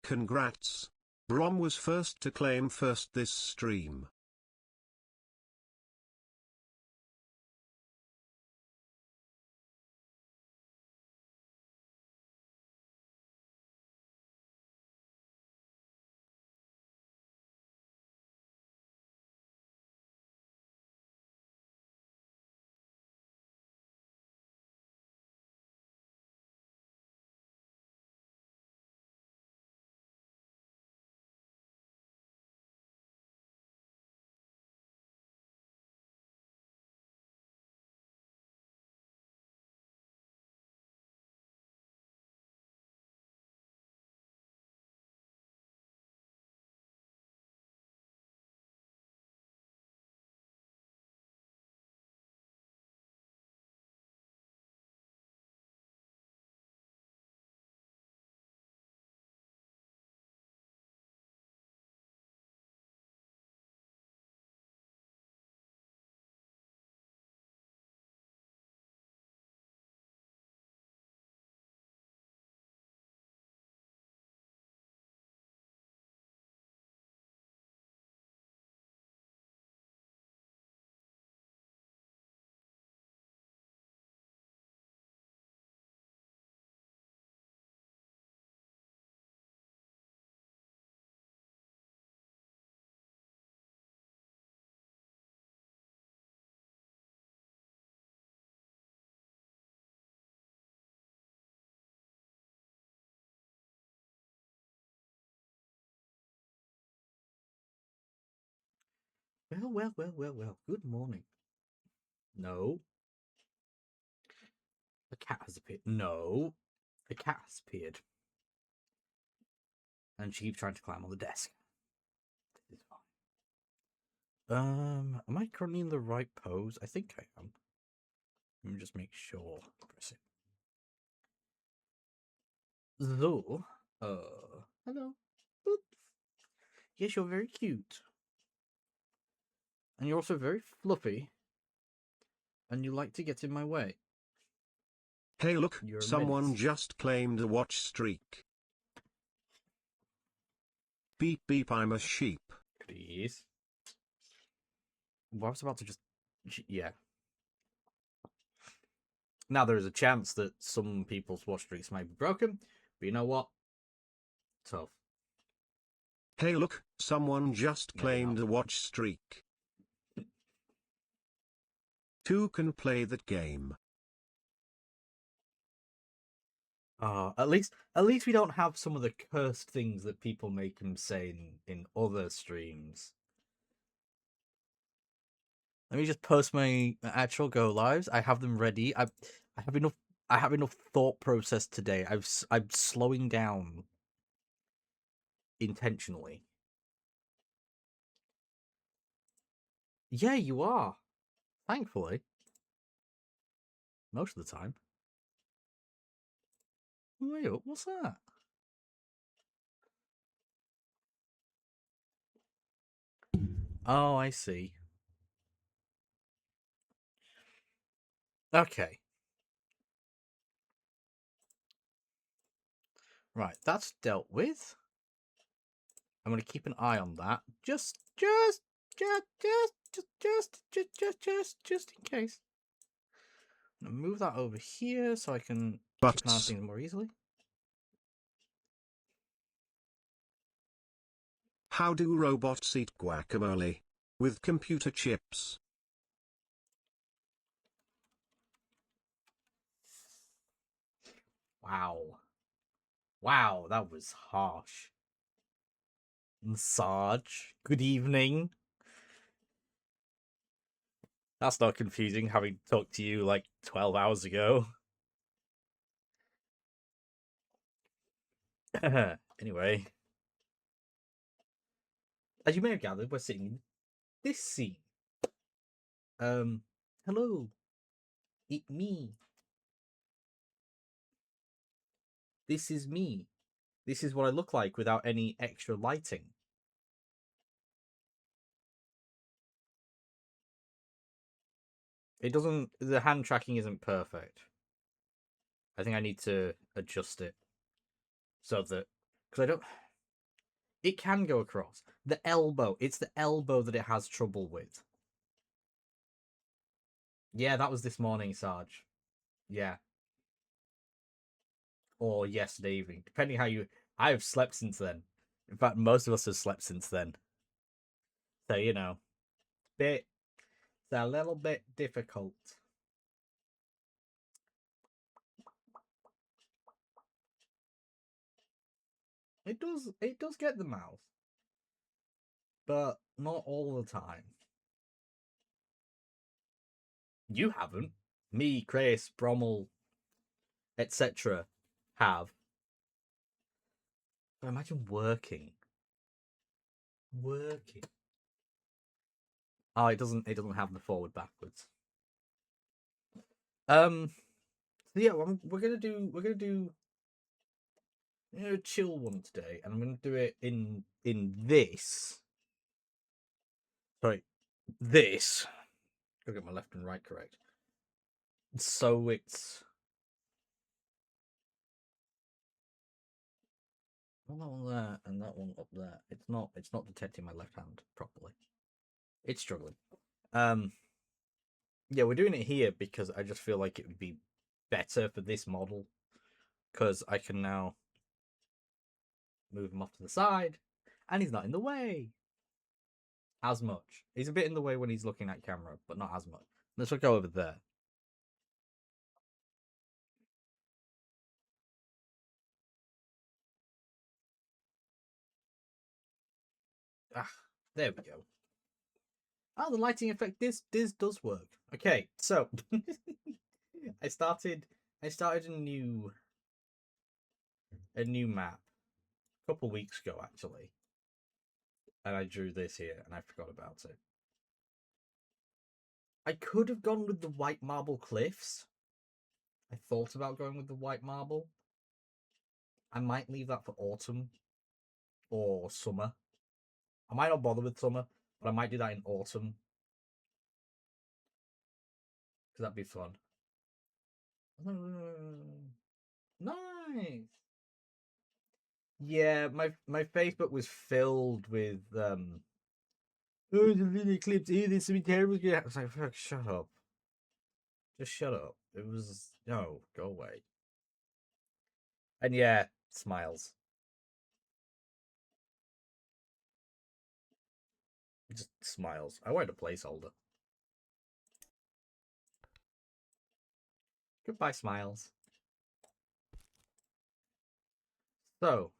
Congrats. Brom was first to claim first this stream. Well. Good morning. No. The cat has appeared. No. The cat has appeared. And she keeps trying to climb on the desk. This is fine. Am I currently in the right pose? I think I am. Let me just make sure. Press it. So, hello. Boop. Yes, you're very cute. And you're also very fluffy. And you like to get in my way. Hey look, You're a someone menace. just claimed a watch streak. Beep beep, I'm a sheep. Please. Well, I was about to just... Yeah. Now, there is a chance that some people's watch streaks might be broken, but you know what? Tough. Hey look, someone just Maybe claimed not. a watch streak. Two can play that game. At least we don't have some of the cursed things that people make him say in other streams. Let me just post my actual go lives. I have them ready. I have enough thought process today. I'm slowing down intentionally. Yeah, you are. Thankfully. Most of the time. Wait, what's that? Oh, I see. Okay. Right, that's dealt with. I'm going to keep an eye on that. Just in case. I'm going to move that over here so I can keep an eye on things more easily. How do robots eat guacamole? With computer chips. Wow, that was harsh. Sarge, good evening. That's not confusing, having talked to you like 12 hours ago. Anyway. As you may have gathered, we're sitting in this scene. Hello. It's me. This is me. This is what I look like without any extra lighting. It doesn't... The hand tracking isn't perfect. I think I need to adjust it. So that... Because I don't... It can go across. The elbow. It's the elbow that it has trouble with. Yeah, that was this morning, Sarge. Yeah. Or yesterday evening. Depending how you... I have slept since then. In fact, most of us have slept since then. So, you know. It's a little bit difficult. It does get the mouth. But not all the time. You haven't. Me, Chris, Brommel, etc. have. But imagine working. Working. Oh, it doesn't have the forward backwards. So yeah, we're gonna do a chill one today, and I'm gonna do it in this. Sorry, this. Gotta get my left and right correct. So it's that one there and that one up there. It's not detecting my left hand properly. It's struggling. Yeah, we're doing it here because I just feel like it would be better for this model because I can now move him off to the side and he's not in the way as much. He's a bit in the way when he's looking at camera, but not as much. Let's go over there. Ah, there we go. Oh, the lighting effect. This does work. Okay, so I started a new map a couple weeks ago actually, and I drew this here and I forgot about it. I could have gone with the white marble cliffs. I thought about going with the white marble. I might leave that for autumn or summer. I might not bother with summer, but I might do that in autumn because that'd be fun. Nice. Yeah, my Facebook was filled with oh, the video clips. Oh, there's something terrible. I was like, fuck, shut up. Just shut up. It was no, go away. And yeah, smiles. Just smiles. I wanted a placeholder. Goodbye, smiles. So,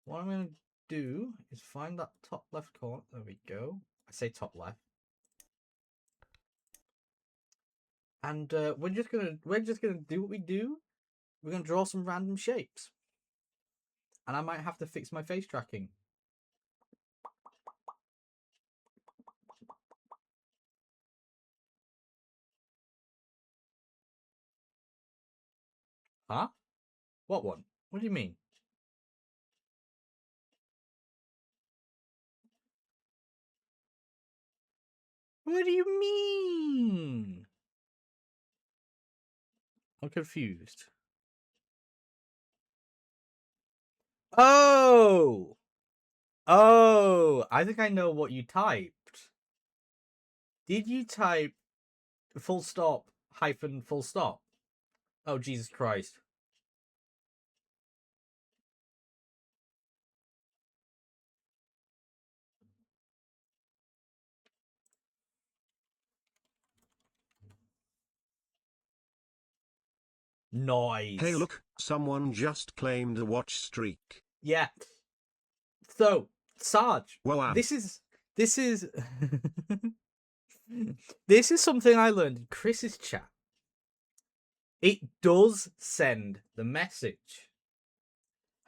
what I'm going to do is find that top left corner. There we go. I say top left. And we're just gonna do what we do. We're gonna draw some random shapes. And I might have to fix my face tracking. Huh? What one? What do you mean? What do you mean? I'm confused. Oh! Oh! I think I know what you typed. Did you type full stop hyphen full stop? Oh, Jesus Christ. Noise. Hey look, someone just claimed a watch streak. Yeah. So, Sarge, Well, this is this is something I learned in Chris's chat. It does send the message.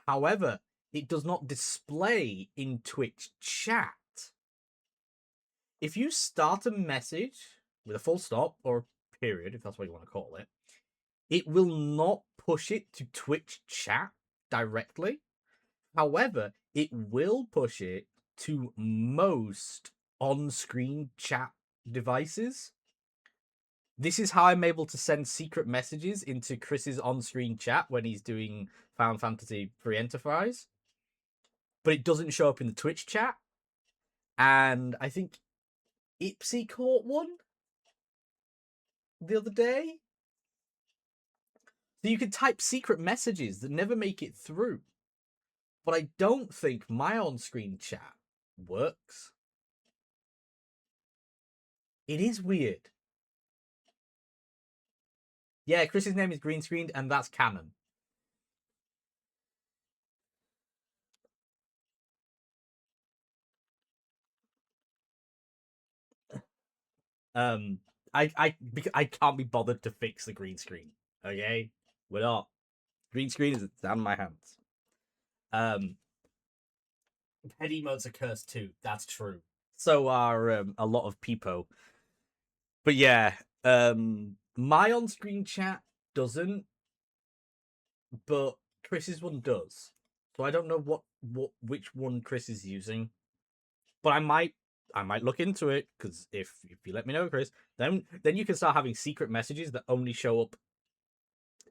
However, it does not display in Twitch chat. If you start a message with a full stop or a period, if that's what you want to call it, it will not push it to Twitch chat directly. However, it will push it to most on-screen chat devices. This is how I'm able to send secret messages into Chris's on-screen chat when he's doing Final Fantasy Free Enterprise, but it doesn't show up in the Twitch chat. And I think Ipsy caught one the other day. So you can type secret messages that never make it through. But I don't think my on-screen chat works. It is weird. Yeah, Chris's name is green screened, and that's canon. I can't be bothered to fix the green screen. Okay, we're not. Green screen is down my hands. Head emotes are cursed too. That's true. So are a lot of people. But yeah, my on-screen chat doesn't, but Chris's one does. So I don't know which one Chris is using, but I might look into it, because if you let me know, Chris, then you can start having secret messages that only show up.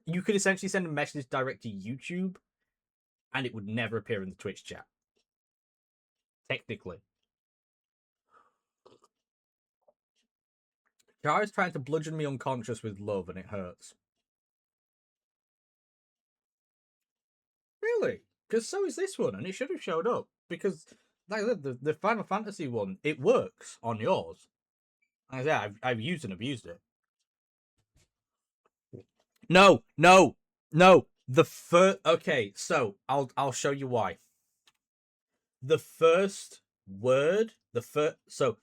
You could essentially send a message direct to YouTube, and it would never appear in the Twitch chat. Technically. Chara's trying to bludgeon me unconscious with love, and it hurts. Really? Because so is this one, and it should have showed up. Because, like I said, the Final Fantasy one, it works on yours. Like I said, I've used and abused it. No. The first. Okay, so I'll show you why. The first word, so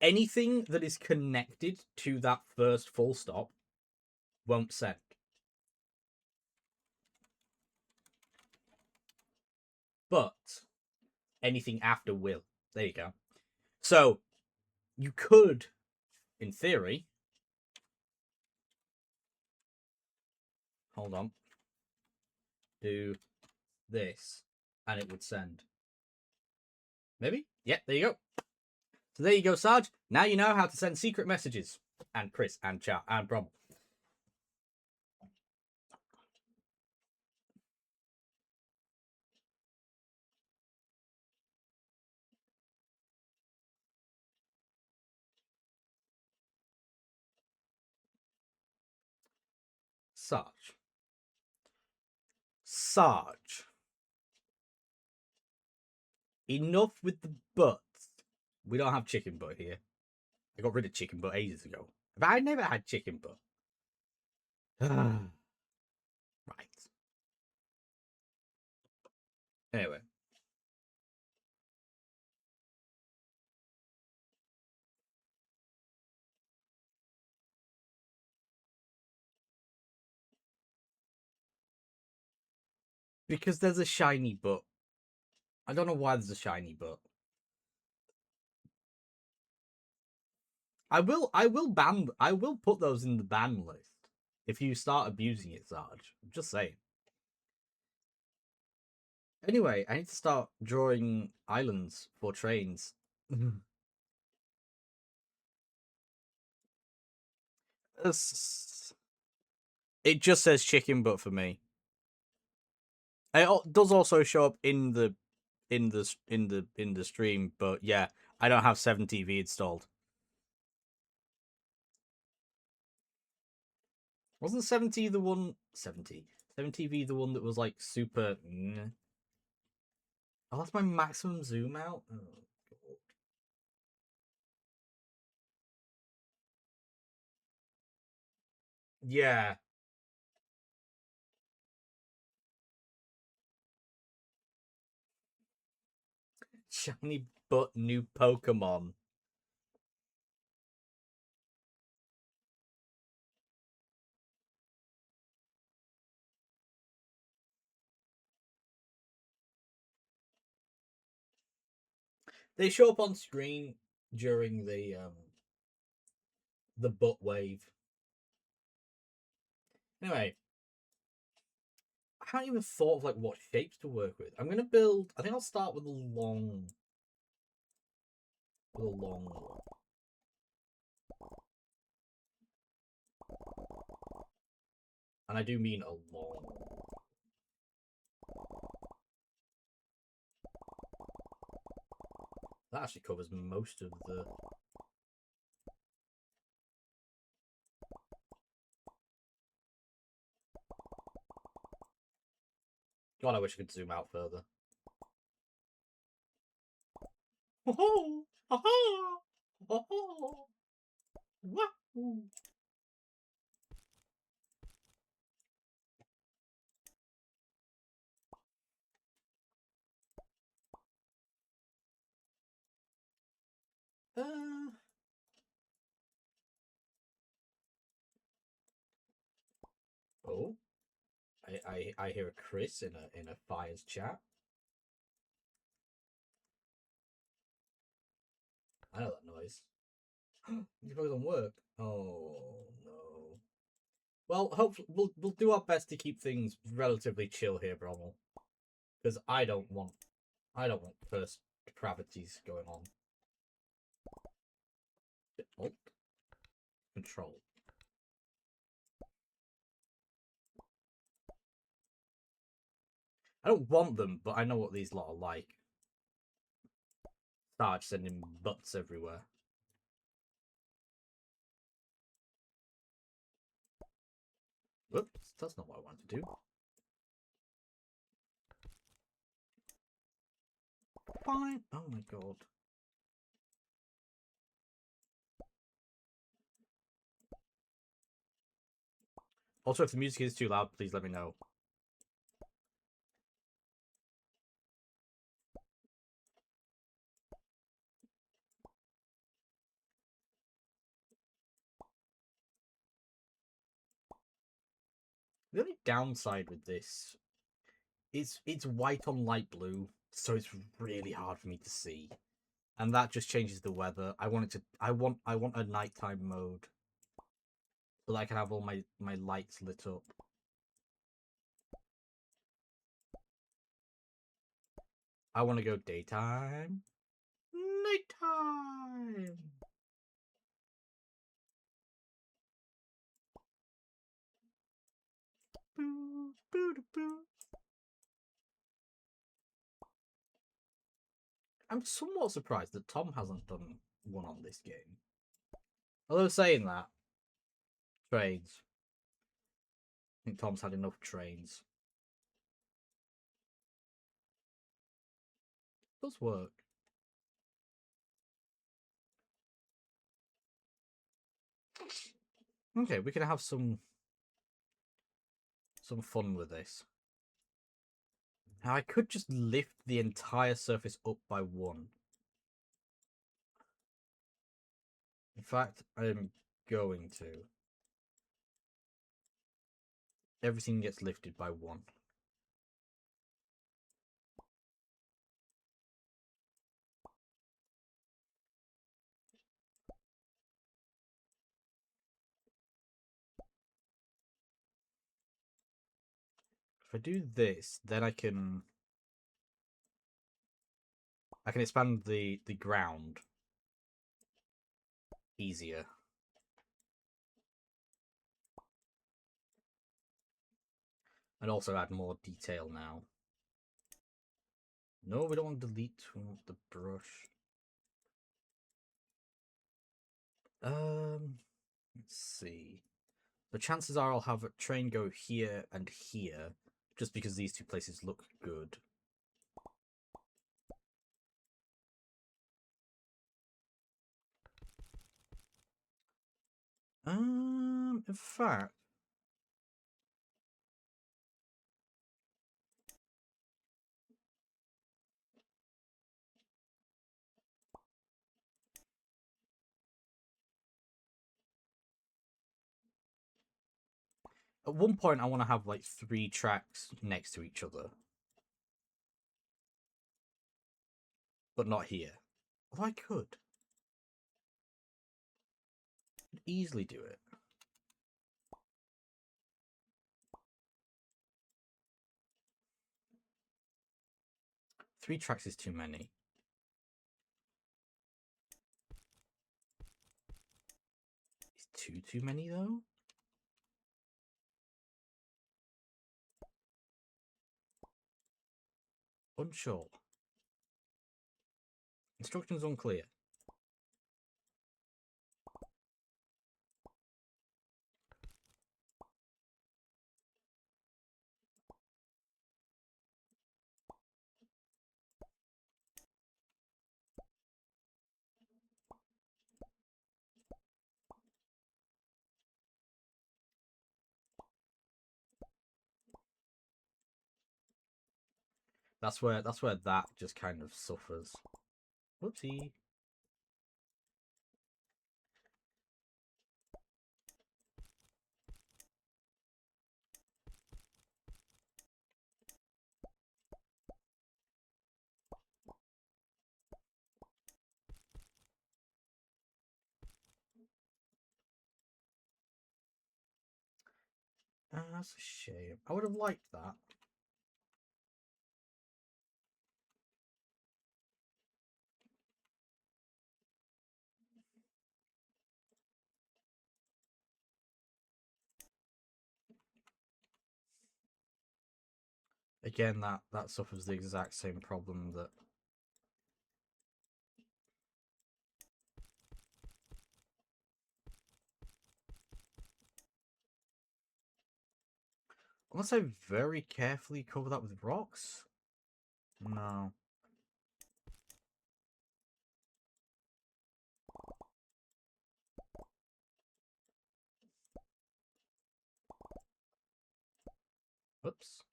anything that is connected to that first full stop won't send. But anything after will. There you go. So you could, in theory, hold on, do this, and it would send. Maybe? Yeah, there you go. So there you go, Sarge. Now you know how to send secret messages. And Chris, and Chat, and Brom. Sarge. Sarge. Enough with the butts. We don't have chicken butt here. I got rid of chicken butt ages ago. But I never had chicken butt. Right. Anyway. Because there's a shiny butt. I don't know why there's a shiny butt. I will put those in the ban list if you start abusing it, Sarge. I'm just saying. Anyway, I need to start drawing islands for trains. It just says chicken butt for me. It does also show up in the stream, but yeah, I don't have 7TV installed. Wasn't 7T the one 7TV the one that was like super? Oh, that's my maximum zoom out. Oh, God. Yeah. Shiny butt new Pokemon. They show up on screen during the butt wave. Anyway, I haven't even thought of like what shapes to work with. I'm gonna build. I think I'll start with a long. With a long one. And I do mean a long. That actually covers most of the... God, I wish I could zoom out further. Oh, oh, oh, oh, oh. Wahoo. Oh, I hear a Chris in a Fires chat. I know that noise. He probably doesn't work. Oh no. Well, hopefully we'll do our best to keep things relatively chill here, Brommel, because I don't want first depravities going on. Alt Control. I don't want them, but I know what these lot are like. Start sending butts everywhere. Whoops, that's not what I wanted to do. Fine. Oh my god. Also, if the music is too loud, please let me know. The only downside with this is it's white on light blue, so it's really hard for me to see. And that just changes the weather. I want it to I want a nighttime mode. So that I can have all my lights lit up. I want to go daytime. Nighttime. Boo, boo, boo. I'm somewhat surprised that Tom hasn't done one on this game. Although saying that, trains. I think Tom's had enough trains. It does work. Okay, we can have some fun with this. Now I could just lift the entire surface up by one. In fact, I'm going to. Everything gets lifted by one. If I do this, then I can expand the ground easier. And also add more detail now. No, we don't want to delete the brush. Let's see. The chances are I'll have a train go here and here, just because these two places look good. In fact, at one point I want to have like 3 tracks next to each other, but not here. Although I could easily do it. Three tracks is too many. Is two too many though? Unsure. Instructions unclear. That's where that just kind of suffers. Whoopsie. That's a shame. I would have liked that. Again, that suffers the exact same problem that. Unless I very carefully cover that with rocks? No. Oops.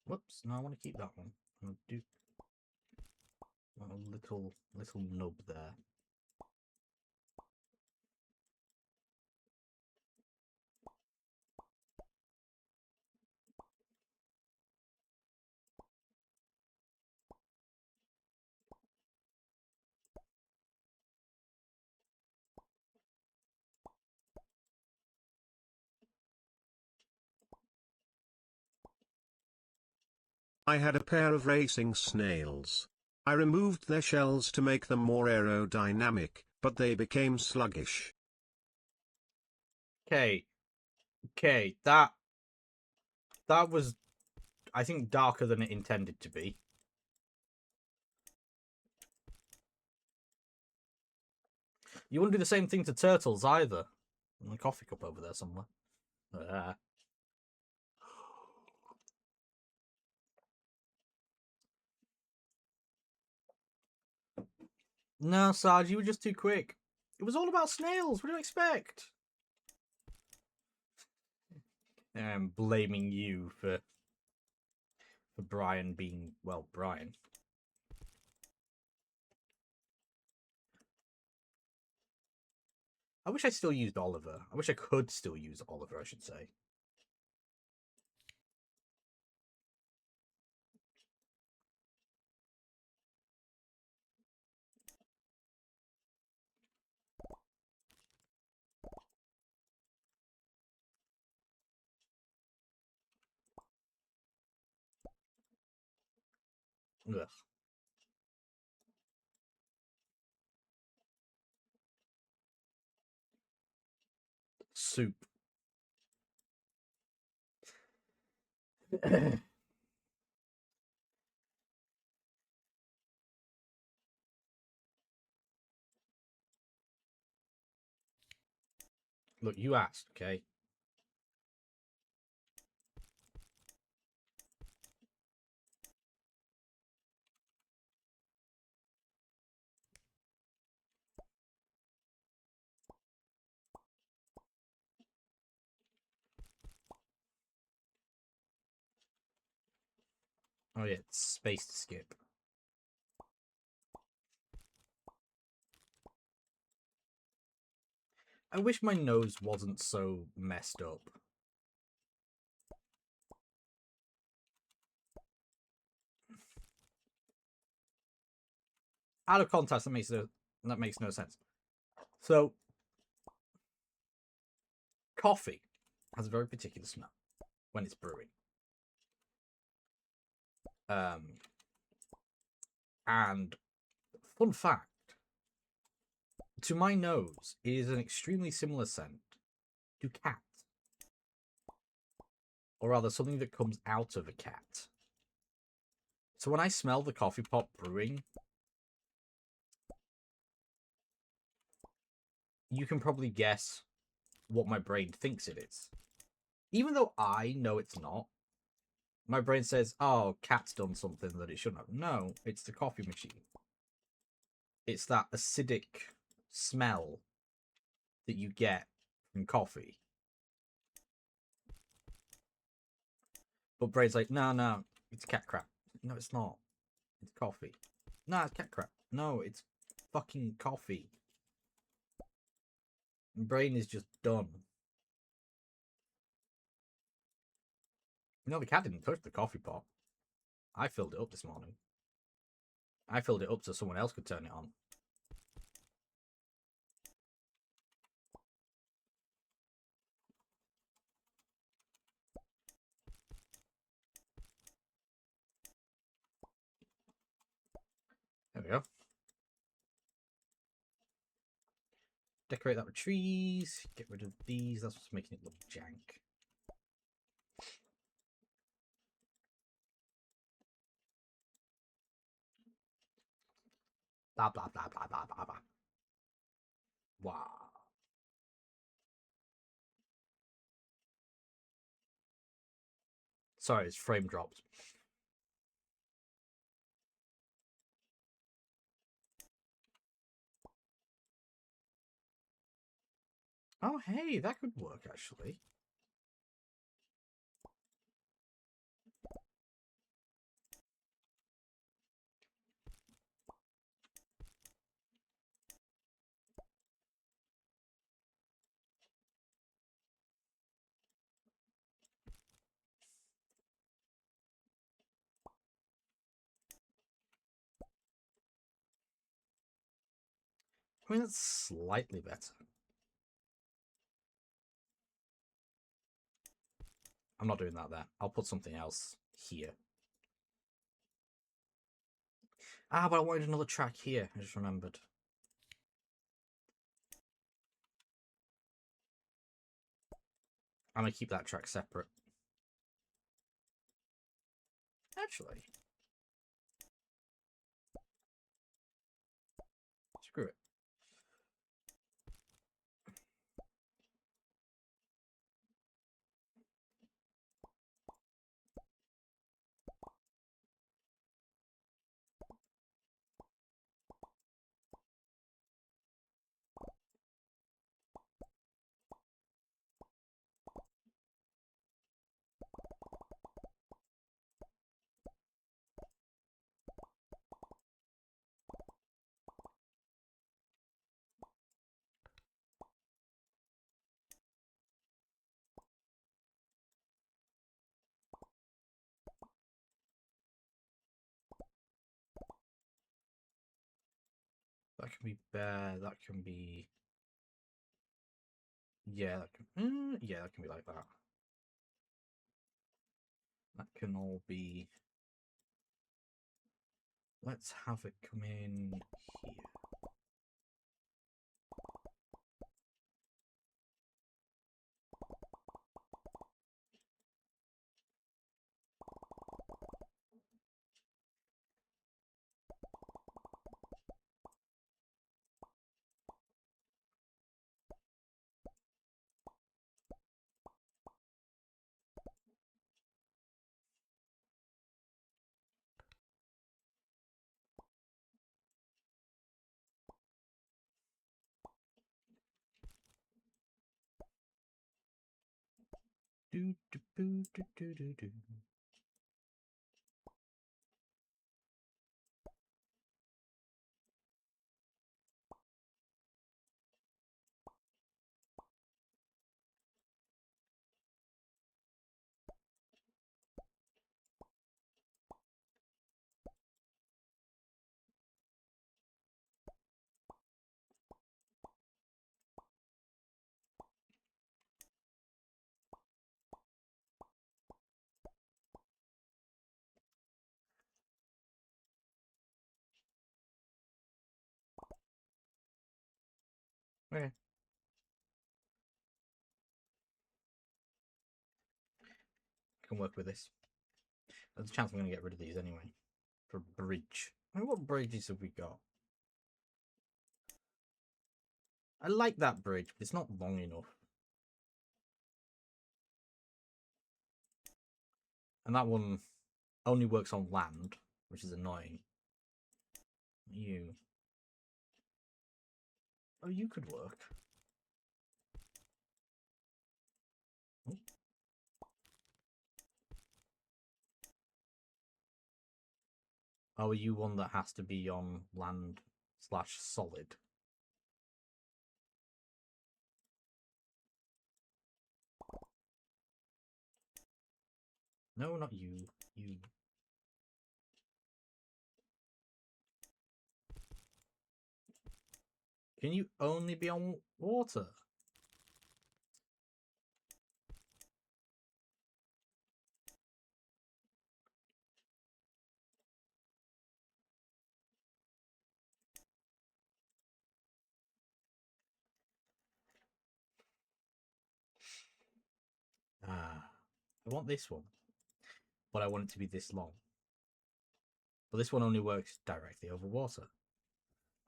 Whoops, no, I want to keep that one. I'll do a little nub there. I had a pair of racing snails. I removed their shells to make them more aerodynamic, but they became sluggish. Okay, that was, I think, darker than it intended to be. You wouldn't do the same thing to turtles either. And the coffee cup over there somewhere. No, Sarge, you were just too quick. It was all about snails. What do you expect? I'm blaming you for Brian being, well, Brian. I wish I still used Oliver. I wish I could still use Oliver, I should say. Ugh. Soup. Look, you asked, okay? Oh yeah, it's space to skip. I wish my nose wasn't so messed up. Out of context, that makes no sense. So, coffee has a very particular smell when it's brewing. And fun fact, to my nose, it is an extremely similar scent to cat. Or rather, something that comes out of a cat. So when I smell the coffee pot brewing, you can probably guess what my brain thinks it is. Even though I know it's not, my brain says, oh, cat's done something that it shouldn't have. No, it's the coffee machine. It's that acidic smell that you get from coffee. But brain's like, no, it's cat crap. No, it's not. It's coffee. No, it's cat crap. No, it's fucking coffee. And brain is just done. No, the cat didn't touch the coffee pot. I filled it up this morning. I filled it up so someone else could turn it on. There we go. Decorate that with trees. Get rid of these. That's what's making it look jank. Blah, blah, blah, blah, blah, blah, blah. Wow. Sorry, it's frame dropped. Oh, hey, that could work, actually. I mean, that's slightly better. I'm not doing that there. I'll put something else here. Ah, but I wanted another track here. I just remembered. I'm going to keep that track separate. Actually. Screw it. That can be bare. That can be... Yeah, that can... yeah, that can be like that. That can all be... Let's have it come in here. Do, do, do, do, do, do, do. Okay. I can work with this. There's a chance I'm going to get rid of these anyway. For bridge. I mean, what bridges have we got? I like that bridge, but it's not long enough. And that one only works on land, which is annoying. You. Oh, you could work. Oh. Oh, are you one that has to be on land / solid? No, not you. You. Can you only be on water? Ah. I want this one. But I want it to be this long. But this one only works directly over water.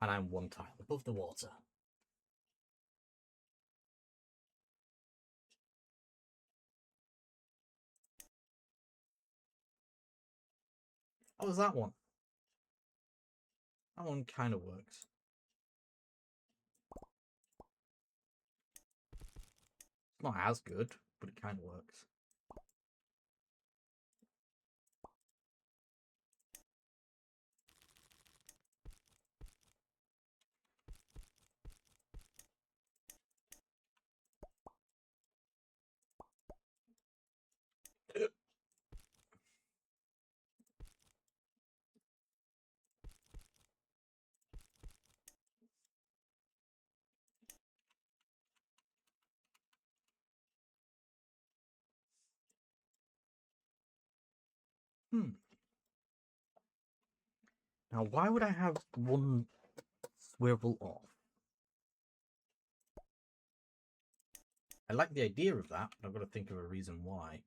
And I'm one tile above the water. What was that one? That one kind of works. It's not as good, but it kind of works. Now, why would I have one swivel off? I like the idea of that, but I've got to think of a reason why.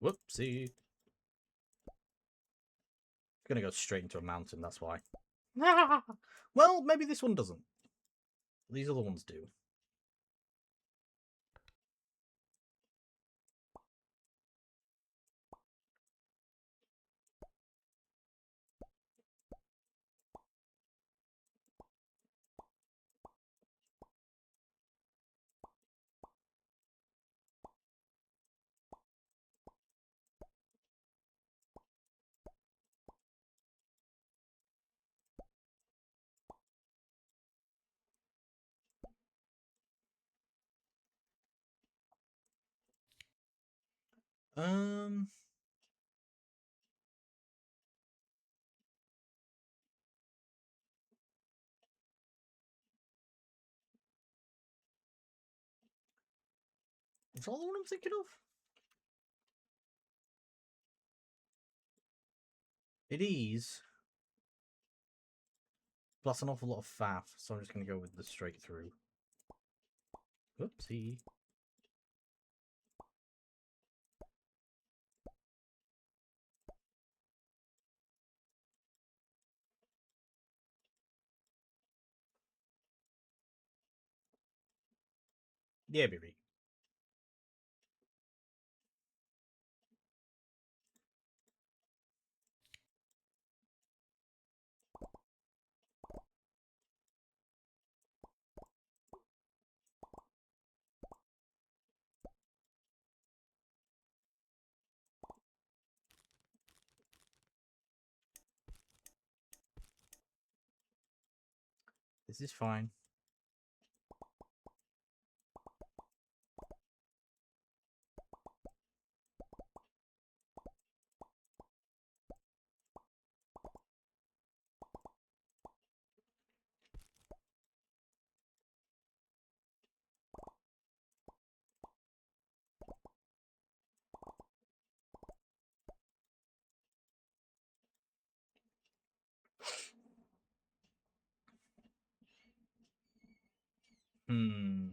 Whoopsie. It's going to go straight into a mountain, that's why. Well, maybe this one doesn't. These other ones do. Um... Is that the one I'm thinking of? It is. Plus an awful lot of faff, so I'm just going to go with the straight through. Oopsie. Yeah, baby. This is fine. Hmm.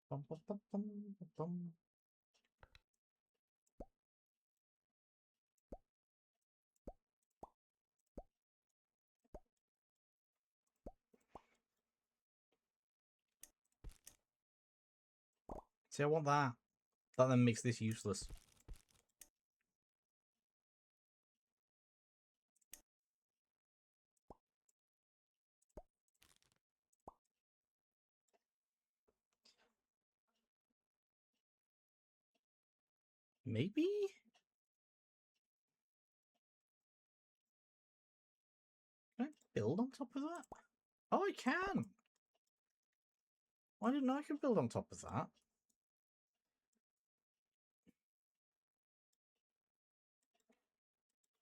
Bum, bum, bum, bum, bum. See, I want that. That then makes this useless. Maybe? Can I build on top of that? Oh, I can! I didn't know I could build on top of that.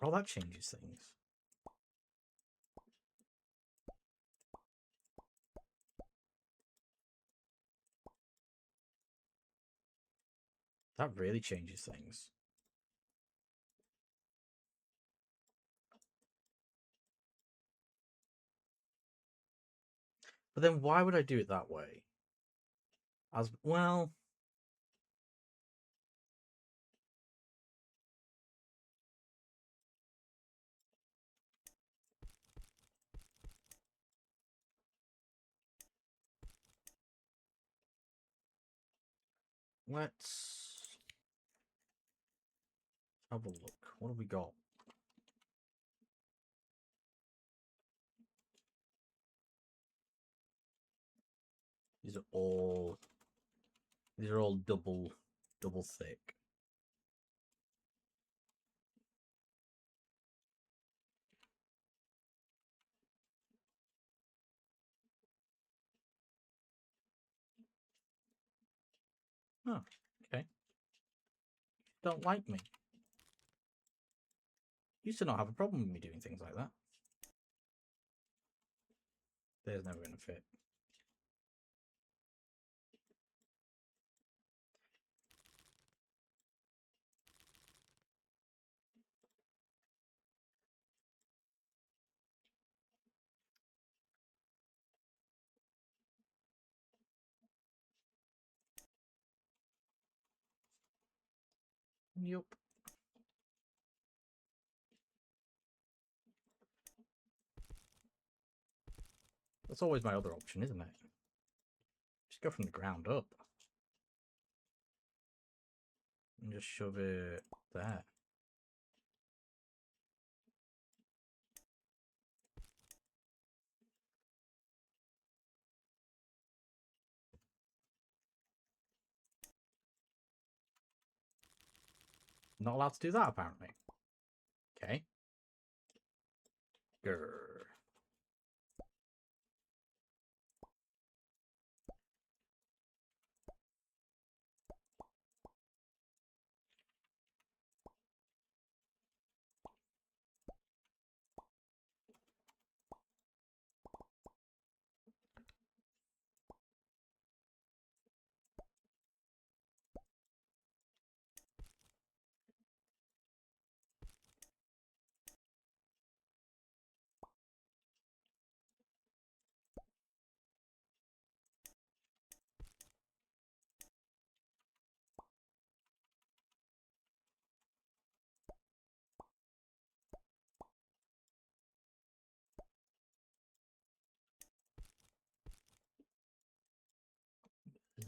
Oh, that changes things. That really changes things. But then why would I do it that way? As well... Let's have a look. What have we got? These are all double thick. Oh, okay. Don't like me. Used to not have a problem with me doing things like that. There's never going to fit. Yup. That's always my other option, isn't it? Just go from the ground up. And just shove it there. Not allowed to do that, apparently. Okay. Grr.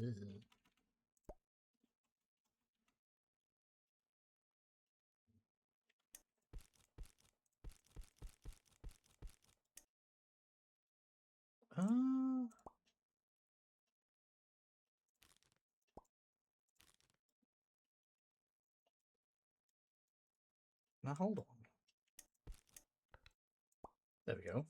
Uh, now hold on. There we go.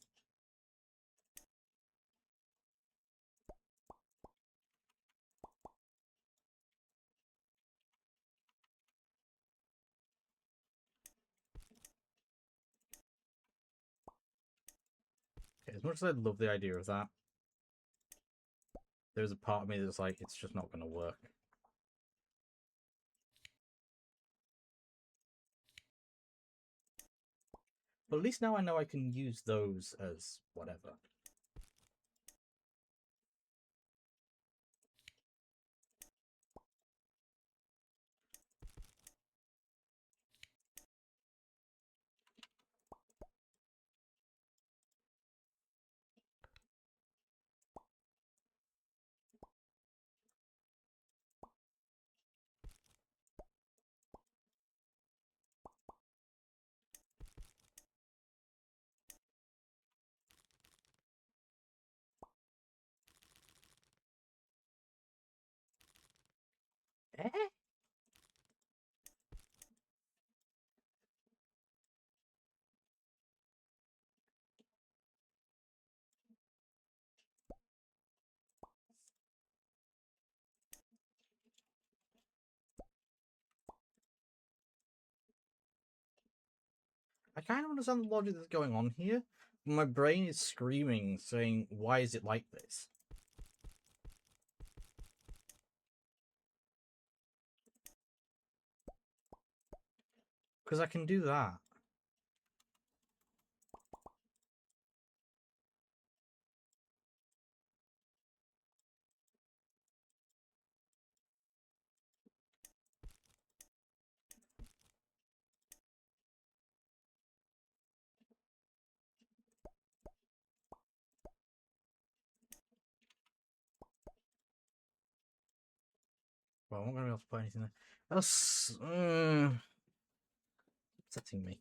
Okay, as much as I love the idea of that, there's a part of me that's like, it's just not going to work. But at least now I know I can use those as whatever. Eh? I kind of understand the logic that's going on here. My brain is screaming, saying, why is it like this? Because I can do that. Well, I'm not going to be able to put anything there. That's upsetting me.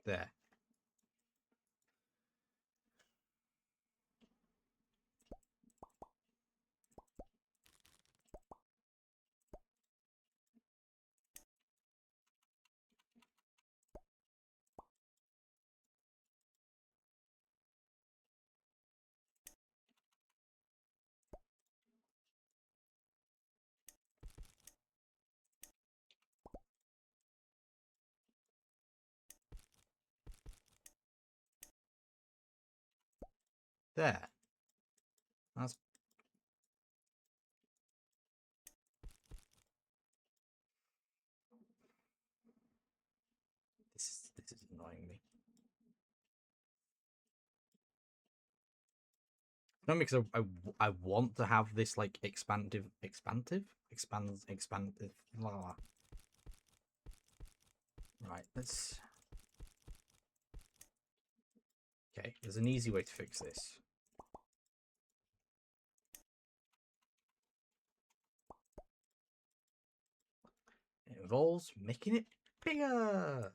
There. There. That's... This is annoying me. No, because I want to have this like expansive, blah. Right, let's... Okay, there's an easy way to fix this. It involves making it bigger.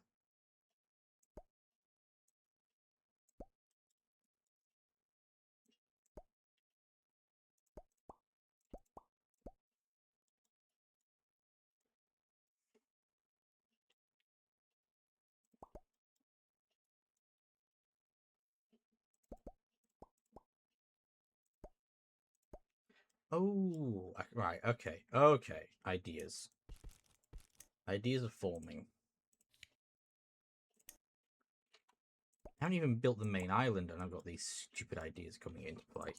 Oh, right, okay, okay. Ideas. Ideas are forming. I haven't even built the main island and I've got these stupid ideas coming into play.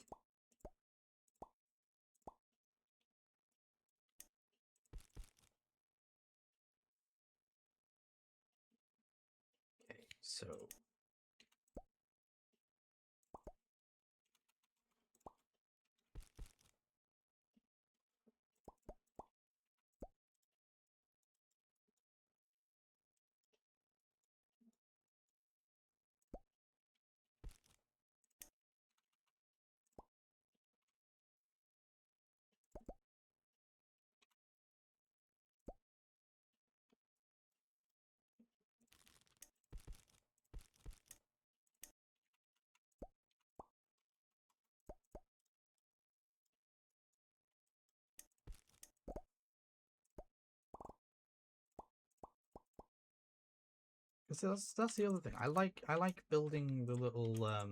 So that's the other thing. I like building the little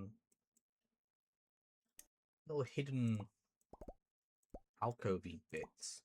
hidden alcovey bits.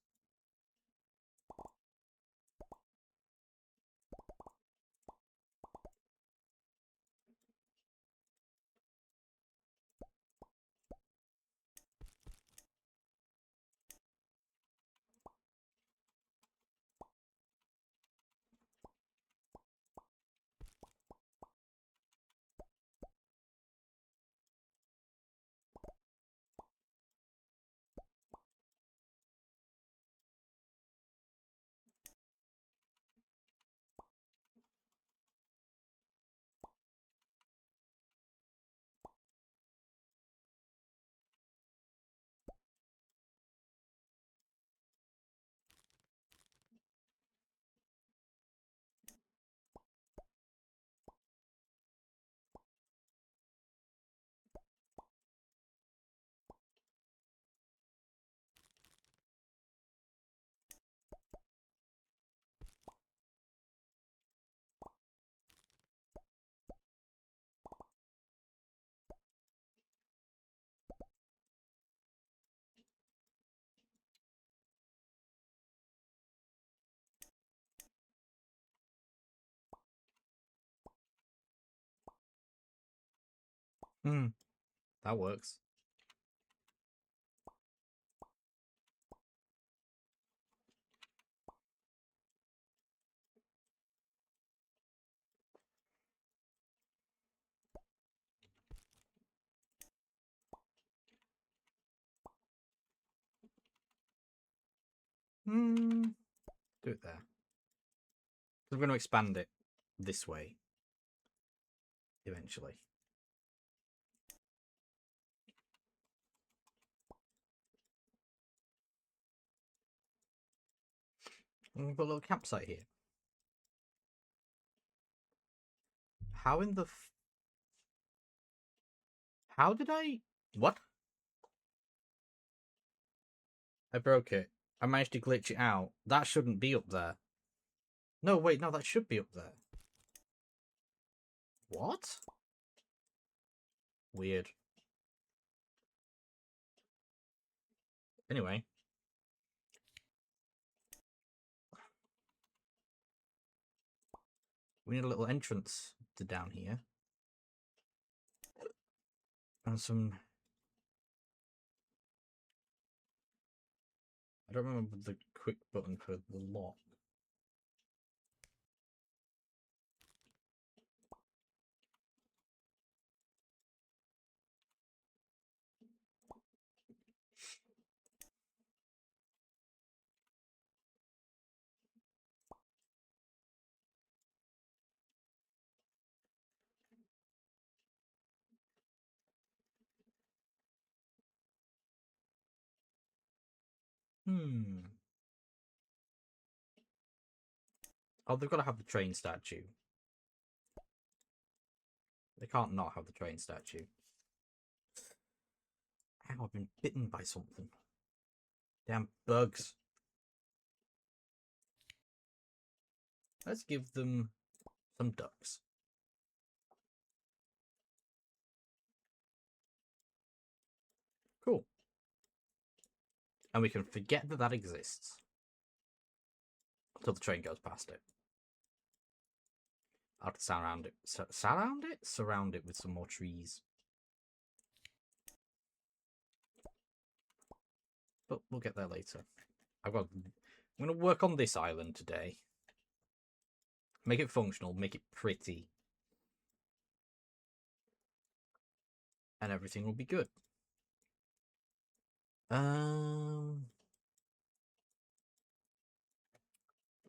That works. Do it there. I'm going to expand it this way eventually. We've got a little campsite here. How in the How did I... What? I broke it. I managed to glitch it out. That shouldn't be up there. No, wait, no, that should be up there. What? Weird. Anyway. We need a little entrance to down here. And some... I don't remember the quick button for the lock. Oh, they've got to have the train statue. They can't not have the train statue. Ow, I've been bitten by something. Damn bugs. Let's give them some ducks. Cool. And we can forget that that exists. Until the train goes past it. I'll have to surround it. Surround it? Surround it with some more trees. But we'll get there later. I'm going to work on this island today. Make it functional. Make it pretty. and everything will be good.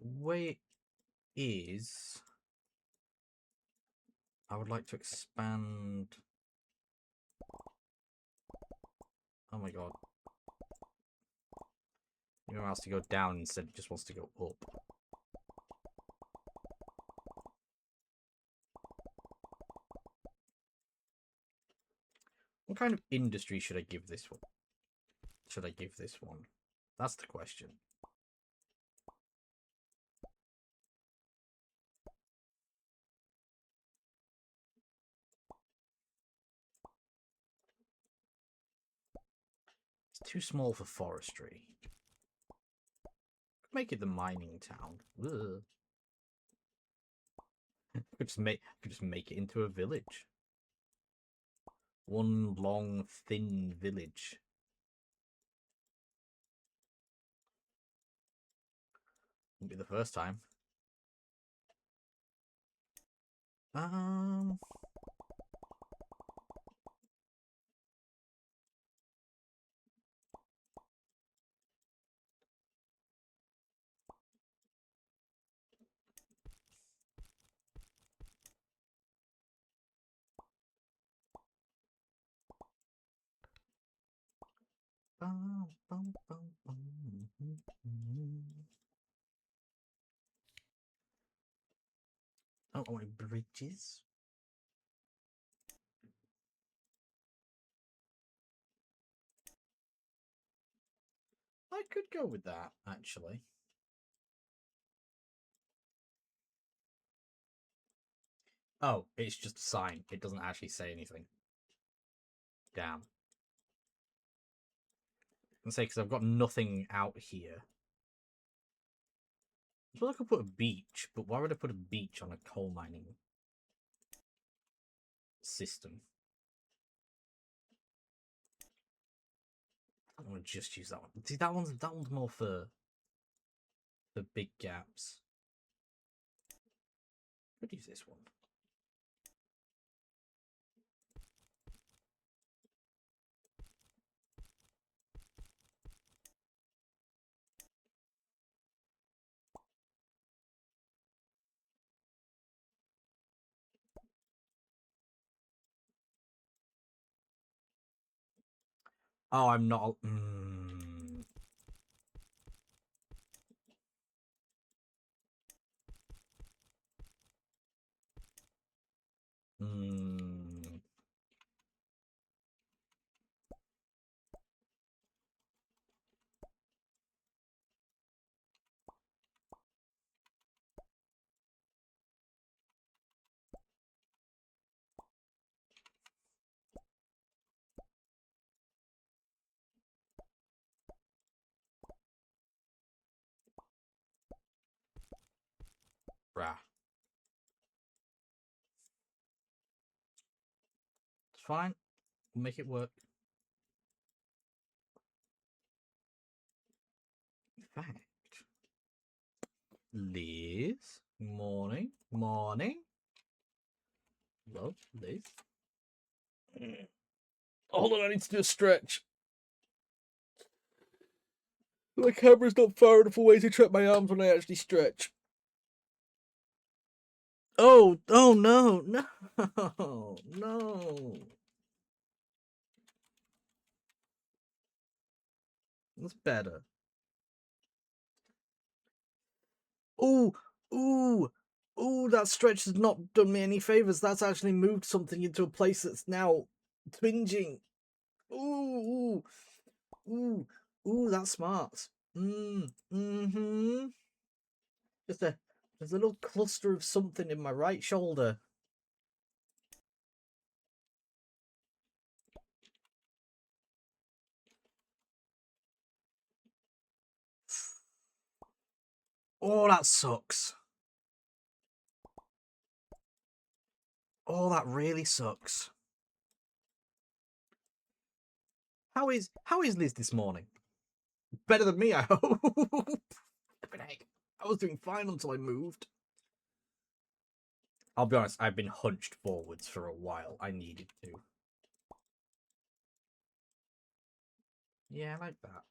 Way it is, I would like to expand. Oh my god. It wants to go down instead, it just wants to go up. What kind of industry should I give this one? That's the question. It's too small for forestry. Make it the mining town. Ugh. Could just make it into a village. One long, thin village. Won't be the first time. Oh, my bridges. I could go with that, actually. Oh, it's just a sign. It doesn't actually say anything. Damn. I say, because I've got nothing out here. I suppose I could put a beach, but why would I put a beach on a coal mining system? I don't want to just use that one. See, that one's more for the big gaps. Could use this one. Oh, I'm not. Brah. It's fine. We'll make it work. In fact, Liz, morning. Love, Liz. Hold on, I need to do a stretch. The camera's not far enough away to trap my arms when I actually stretch. Oh no, no. That's better. Ooh, that stretch has not done me any favors. That's actually moved something into a place that's now twinging. Ooh, that's smart. There's a little cluster of something in my right shoulder. Oh, that sucks. Oh, that really sucks. How is Liz this morning? Better than me, I hope. I was doing fine until I moved. I'll be honest, I've been hunched forwards for a while. I needed to. Yeah, I like that.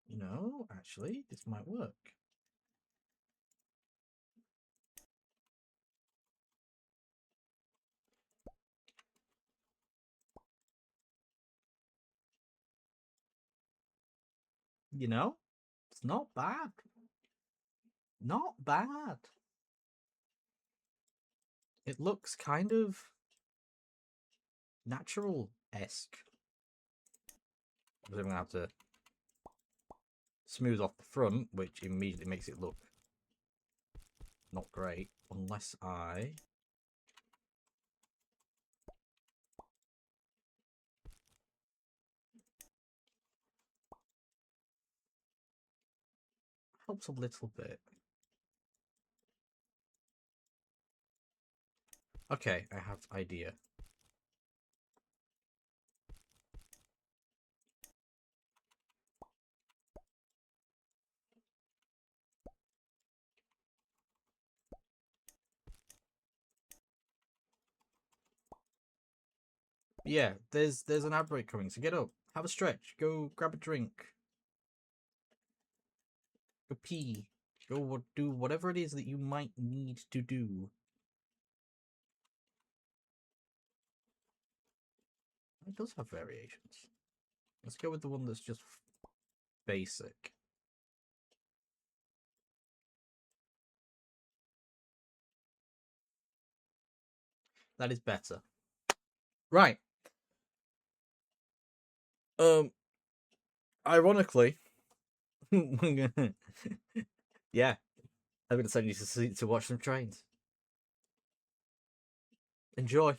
You know, actually, this might work. You know, it's not bad. Not bad. It looks kind of natural-esque. I'm going to have to smooth off the front, which immediately makes it look not great. Unless I... Helps a little bit. Okay, I have idea. Yeah, there's an ad break coming, so get up, have a stretch, go grab a drink, go pee, go do whatever it is that you might need to do. It does have variations. Let's go with the one that's just basic. That is better. Right. Ironically, yeah, I'm gonna send you to watch some trains. Enjoy.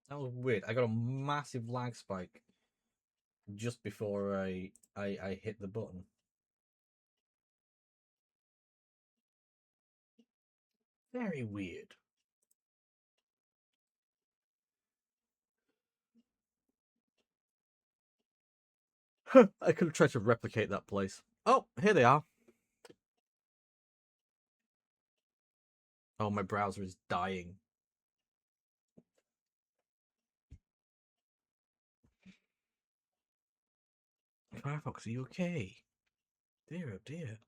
That was weird. I got a massive lag spike just before I hit the button. Very weird. I could have tried to replicate that place. Oh, here they are. Oh, my browser is dying. Firefox, are you okay? Dear, oh dear.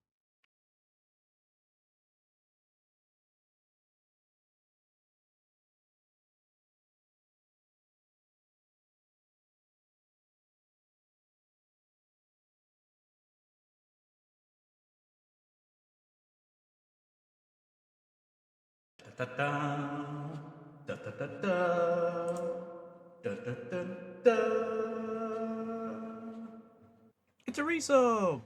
Da da da da da da da da da. It's a reso.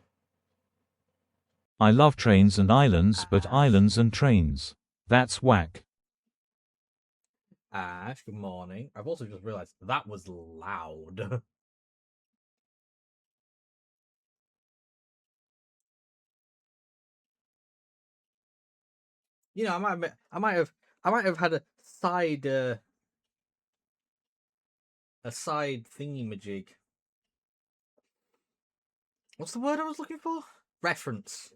I love trains and islands, but islands and trains. That's whack. Ash, good morning. I've also just realized that was loud. You know, I might have had a side thingy majig. What's the word I was looking for? Reference.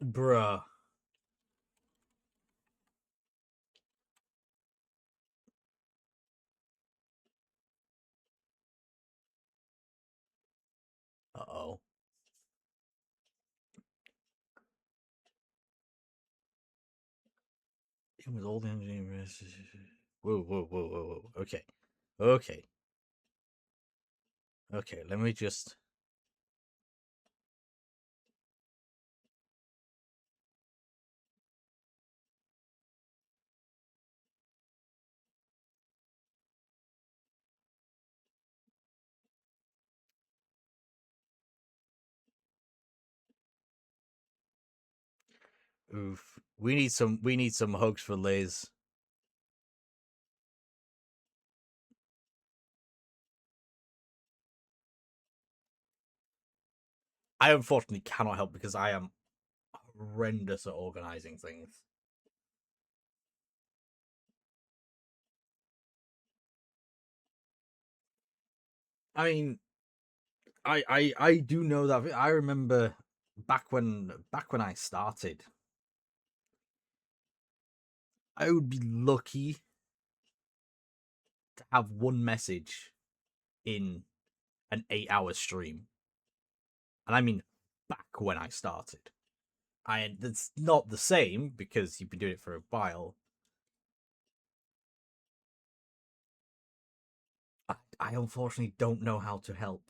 Bruh. Uh-oh. Even with all the engineering. Whoa, whoa, whoa, whoa, whoa. Okay. Okay. Okay, let me just. Oof. We need some hugs for Liz. I unfortunately cannot help because I am horrendous at organizing things. I mean, I do know that. I remember back when I started, I would be lucky to have one message in an 8-hour stream, and I mean back when I started. That's not the same because you've been doing it for a while. I unfortunately don't know how to help.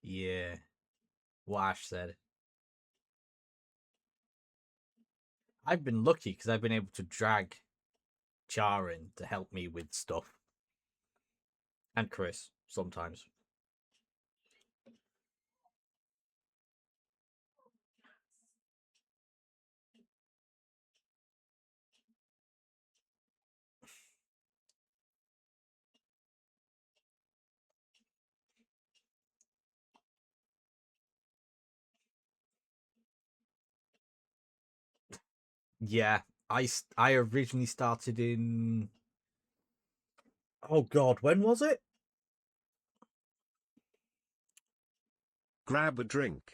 Yeah, what Ash said. I've been lucky because I've been able to drag Char in to help me with stuff, and Chris sometimes. Yeah, I originally started in. Oh God, when was it? Grab a drink.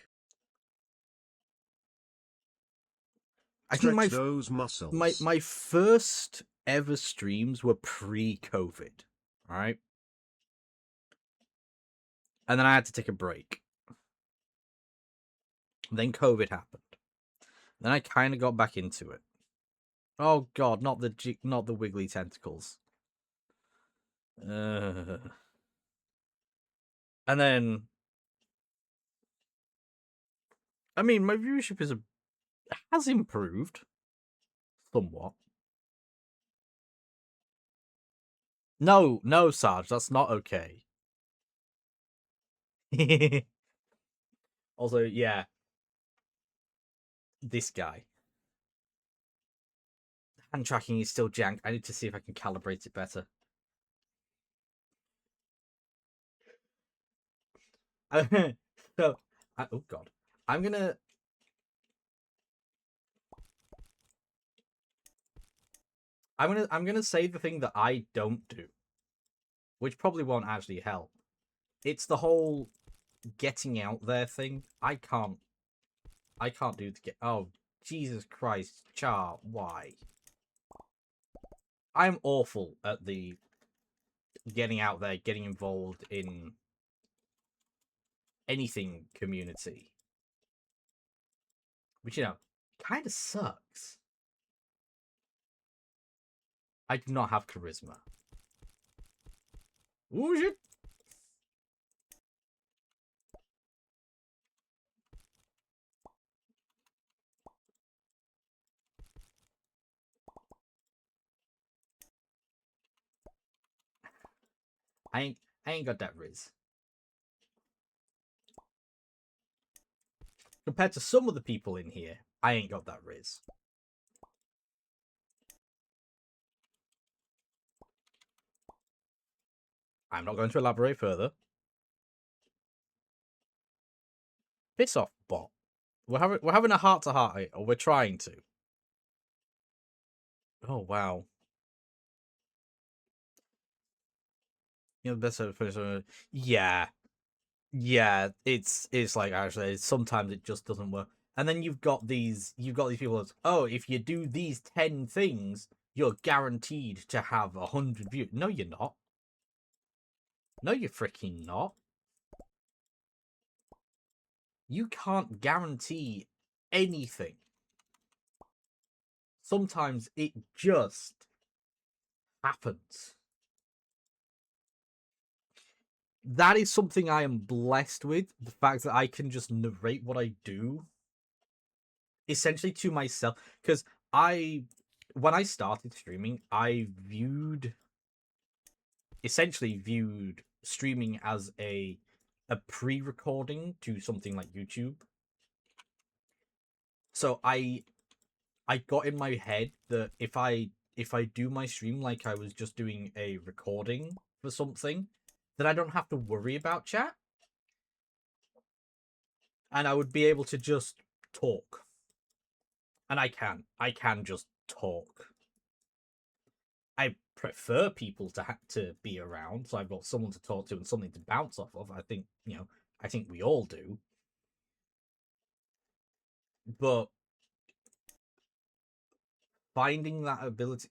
I think Stretch those muscles. my first ever streams were pre-COVID, right? And then I had to take a break. Then COVID happened. Then I kind of got back into it. Oh God, not the wiggly tentacles. And then, I mean, my viewership has improved somewhat. No, no, Sarge, that's not okay. Also, yeah, this guy. Hand tracking is still jank. I need to see if I can calibrate it better. So, oh God, I'm gonna say the thing that I don't do, which probably won't actually help. It's the whole getting out there thing. I can't do the get. Oh Jesus Christ, Char, why? I'm awful at the getting out there, getting involved in anything community, which kind of sucks. I do not have charisma. Ooh shit. I ain't got that riz. Compared to some of the people in here, I ain't got that riz. I'm not going to elaborate further. Piss off, bot. We're having a heart to heart, or we're trying to. Oh wow. You know the best way to finish. Yeah, yeah. It's like actually sometimes it just doesn't work. And then you've got these people that, oh, if you do these 10 things, you're guaranteed to have 100 views. No, you're not. No, you're freaking not. You can't guarantee anything. Sometimes it just happens. That is something I am blessed with. The fact that I can just narrate what I do. essentially to myself, because when I started streaming, I essentially viewed streaming as a pre-recording to something like YouTube. So I got in my head that if I do my stream like I was just doing a recording for something, then I don't have to worry about chat, and I would be able to just talk. And I can just talk. I prefer people to be around, so I've got someone to talk to and something to bounce off of. I think we all do. But finding that ability,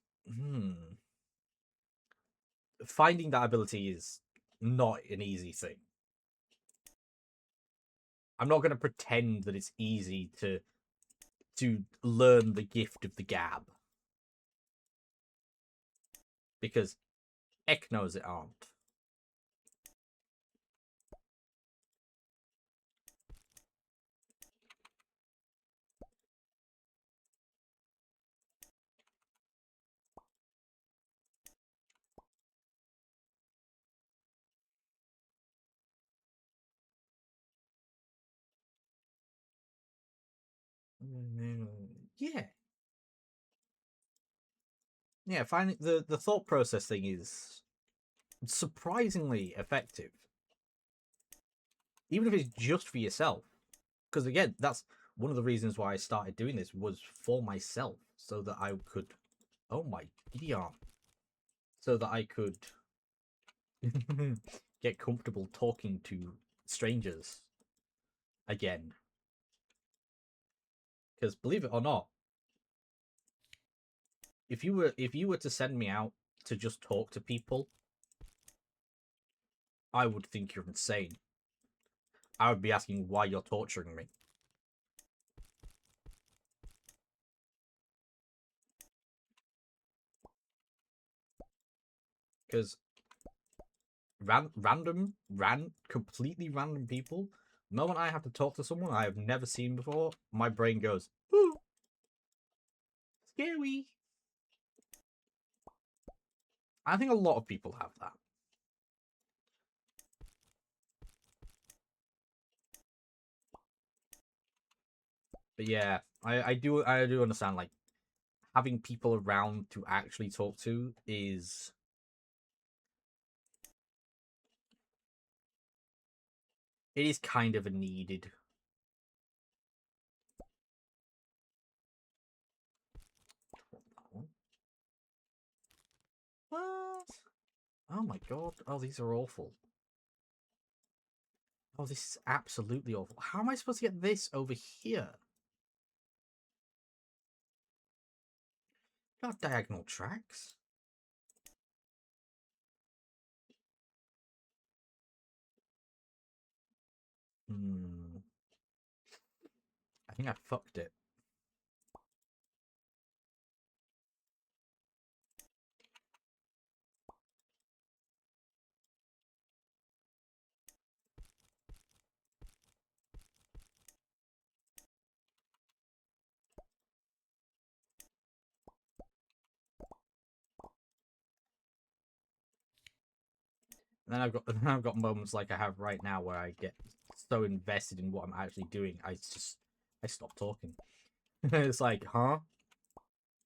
finding that ability is not an easy thing. I'm not going to pretend that it's easy to learn the gift of the gab, because Eck knows it aren't. Yeah. Yeah, finding the thought process thing is surprisingly effective, even if it's just for yourself. Because again, that's one of the reasons why I started doing this, was for myself, so that I could, oh my giddy arm, so that I could get comfortable talking to strangers again. Because believe it or not, if you were to send me out to just talk to people, I would think you're insane. I would be asking why you're torturing me. Because completely random people, the moment I have to talk to someone I have never seen before, my brain goes, ooh, scary. I think a lot of people have that. But yeah, I do understand, like, having people around to actually talk to is it is kind of a needed. What? Oh my god. Oh, these are awful. Oh, this is absolutely awful. How am I supposed to get this over here? Got diagonal tracks. I think I fucked it. And then I've got moments like I have right now where I get so invested in what I'm actually doing, I stop talking. It's like, huh?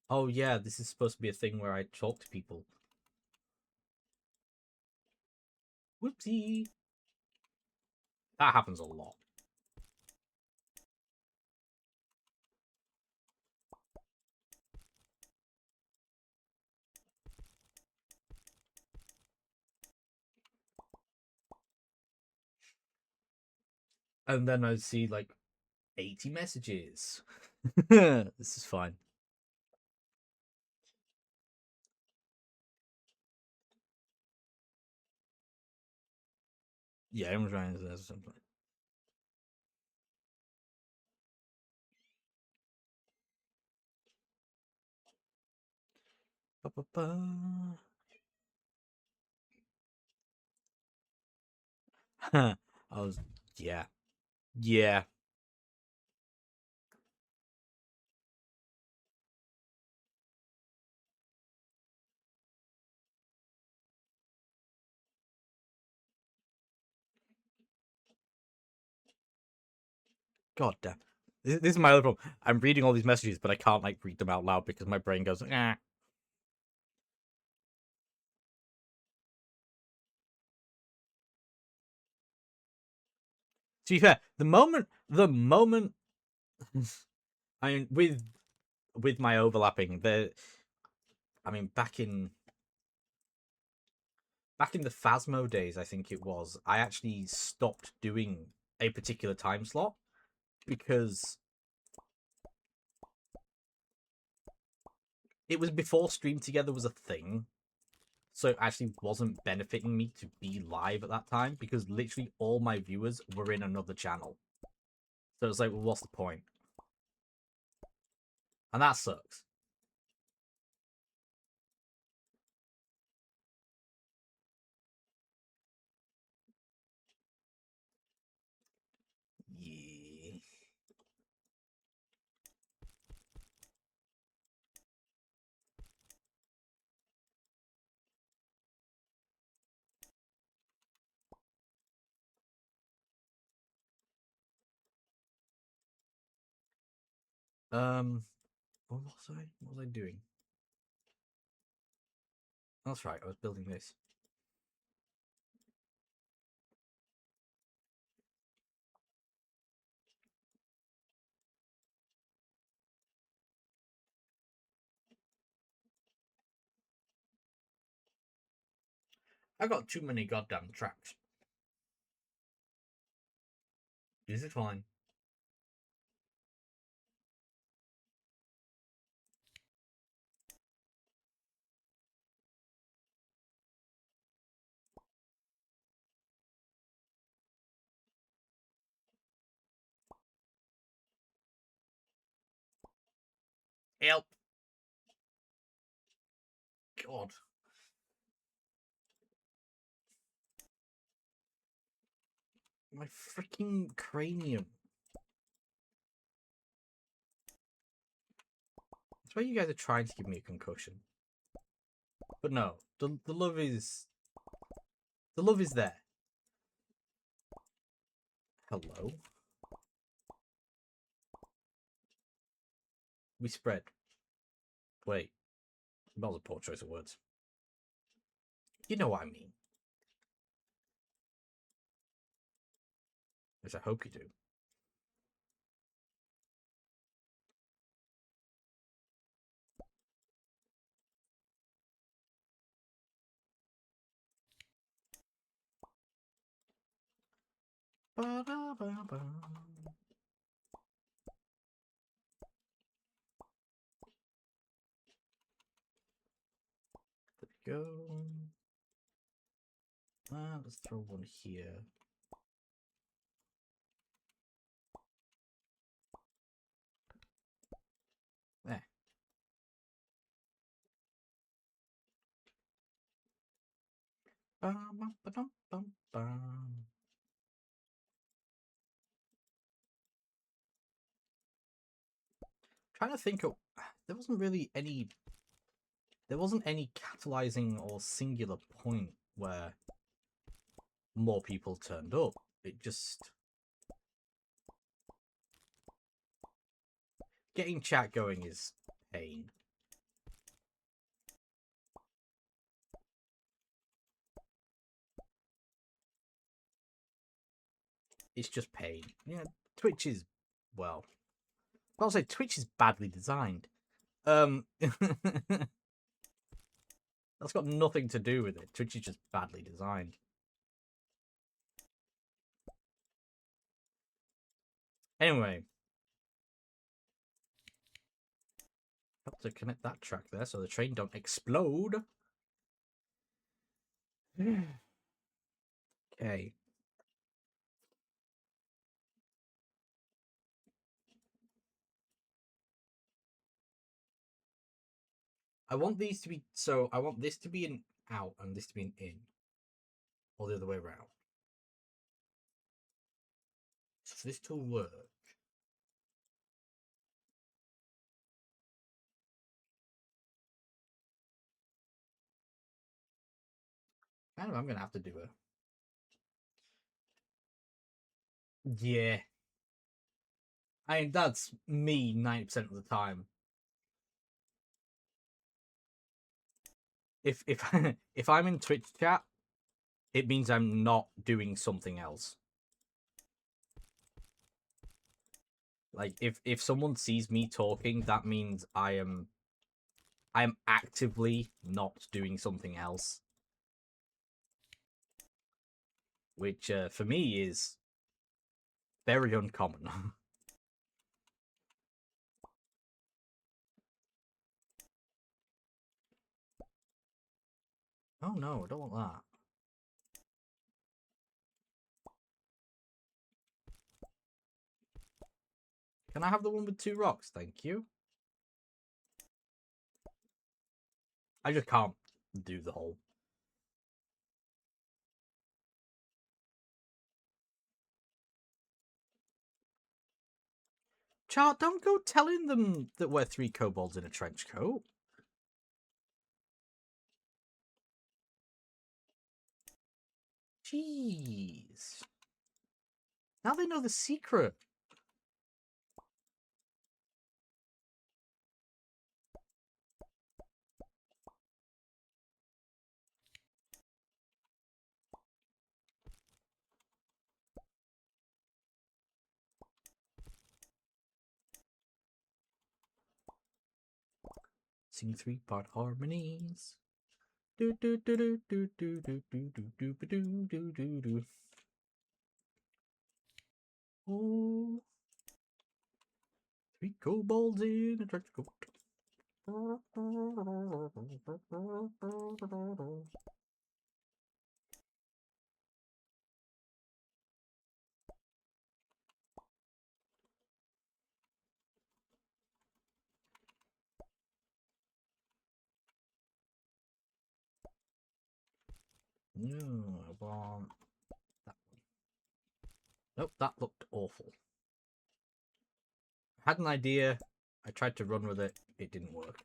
Oh yeah, this is supposed to be a thing where I talk to people. Whoopsie. That happens a lot. And then I see like 80 messages. This is fine. Yeah, I'm trying to say something. Ba-ba-ba. I was, yeah. Yeah. God damn. This is my other problem. I'm reading all these messages, but I can't like read them out loud because my brain goes, ah. To be fair, the moment I mean with my overlapping, back in the Phasmo days, I think it was, I actually stopped doing a particular time slot because it was before Stream Together was a thing. So it actually wasn't benefiting me to be live at that time because literally all my viewers were in another channel. So it's like, well, what's the point? And that sucks. Yeah. What was I doing? That's right, I was building this. I got too many goddamn tracks. This is fine. Help. God. My freaking cranium. That's why you guys are trying to give me a concussion. But no, the love is there. Hello? We spread. Wait. That was a poor choice of words. You know what I mean. At least I hope you do. Ba-da-ba-ba. There we go. Let's throw one here. There. Ba-ba-ba-dum-bum-bum. Trying to think of, there wasn't any catalyzing or singular point where more people turned up. It just, getting chat going is pain. It's just pain. Yeah, Twitch is, well, I'll say Twitch is badly designed. That's got nothing to do with it. Twitch is just badly designed. Anyway, have to connect that track there so the train don't explode. Okay. I want these to be, so I want this to be an out and this to be an in. Or the other way around. So for this to work, I don't know, I'm going to have to do a... Yeah. I mean, that's me 90% of the time. If if I'm in Twitch chat, it means I'm not doing something else. Like if someone sees me talking, that means I am actively not doing something else. Which for me is very uncommon. Oh no, I don't want that. Can I have the one with 2 rocks? Thank you. I just can't do the whole. Chart, don't go telling them that we're 3 kobolds in a trench coat. Jeez. Now they know the secret. Sing 3-part harmonies. Do do do do do do do do do do do do do do. Oh, 3 kobolds in a trench coat. No, I want that one. Nope, that looked awful. I had an idea. I tried to run with it. It didn't work.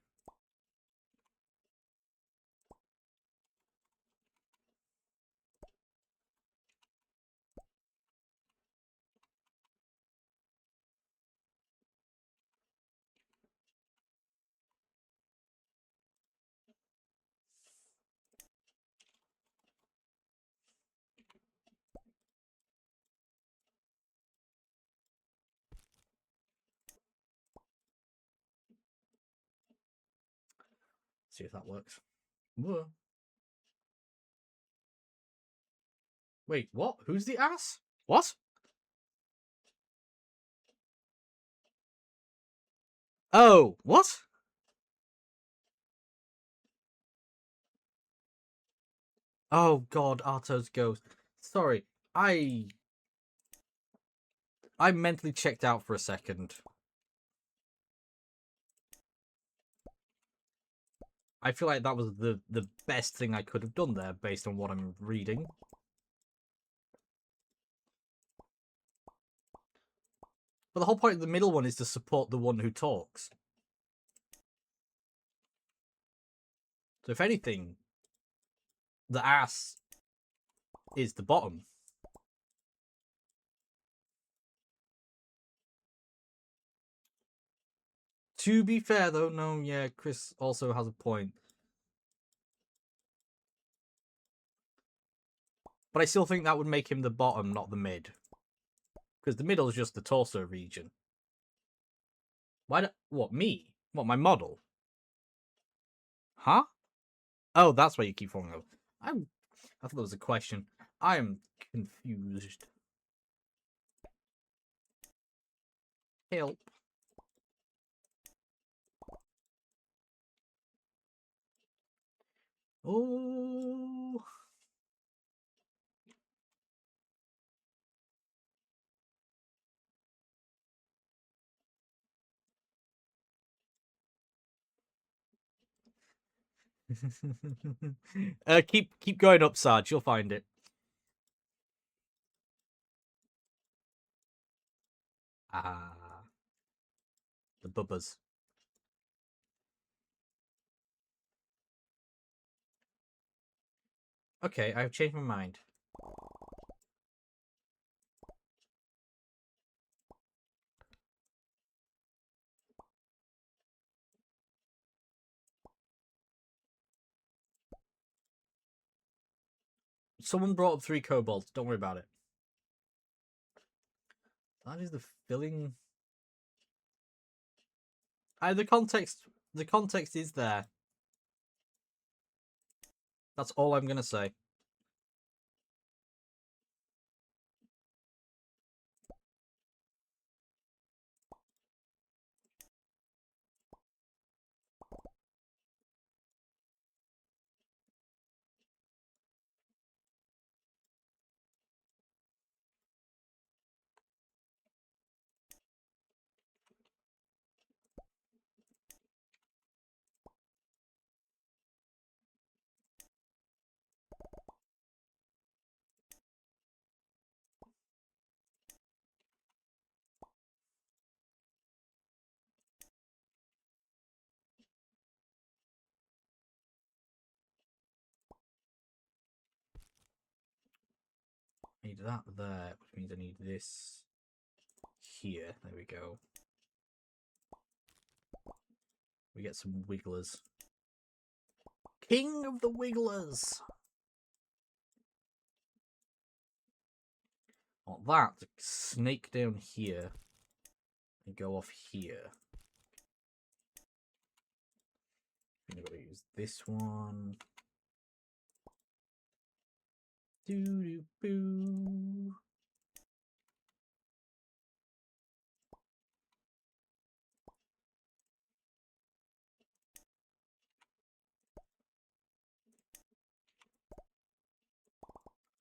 See if that works. Whoa. Wait, what? Who's the ass? What? Oh, what? Oh god, Arto's ghost. Sorry, I mentally checked out for a second. I feel like that was the best thing I could have done there based on what I'm reading. But the whole point of the middle one is to support the one who talks. So if anything, the ass is the bottom. To be fair though, no, yeah, Chris also has a point. But I still think that would make him the bottom, not the mid. Because the middle is just the torso region. What, me? What, my model? Huh? Oh, that's why you keep falling over. I thought that was a question. I am confused. Help. Oh. Keep going up, Sarge. You'll find it. Ah, the bubbas. Okay, I've changed my mind. Someone brought up 3 kobolds. Don't worry about it. That is the filling. The context is there. That's all I'm gonna say. I need that there, which means I need this here. There we go. We get some wigglers. King of the wigglers! Want that to snake down here and go off here. I'm gonna use this one. Doo-doo-boo.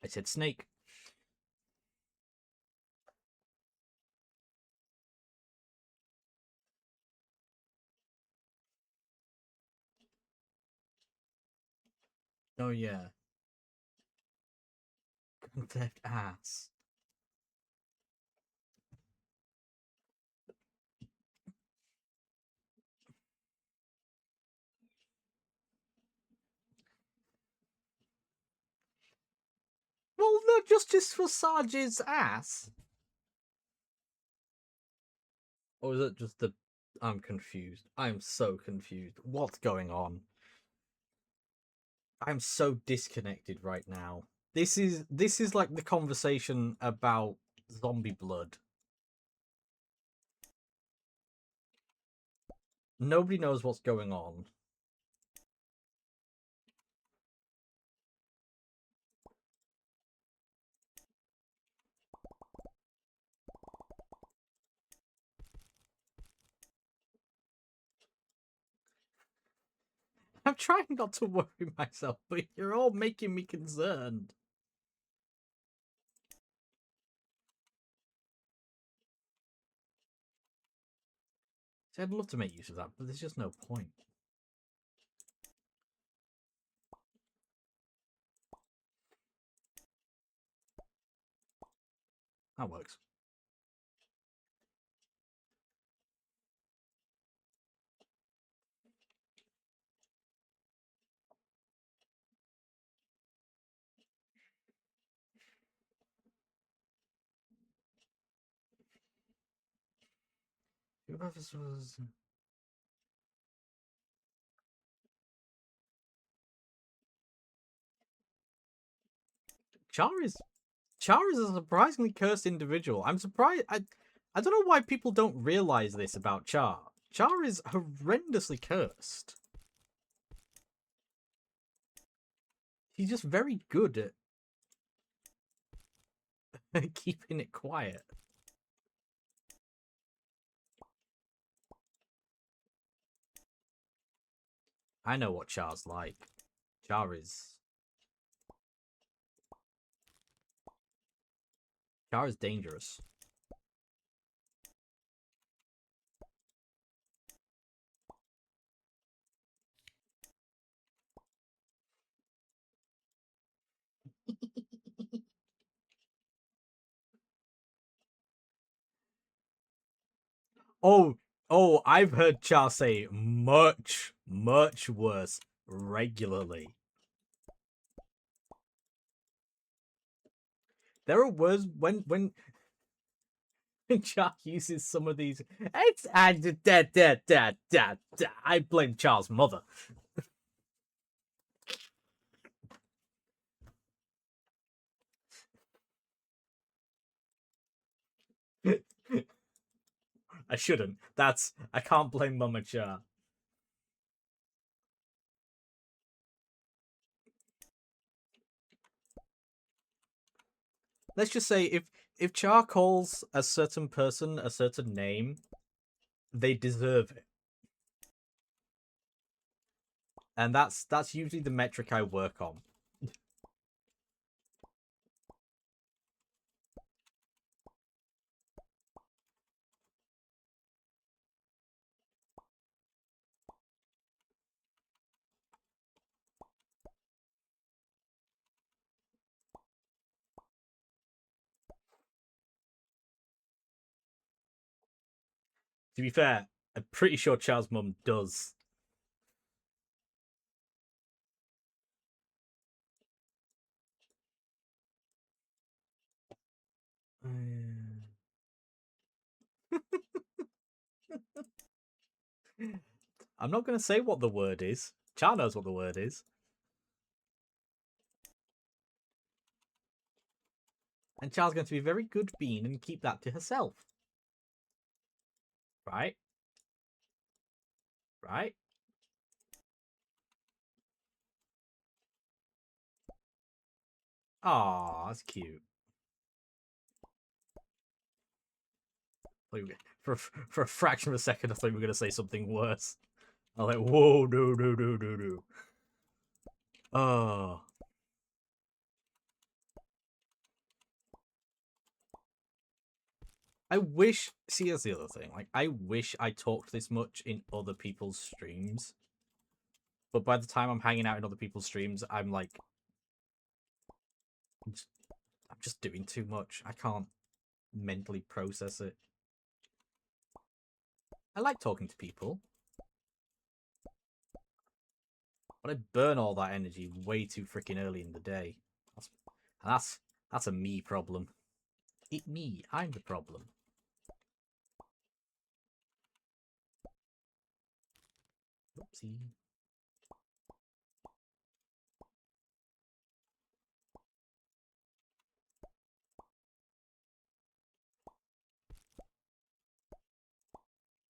I said snake. Oh yeah. Contact ass. Well, no, just for Sarge's ass. Or is it just the... I'm confused. I'm so confused. What's going on? I'm so disconnected right now. This is like the conversation about zombie blood. Nobody knows what's going on. I'm trying not to worry myself, but you're all making me concerned. See, I'd love to make use of that, but there's just no point. That works. Whoever's was... Char is a surprisingly cursed individual. I'm surprised. I don't know why people don't realize this about Char. Char is horrendously cursed. He's just very good at keeping it quiet. I know what Char's like. Char is dangerous. Oh, I've heard Char say much, much worse regularly. There are words when Char uses some of these. It's I blame Char's mother. I shouldn't. I can't blame Mama Cha. Let's just say if Char calls a certain person a certain name, they deserve it. And that's usually the metric I work on. To be fair, I'm pretty sure Char's mum does. I'm not going to say what the word is. Char knows what the word is. And Char's going to be a very good bean and keep that to herself. Right? Right? Aw, that's cute. For a fraction of a second, I thought we were going to say something worse. I was like, whoa, no. Oh. I wish. See, that's the other thing. Like, I wish I talked this much in other people's streams. But by the time I'm hanging out in other people's streams, I'm like, I'm just doing too much. I can't mentally process it. I like talking to people, but I burn all that energy way too freaking early in the day. That's a me problem. Me, I'm the problem. Oopsie.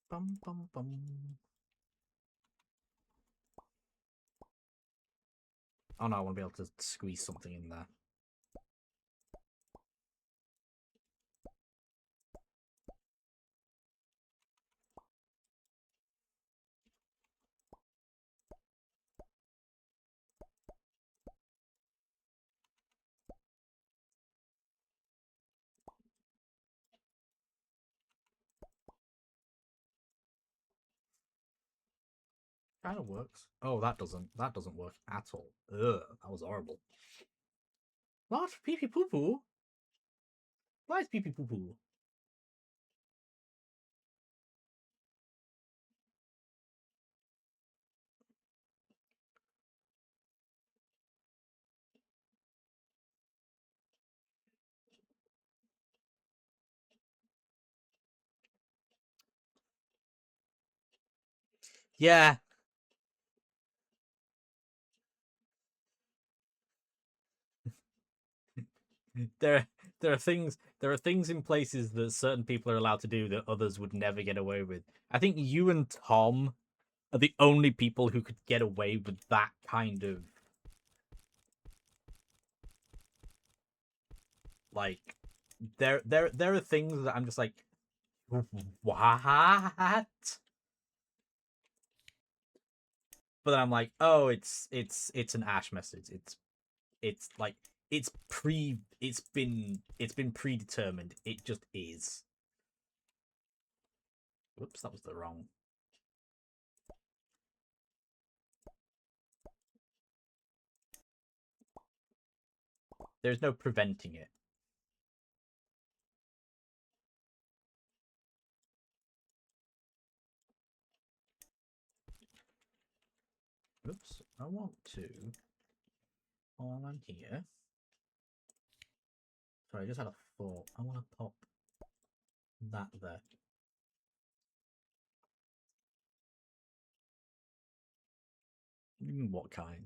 Bum bum bum. Oh no, I want to be able to squeeze something in there. Kind of works. Oh, that doesn't work at all. Ugh, that was horrible. What? Pee pee poo poo? Why is pee pee poo poo? Yeah. There there are things in places that certain people are allowed to do that others would never get away with. I think you and Tom are the only people who could get away with that kind of like there are things that I'm just like what? But then I'm like, oh, it's an Ash message. It's like it's been predetermined. It just is. Whoops, that was the wrong. There's no preventing it. Oops, I want to, while I'm here. Sorry, I just had a thought. I want to pop that there. What kind?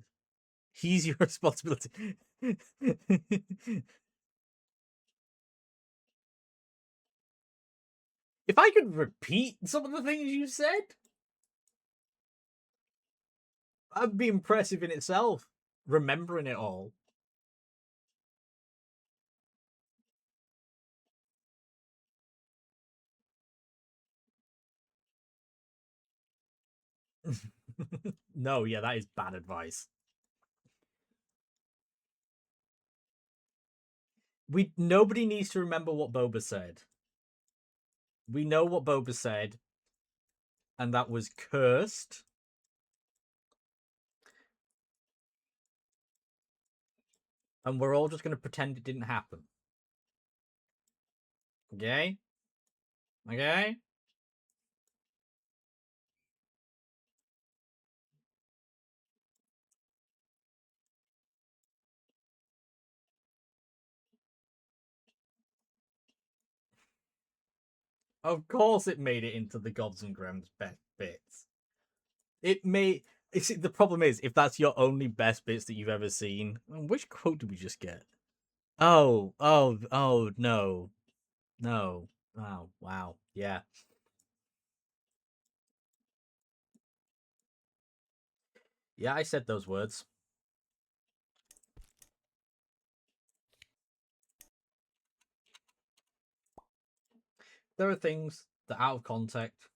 He's your responsibility. If I could repeat some of the things you said, that'd be impressive in itself. Remembering it all. No, yeah, that is bad advice. Nobody needs to remember what Boba said. We know what Boba said, and that was cursed. And we're all just going to pretend it didn't happen. Okay? Okay? Of course it made it into the Gods and Grams best bits. It may. The problem is, if that's your only best bits that you've ever seen, which quote did we just get? Oh, no. No. Oh, wow. Yeah. Yeah, I said those words. There are things that out of context.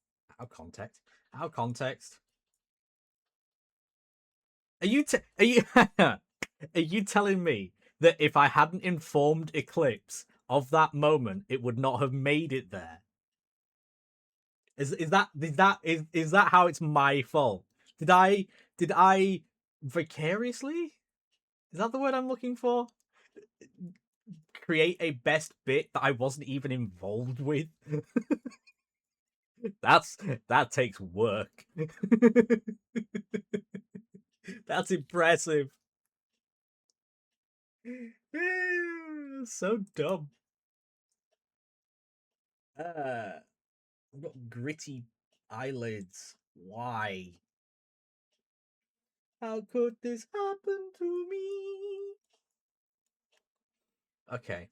Are you are you telling me that if I hadn't informed Eclipse of that moment, it would not have made it there? Is that how it's my fault? Did I vicariously? Is that the word I'm looking for? Create a best bit that I wasn't even involved with? That takes work. That's impressive. So dumb. I've got gritty eyelids. Why? How could this happen to me? Okay.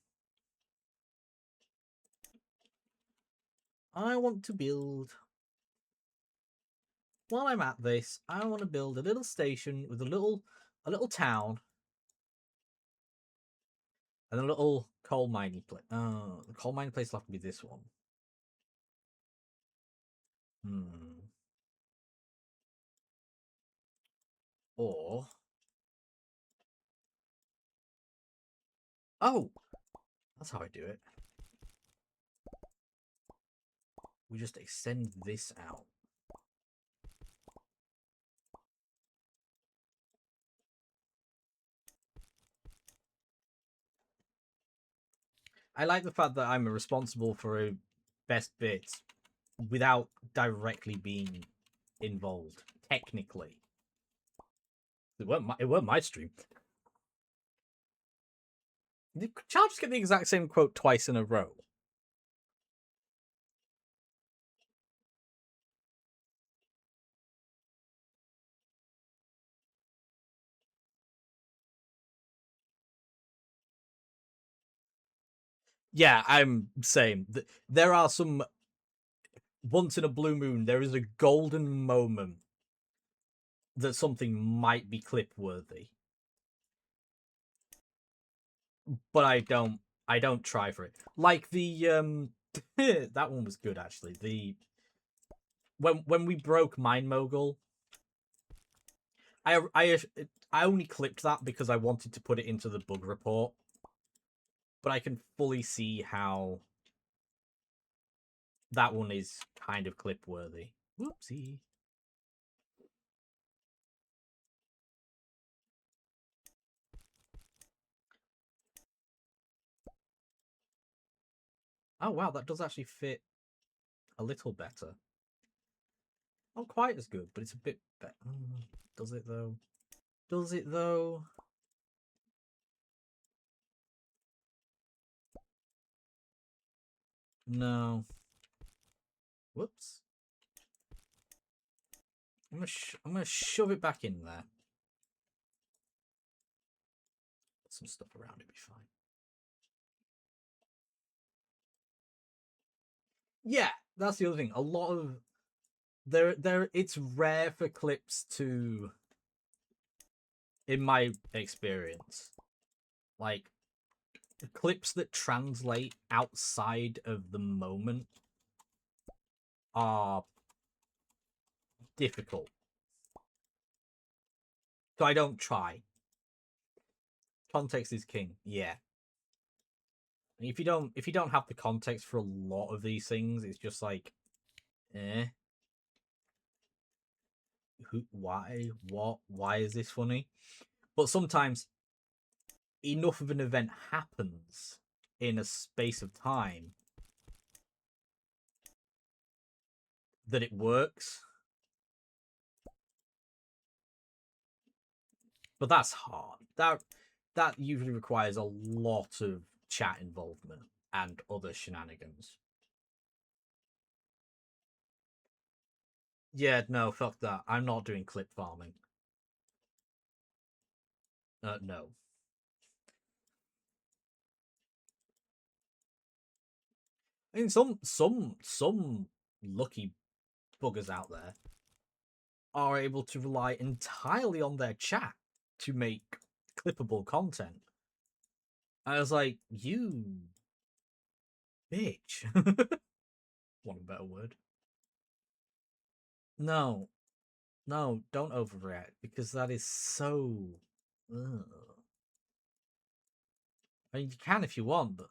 I want to build. While I'm at this, I want to build a little station with a little town and a little coal mining place. The coal mining place will have to be this one. Or that's how I do it. We just extend this out. I like the fact that I'm responsible for best bits without directly being involved. Technically, it weren't my stream. Did Charles just get the exact same quote twice in a row? Yeah, I'm same. There are some. Once in a blue moon, there is a golden moment that something might be clip worthy, but I don't try for it. Like the that one was good actually. The when we broke Mine Mogul, I only clipped that because I wanted to put it into the bug report, but I can fully see how that one is kind of clip worthy. Whoopsie. Oh wow, that does actually fit a little better. Not quite as good, but it's a bit better. Does it though? Does it though? No. Whoops. I'm gonna shove it back in there. Put some stuff around it, be fine. Yeah, that's the other thing. A lot of it's rare for clips to, in my experience, like clips that translate outside of the moment are difficult. So I don't try. Context is king. Yeah. If you don't have the context for a lot of these things, it's just like, who, why, what, why is this funny? But sometimes enough of an event happens in a space of time that it works. But that's hard. That usually requires a lot of chat involvement and other shenanigans. Yeah, no, fuck that. I'm not doing clip farming. No. I mean, some lucky buggers out there are able to rely entirely on their chat to make clippable content. I was like, you bitch. Want a better word? No, no, don't overreact because that is so. Ugh. I mean, you can if you want, but.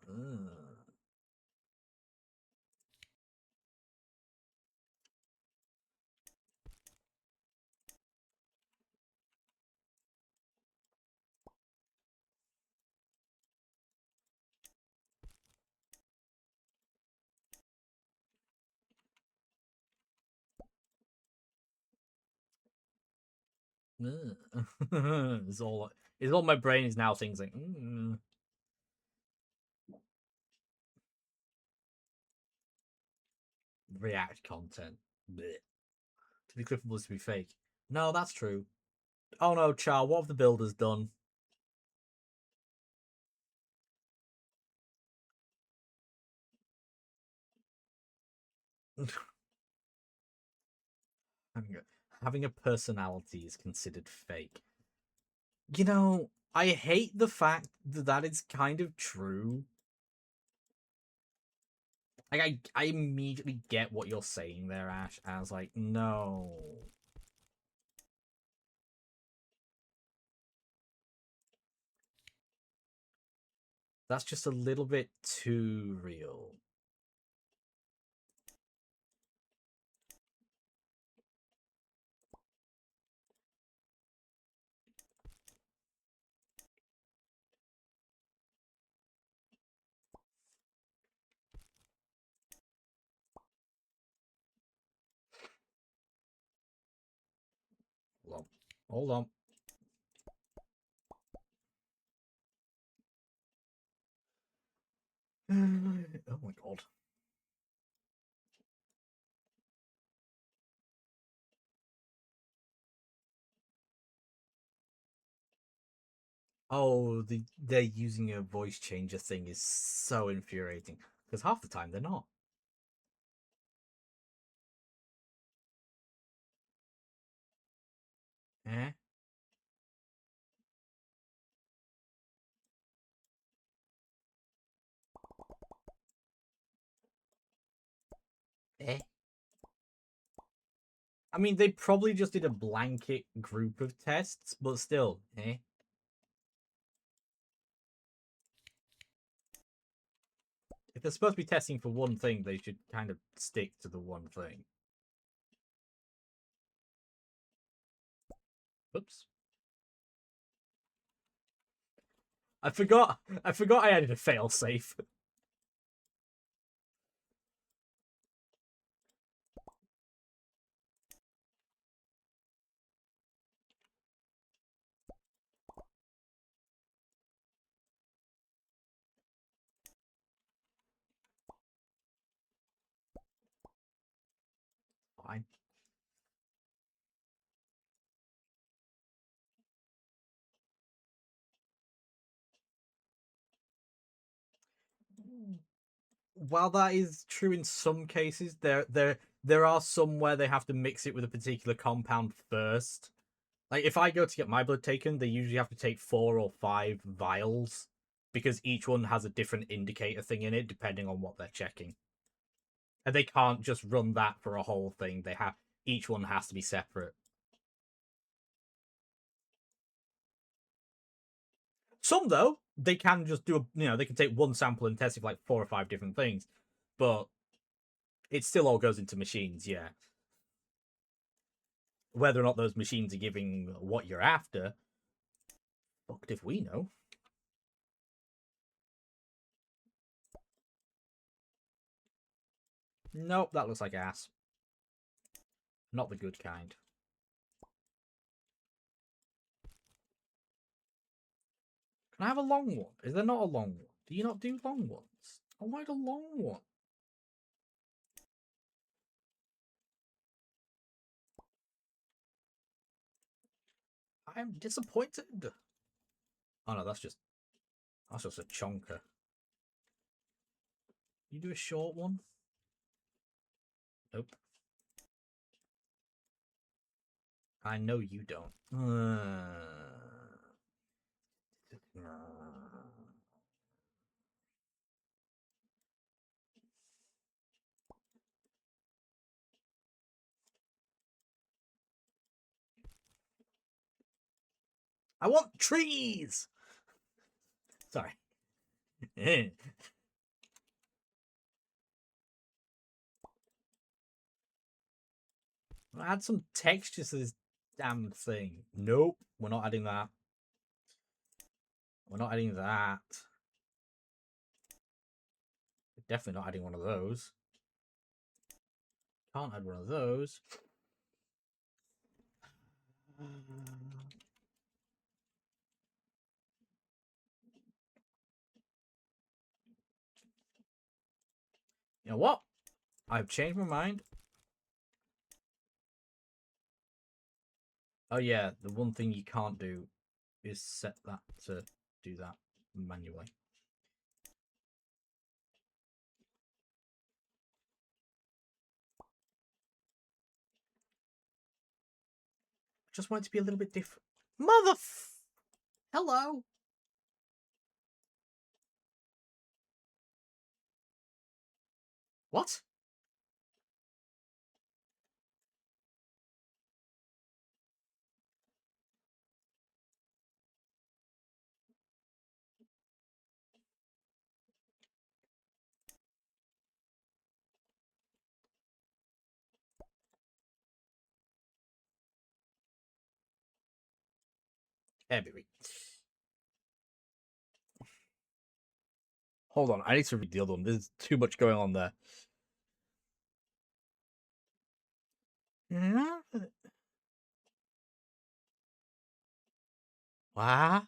It's all my brain is now things like react content. Blech. To be clippable is to be fake. No, that's true. Oh no, Char, what have the builders done? Having a personality is considered fake. You know, I hate the fact that that is kind of true. Like, I immediately get what you're saying there, Ash. And I was like, no. That's just a little bit too real. Hold on. Hold on. Oh my god. Oh, they're using a voice changer thing is so infuriating. Because half the time they're not. Eh? Eh? I mean, they probably just did a blanket group of tests, but still, eh? If they're supposed to be testing for one thing, they should kind of stick to the one thing. Oops. I forgot I added a failsafe. Fine. while that is true in some cases, there are some where they have to mix it with a particular compound first. Like if I go to get my blood taken, they usually have to take 4 or 5 vials because each one has a different indicator thing in it depending on what they're checking. And they can't just run that for a whole thing. Each one has to be separate. Some though, they can just do they can take one sample and test it for like 4 or 5 different things, but it still all goes into machines, yeah. Whether or not those machines are giving what you're after, fucked if we know. Nope, that looks like ass. Not the good kind. Can I have a long one? Is there not a long one? Do you not do long ones? I want a long one. I am disappointed. Oh no, that's just a chonker. You do a short one? Nope. I know you don't. I want trees! Sorry. Add some texture to this damn thing. Nope, we're not adding that. We're not adding that. We're definitely not adding one of those. Can't add one of those. You know what? I've changed my mind. Oh yeah, the one thing you can't do is set that to do that manually. I just want it to be a little bit different. Hello? What? Anyway. Hold on, I need to read the other one. There's too much going on there. What?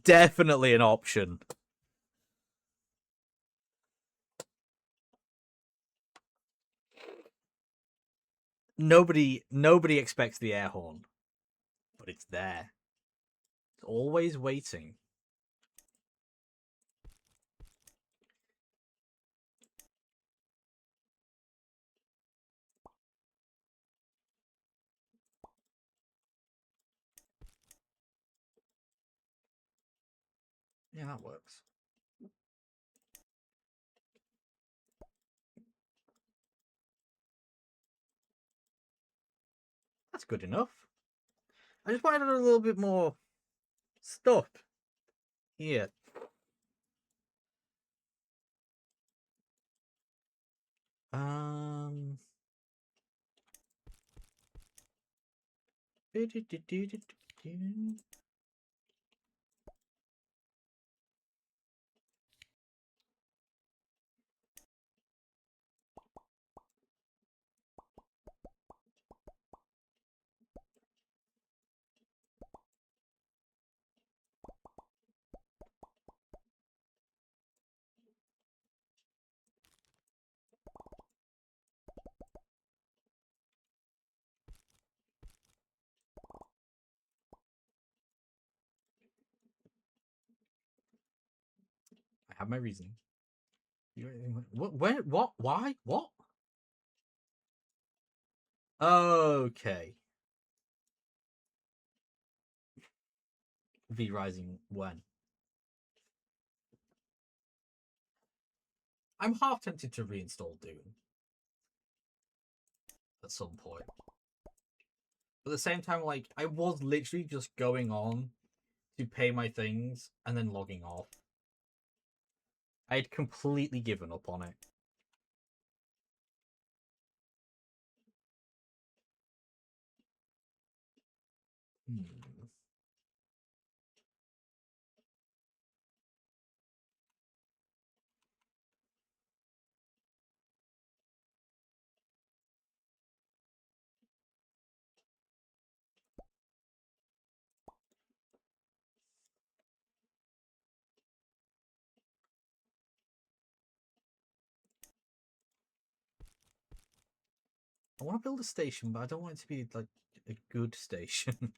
Definitely an option. Nobody expects the air horn, but it's there. It's always waiting. Yeah, that works. That's good enough. I just wanted a little bit more stuff here. Um. have my reasoning. What? Where? What? Why? What? Okay. V Rising when? I'm half tempted to reinstall Doom at some point. But at the same time, like, I was literally just going on to pay my things and then logging off. I had completely given up on it. I want to build a station, but I don't want it to be like a good station.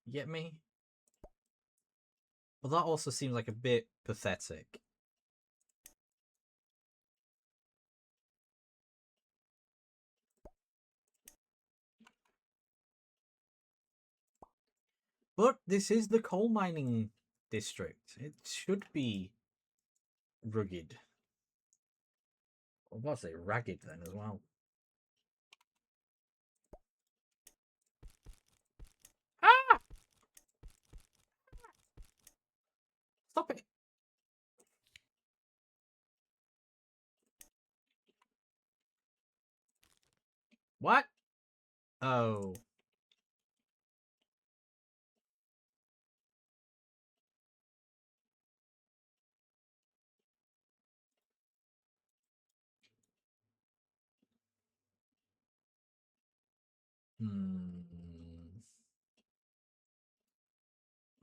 You get me? Well, that also seems like a bit pathetic. But this is the coal mining district. It should be rugged. I was about to say ragged then as well. Ah! Stop it! What? Oh.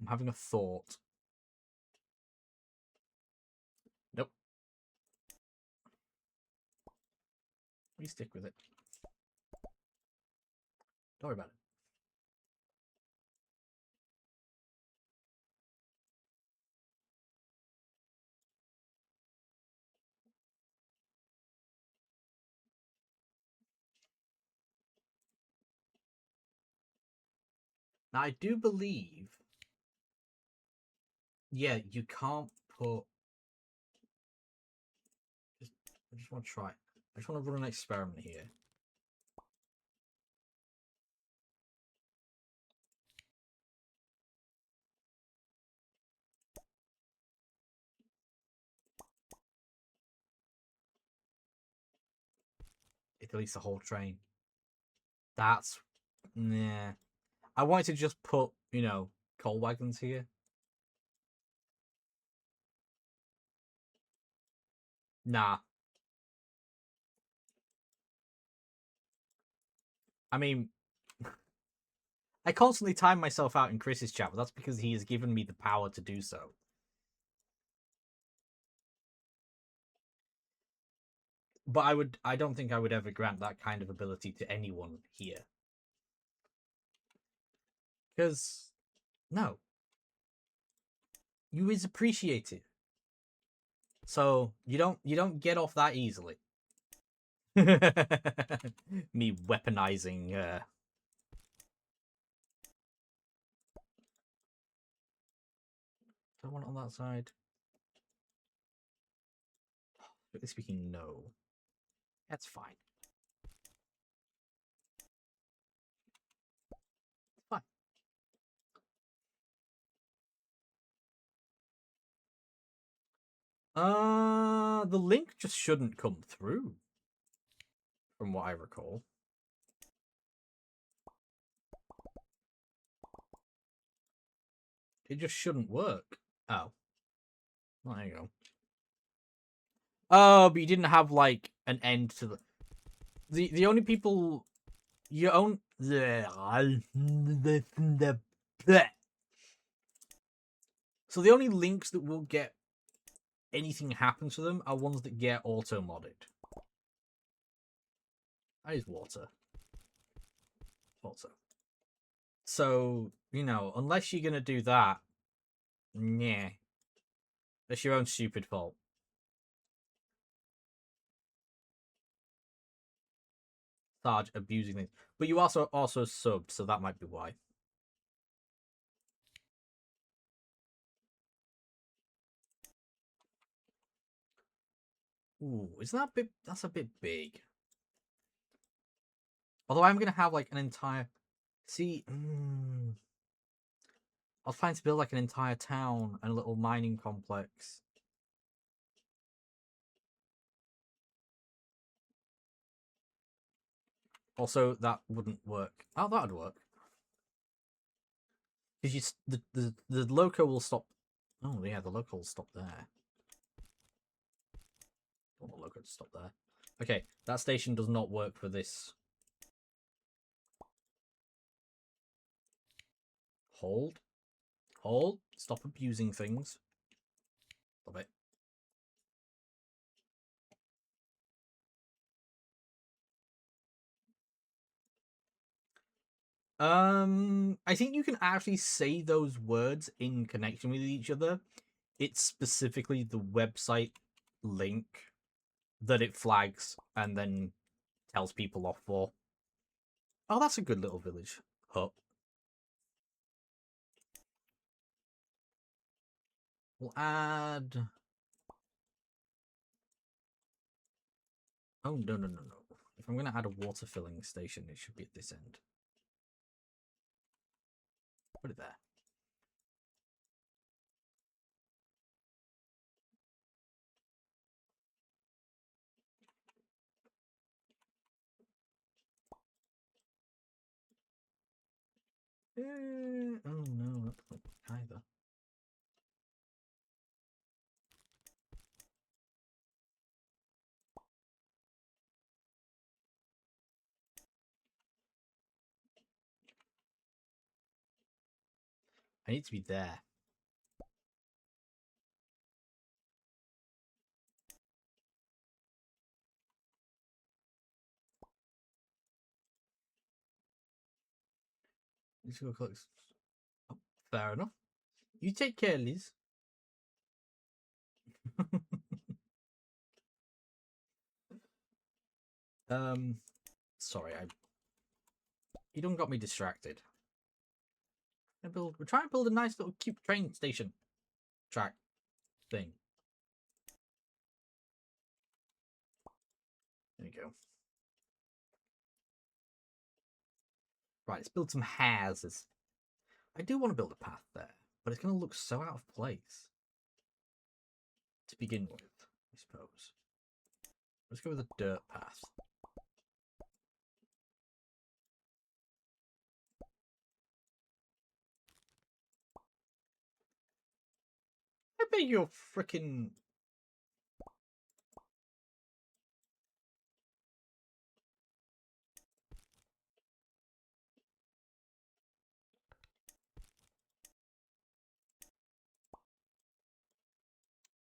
I'm having a thought. Nope. You stick with it. Don't worry about it. Now, I do believe... Yeah, you can't put... I just want to try it. I just want to run an experiment here. It deletes the whole train. That's... Nah. I wanted to just put, you know, coal wagons here. Nah. I mean... I constantly time myself out in Chris's chat, but that's because he has given me the power to do so. But I don't think I would ever grant that kind of ability to anyone here. Because, no. You is appreciated. So, you don't get off that easily. Me weaponizing, Do I want it on that side? Strictly speaking, no. That's fine. It's fine. The link just shouldn't come through, from what I recall. It just shouldn't work. Oh. Well, there you go. Oh, but you didn't have, like, an end to the only people... Your own... So the only links that will get anything happen to them are ones that get auto-modded. I use water. Also. So, you know, unless you're going to do that, yeah. It's your own stupid fault. Sarge abusing things. But you also subbed, so that might be why. Ooh, isn't that a bit... That's a bit big. Although I'm going to have, like, an entire... See... I was trying to build, like, an entire town and a little mining complex. Also, that wouldn't work. Oh, that would work. Because the loco will stop... Oh, yeah, the loco will stop there. I want the loco to stop there. Okay, that station does not work for this. Hold. Hold. Stop abusing things. Stop it. I think you can actually say those words in connection with each other. It's specifically the website link that it flags and then tells people off for. Oh, that's a good little village hut. We'll add... Oh, no. If I'm going to add a water filling station, it should be at this end. Put it there. Oh no, that's not either. I need to be there. Let's go close. Oh, fair enough. You take care, Liz. Sorry, you done got me distracted. We're trying to build a nice little cute train station track thing. There you go. Right, let's build some houses. I do want to build a path there, but it's going to look so out of place to begin with, I suppose. Let's go with a dirt path. I bet you're freaking...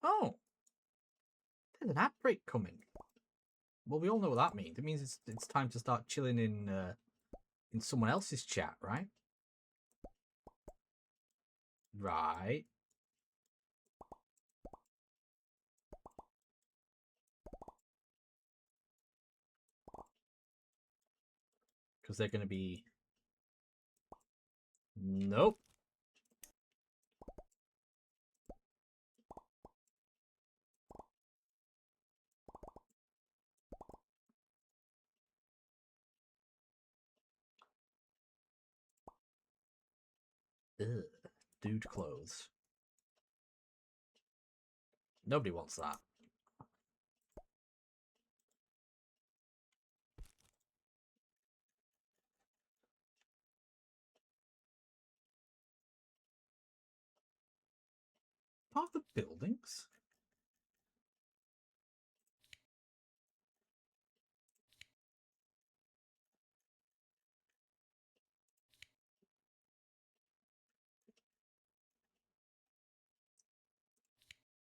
Oh! There's an ad break coming. Well, we all know what that means. It means it's time to start chilling in someone else's chat, right? Right. Because they're going to be... Nope. Ugh. Dude clothes. Nobody wants that. Part of the buildings?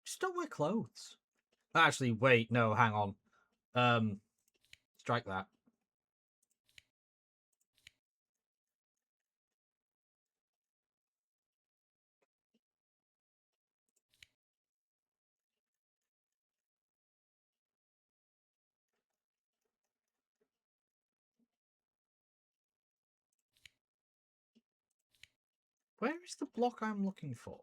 Just don't wear clothes. Actually, wait, no, hang on. Strike that. Where is the block I'm looking for?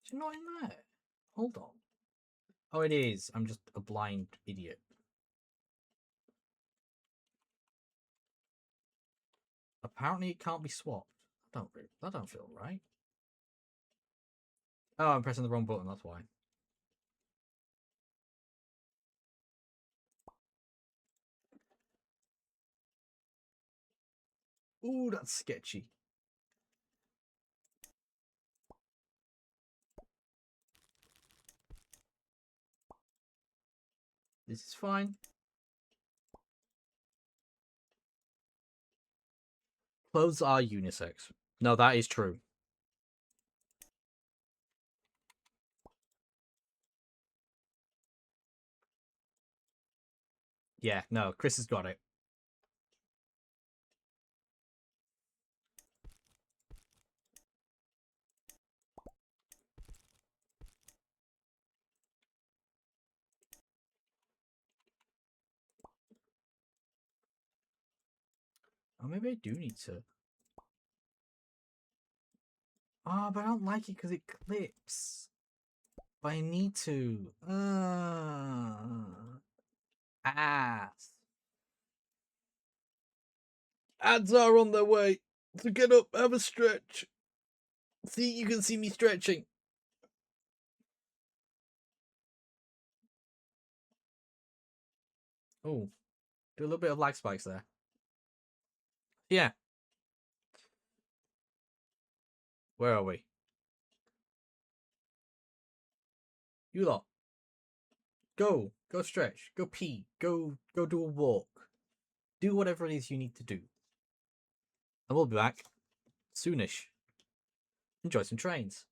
Is it not in there? Hold on. Oh, it is. I'm just a blind idiot. Apparently, it can't be swapped. That don't feel right. Oh, I'm pressing the wrong button. That's why. Ooh, that's sketchy. This is fine. Clothes are unisex. No, that is true. Yeah, no, Chris has got it. Oh, maybe I do need to. Oh, but I don't like it because it clips. But I need to. Ass. Ads are on their way. So get up, have a stretch. See, you can see me stretching. Oh, do a little bit of lag spikes there. Yeah. Where are we? You lot. Go. Go stretch. Go pee. Go do a walk. Do whatever it is you need to do. And we'll be back soonish. Enjoy some trains.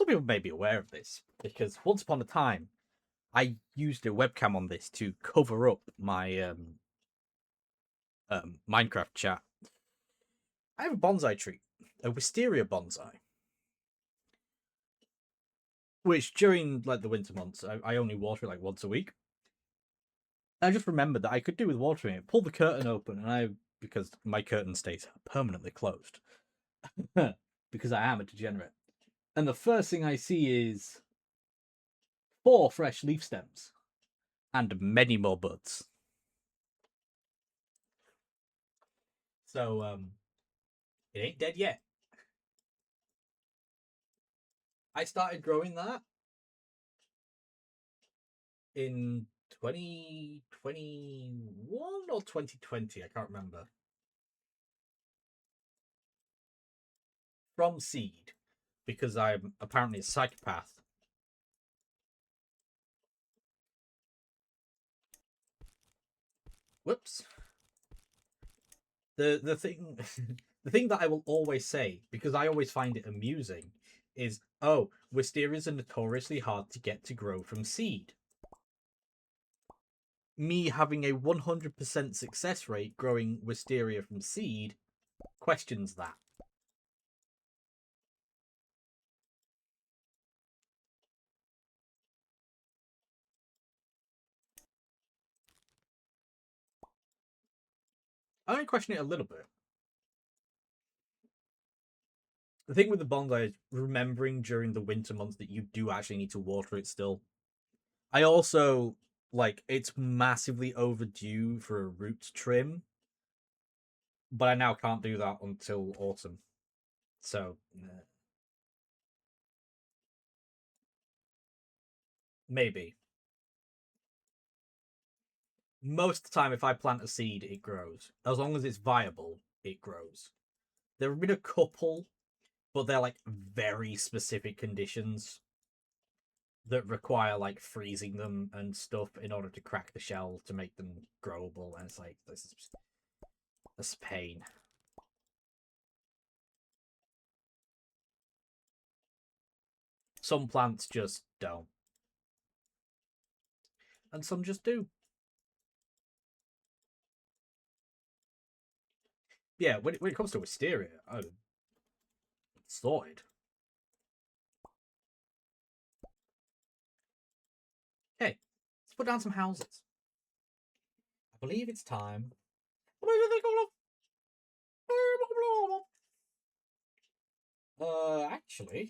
some people may be aware of this because once upon a time, I used a webcam on this to cover up my Minecraft chat. I have a bonsai tree, a wisteria bonsai, which during like the winter months, I only water it like once a week. I just remembered that I could do with watering it. Pull the curtain open, and because my curtain stays permanently closed, because I am a degenerate. And the first thing I see is 4 fresh leaf stems and many more buds. So it ain't dead yet. I started growing that in 2021 or 2020, I can't remember. From seed, because I'm apparently a psychopath. Whoops. The thing the thing that I will always say, because I always find it amusing, is wisterias are notoriously hard to get to grow from seed. Me having a 100% success rate growing wisteria from seed questions that. I only question it a little bit. The thing with the bonsai is remembering during the winter months that you do actually need to water it still. I also, it's massively overdue for a root trim, but I now can't do that until autumn. So, maybe. Most of the time, if I plant a seed, it grows. As long as it's viable, it grows. There have been a couple, but they're like very specific conditions that require like freezing them and stuff in order to crack the shell to make them growable. And it's like, this is pain. Some plants just don't. And some just do. Yeah, when it comes to wisteria, it's sorted. Hey, let's put down some houses. I believe it's time. Actually,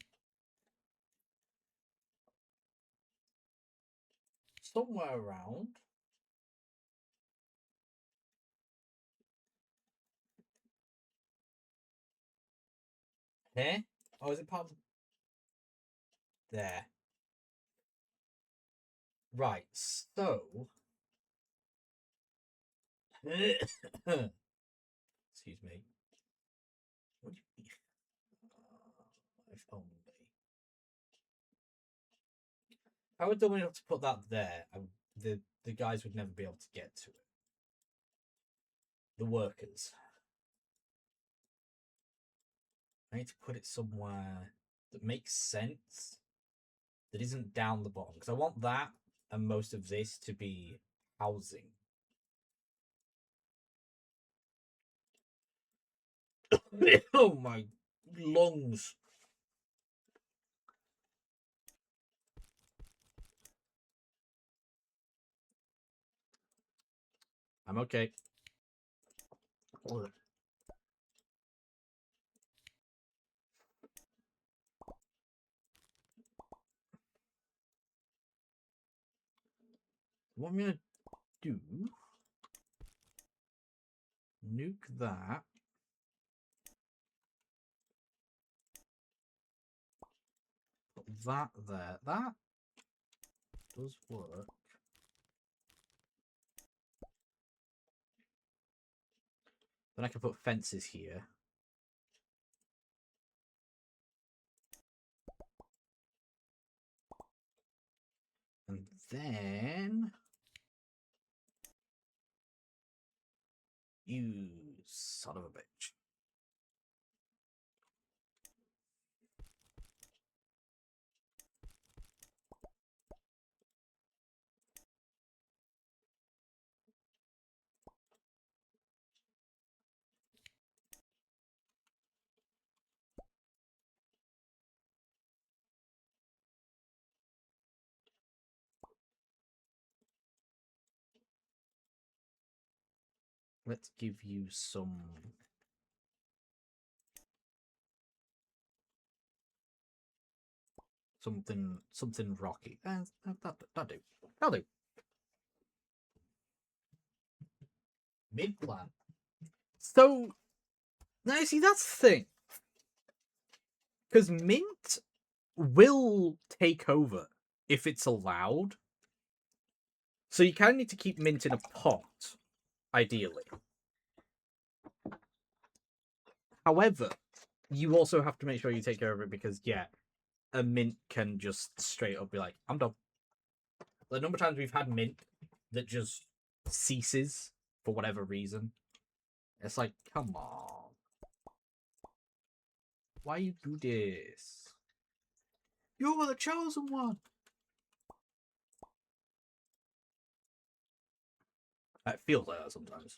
somewhere around. Here? Oh, is it part of... There. Right, so... Excuse me. What do you mean? If only. I would dumb enough to put that there. The guys would never be able to get to it. The workers. I need to put it somewhere that makes sense. That isn't down the bottom. Because I want that and most of this to be housing. Oh my lungs. I'm okay. What I'm gonna do, nuke that. Put that there. That does work. Then I can put fences here. And then... You son of a bitch. Let's give you some. Something rocky. That'll do. That'll do. Mid plan. So now you see that's the thing. Because mint will take over if it's allowed. So you kind of need to keep mint in a pot, ideally. However, you also have to make sure you take care of it because, yeah, a mint can just straight up be like, I'm done. The number of times we've had mint that just ceases for whatever reason. It's like, come on. Why you do this? You were the chosen one. It feels like that sometimes.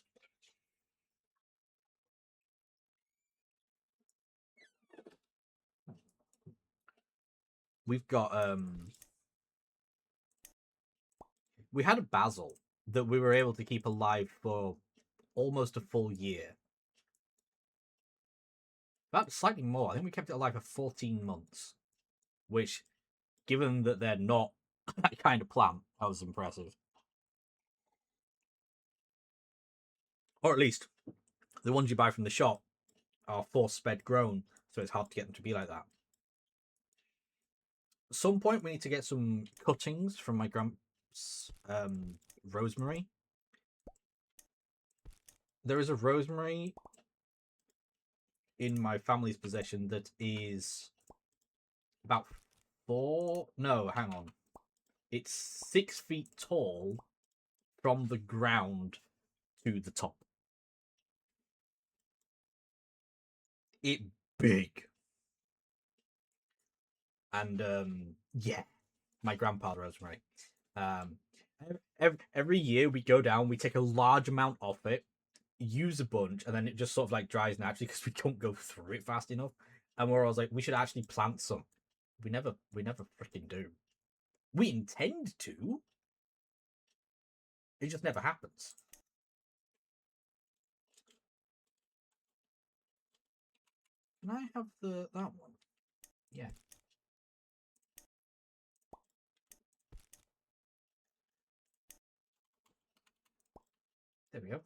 We've got we had a basil that we were able to keep alive for almost a full year. About slightly more. I think we kept it alive for 14 months. Which, given that they're not that kind of plant, that was impressive. Or at least, the ones you buy from the shop are force-fed grown, so it's hard to get them to be like that. At some point, we need to get some cuttings from my grandpa's rosemary. There is a rosemary in my family's possession that is about hang on. It's 6 feet tall from the ground to the top. It big. And yeah, my grandpa rosemary. Every year we go down, we take a large amount off it, use a bunch, and then it just sort of like dries naturally because we don't go through it fast enough. And where I was like, we should actually plant some. We never freaking do. We intend to. It just never happens. Can I have that one? Yeah. There we go.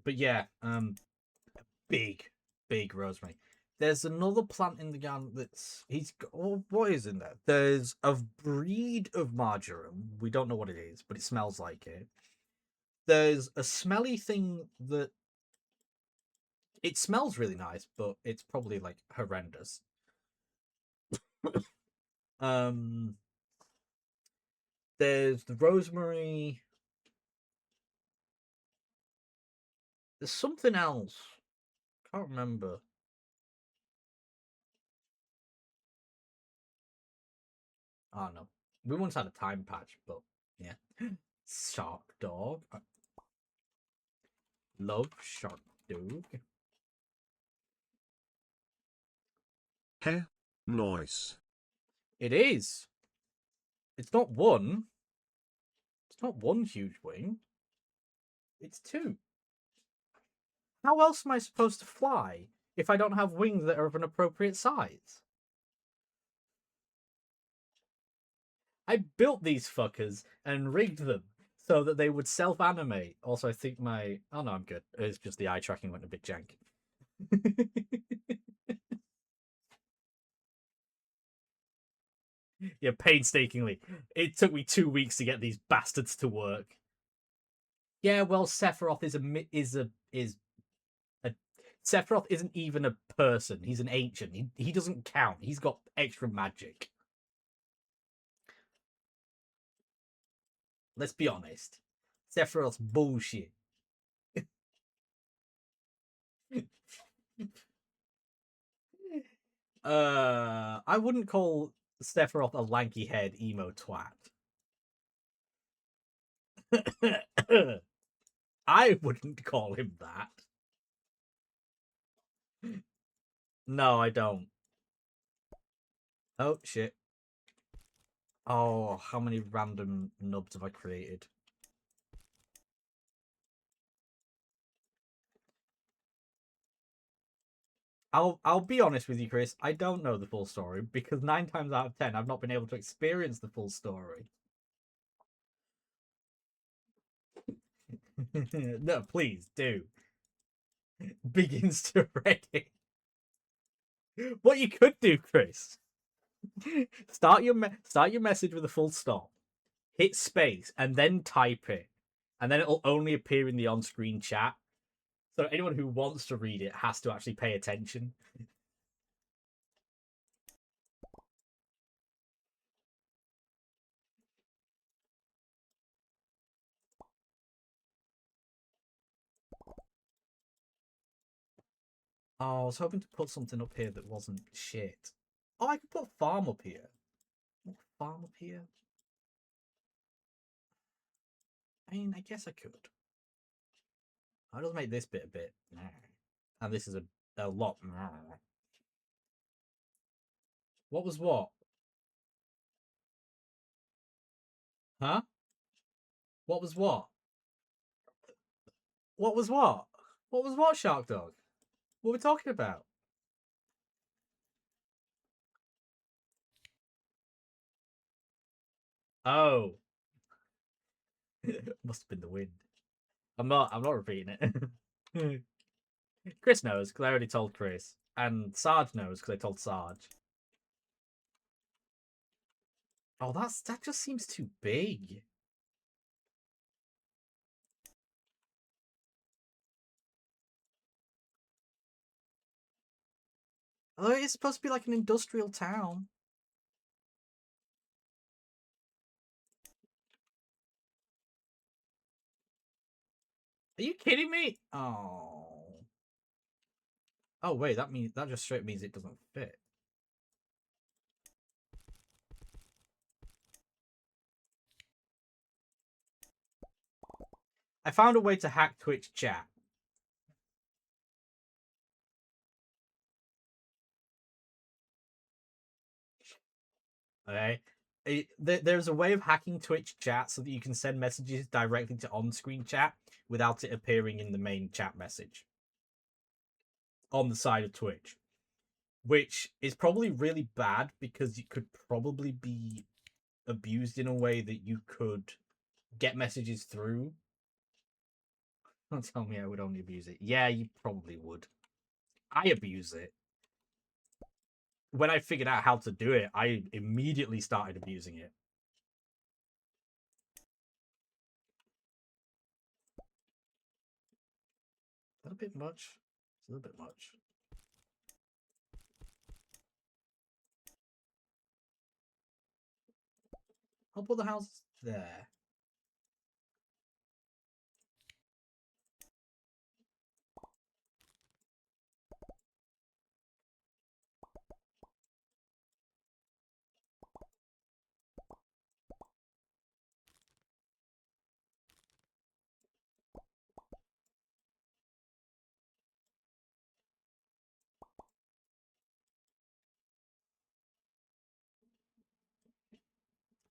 But yeah, big rosemary. There's another plant in the garden that's what is in there? There's a breed of marjoram. We don't know what it is, but it smells like it. There's a smelly thing that it smells really nice, but it's probably like horrendous. There's the rosemary. There's something else. Can't remember. I don't know. We once had a time patch, but yeah. Shark dog. Love shark dog. Heh. Nice. It is. It's not one. It's not one huge wing. It's two. How else am I supposed to fly if I don't have wings that are of an appropriate size? I built these fuckers and rigged them so that they would self-animate. Also, I think my... Oh, no, I'm good. It's just the eye tracking went a bit jank. Yeah, painstakingly. It took me 2 weeks to get these bastards to work. Yeah, well, Sephiroth Sephiroth isn't even a person. He's an ancient. He doesn't count. He's got extra magic. Let's be honest. Sephiroth's bullshit. I wouldn't call Sephiroth a lanky head emo twat. I wouldn't call him that. No, I don't. Oh, shit. Oh, how many random nubs have I created? I'll be honest with you, Chris. I don't know the full story because 9 times out of 10, I've not been able to experience the full story. No, please do. Begins to Reddit. What you could do, Chris, start your message with a full stop, hit space, and then type it, and then it'll only appear in the on-screen chat. So anyone who wants to read it has to actually pay attention. Oh, I was hoping to put something up here that wasn't shit. Oh, I could put farm up here. What farm up here? I mean, I guess I could. I'll just make this bit a bit. And this is a lot. What was what? Huh? What was what? What was what? What was what, Shark Dog? What are we talking about? Oh. Must have been the wind. I'm not repeating it. Chris knows because I already told Chris. And Sarge knows because I told Sarge. Oh, that just seems too big. Although it's supposed to be like an industrial town. Are you kidding me? Oh. Oh wait, that just straight means it doesn't fit. I found a way to hack Twitch chat. Okay. There's a way of hacking Twitch chat so that you can send messages directly to on-screen chat without it appearing in the main chat message on the side of Twitch, which is probably really bad because it could probably be abused in a way that you could get messages through. Don't tell me I would only abuse it. Yeah, you probably would. I abuse it. When I figured out how to do it, I immediately started abusing it. Is that a bit much? It's a little bit much. I'll put the house there.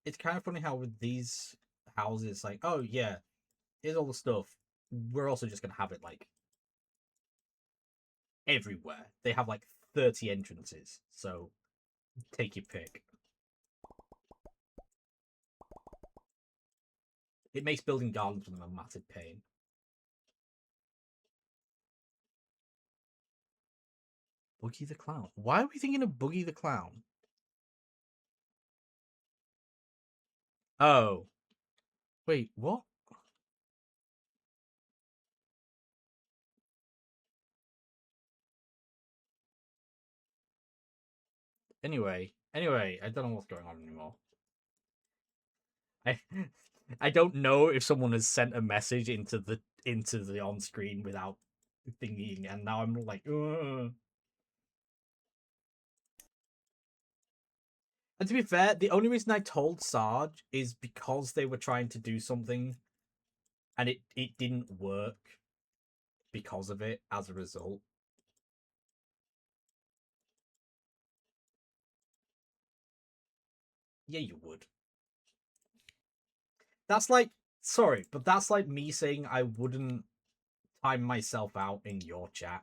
It's kind of funny how with these houses, like, oh yeah, here's all the stuff. We're also just gonna have it like everywhere. They have like 30 entrances, so take your pick. It makes building gardens with them a massive pain. Boogie the Clown. Why are we thinking of Boogie the Clown? Oh. Wait, what? Anyway, I don't know what's going on anymore. I I don't know if someone has sent a message into the on screen without thinking, and now I'm like, ugh. And to be fair, the only reason I told Sarge is because they were trying to do something, and it didn't work because of it. As a result, yeah, you would. That's like, sorry, but that's like me saying I wouldn't time myself out in your chat.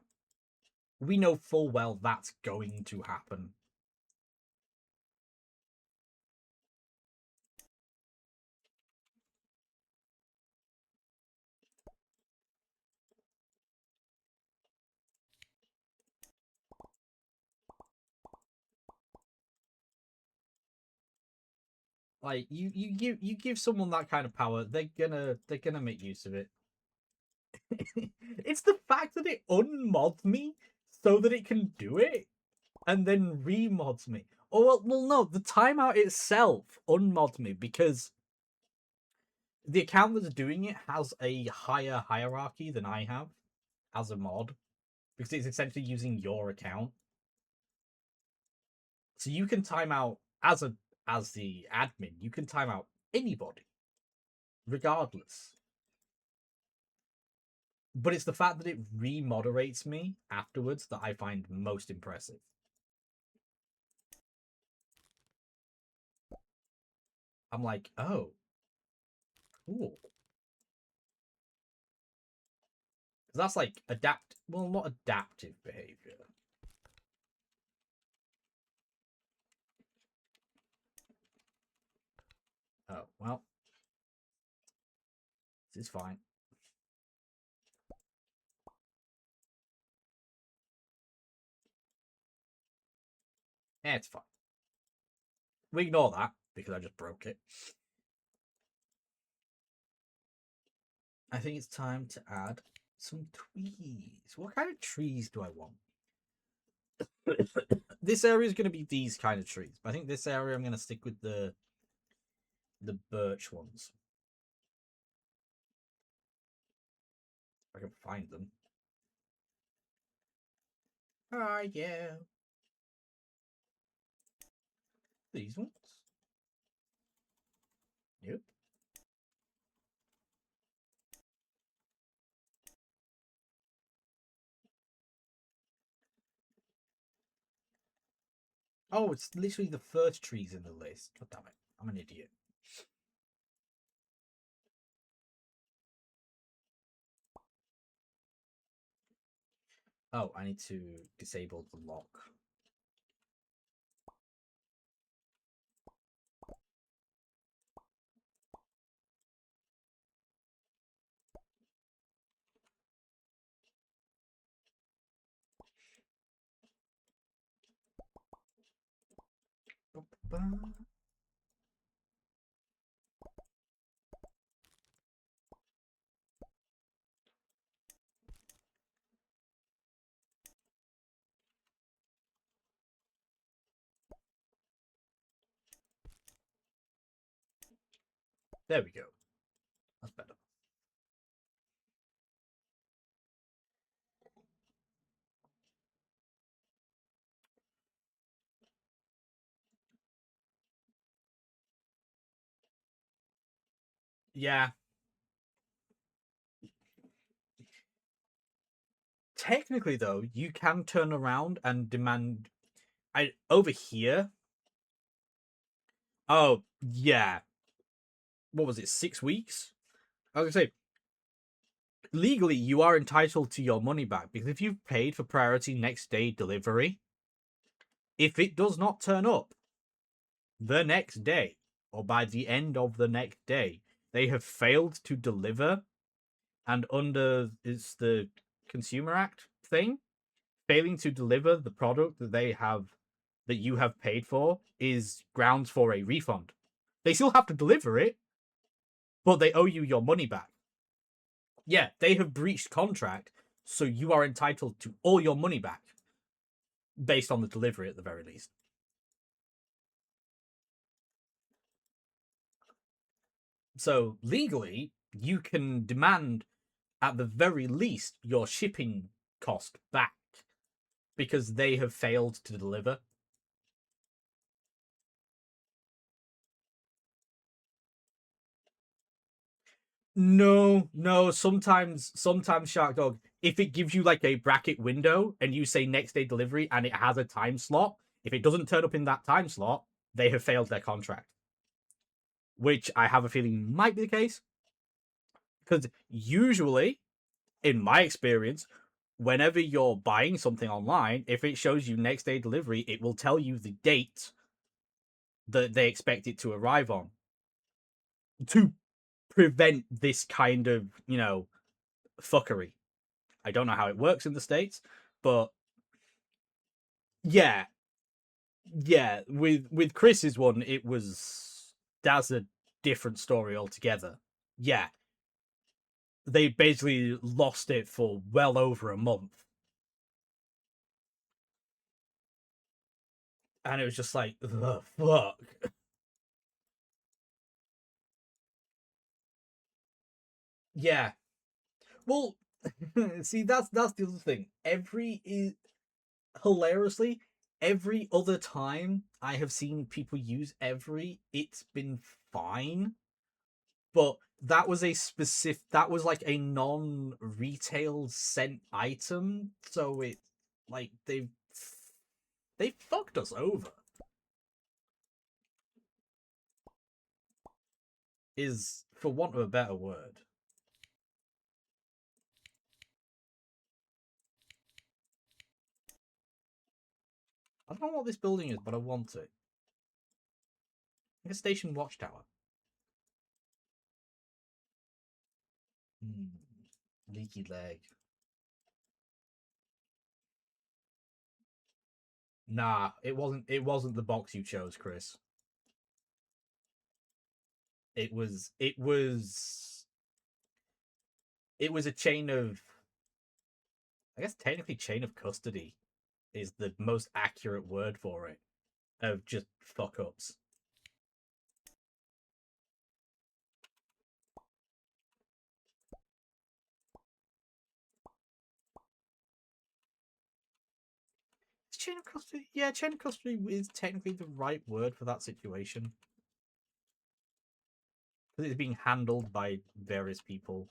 we know full well that's going to happen. Like you give someone that kind of power, they're gonna make use of it. It's the fact that it unmods me so that it can do it, and then remods me. Oh well, no, the timeout itself unmods me because the account that's doing it has a higher hierarchy than I have as a mod, because it's essentially using your account. So you can time out as the admin, you can time out anybody, regardless. But it's the fact that it remoderates me afterwards that I find most impressive. I'm like, oh, cool. Because that's like well, not adaptive behavior. Oh, well. This is fine. Yeah, it's fine. We ignore that because I just broke it. I think it's time to add some trees. What kind of trees do I want? This area is going to be these kind of trees. But I think this area I'm going to stick with the birch ones. If I can find them. Oh, yeah. These ones? Yep. Oh, it's literally the first trees in the list. God damn it. I'm an idiot. Oh, I need to disable the lock. There we go. That's better. Yeah. Technically, though, you can turn around and demand. Over here. Oh yeah. What was it? 6 weeks? I was gonna say. Legally, you are entitled to your money back because if you've paid for priority next day delivery, if it does not turn up the next day or by the end of the next day, they have failed to deliver, and under it's the Consumer Act thing, failing to deliver the product that you have paid for is grounds for a refund. They still have to deliver it, but they owe you your money back. Yeah, they have breached contract, so you are entitled to all your money back based on the delivery at the very least. So legally, you can demand at the very least your shipping cost back because they have failed to deliver. No. Sometimes Shark Dog, if it gives you like a bracket window and you say next day delivery and it has a time slot, if it doesn't turn up in that time slot, they have failed their contract. Which I have a feeling might be the case. Because usually, in my experience, whenever you're buying something online, if it shows you next day delivery, it will tell you the date that they expect it to arrive on to prevent this kind of, fuckery. I don't know how it works in the States, but yeah, with Chris's one, that's a different story altogether. Yeah, they basically lost it for well over a month. And it was just like, the fuck. Yeah. Well, see, that's the other thing. Hilariously, every other time I have seen people use every, it's been fine. But that was that was like a non-retail sent item, so it like they fucked us over. Is for want of a better word. I don't know what this building is, but I want it. Like a station watchtower. Leaky leg. Nah, it wasn't. It wasn't the box you chose, Chris. It was. It was. It was a chain of. I guess technically, chain of custody is the most accurate word for it. Of just fuck ups. Chain of custody. Yeah, chain of custody is technically the right word for that situation. Because it's being handled by various people.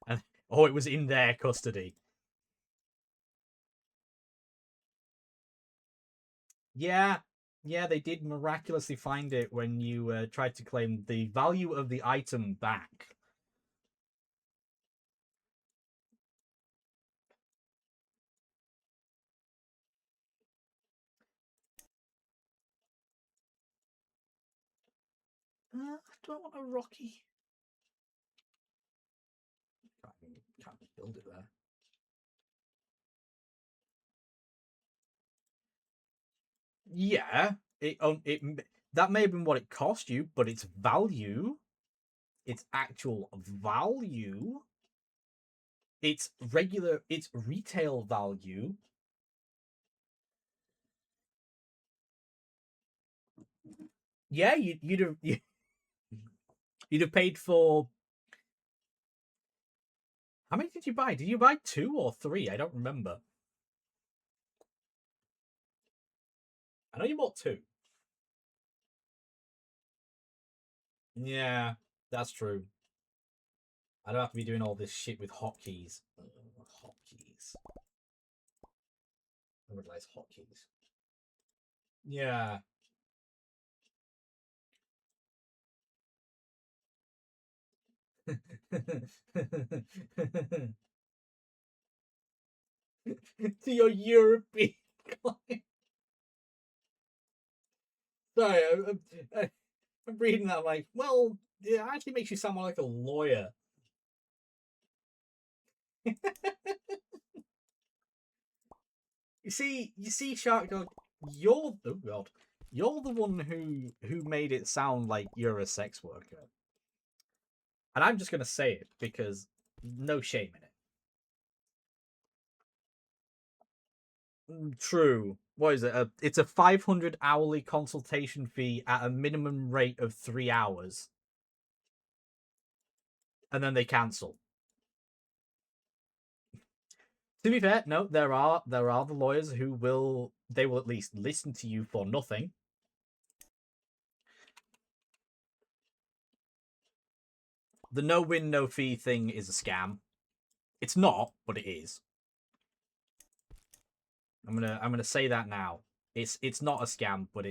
And it was in their custody. Yeah, they did miraculously find it when you tried to claim the value of the item back. Do I want a Rocky? Can't build it there. Yeah, it that may have been what it cost you, but its value, its actual value, its retail value. Yeah, you'd have paid for. How many did you buy? Did you buy 2 or 3? I don't remember. I know you bought 2. Yeah, that's true. I don't have to be doing all this shit with hotkeys. Hotkeys. I realize hotkeys. Yeah. To your European client. Sorry, I'm reading that like, well, it actually makes you sound more like a lawyer. You see, Shark Dog, you're oh god, you're the one who made it sound like you're a sex worker, and I'm just gonna say it because no shame in it. True. What is it? It's a 500 hourly consultation fee at a minimum rate of 3 hours, and then they cancel. To be fair, no, there are the lawyers who will at least listen to you for nothing. The no win no fee thing is a scam. It's not, but it is. I'm gonna say that now. It's not a scam, but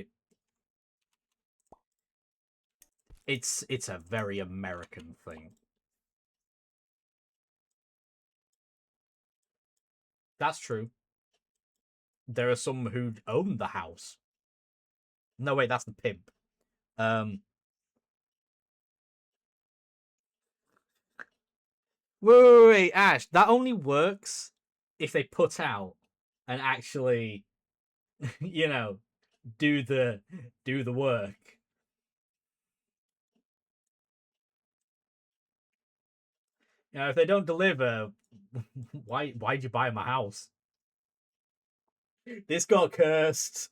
it's a very American thing. That's true. There are some who own the house. No, wait, that's the pimp. Wait, Ash. That only works if they put out and actually, you know, do the work. You know, if they don't deliver, why'd you buy my house? This got cursed.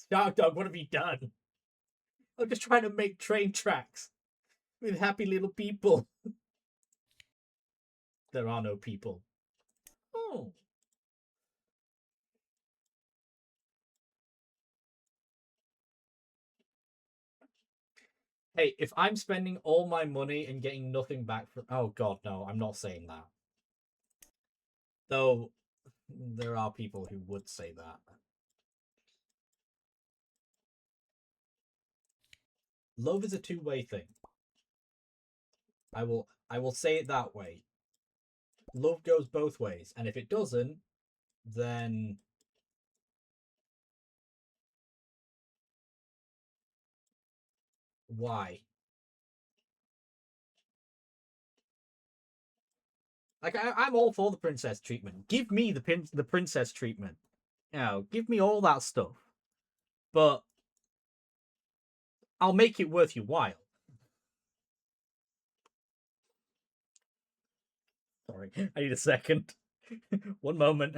Shark Dog, what have you done? I'm just trying to make train tracks with happy little people. There are no people. Oh. Hey, if I'm spending all my money and getting nothing back from... Oh, God, no, I'm not saying that. Though, there are people who would say that. Love is a two-way thing. I will say it that way. Love goes both ways, and if it doesn't, then why? Like I'm all for the princess treatment. Give me the princess treatment. You know, give me all that stuff. But I'll make it worth your while. Sorry, I need a second. One moment.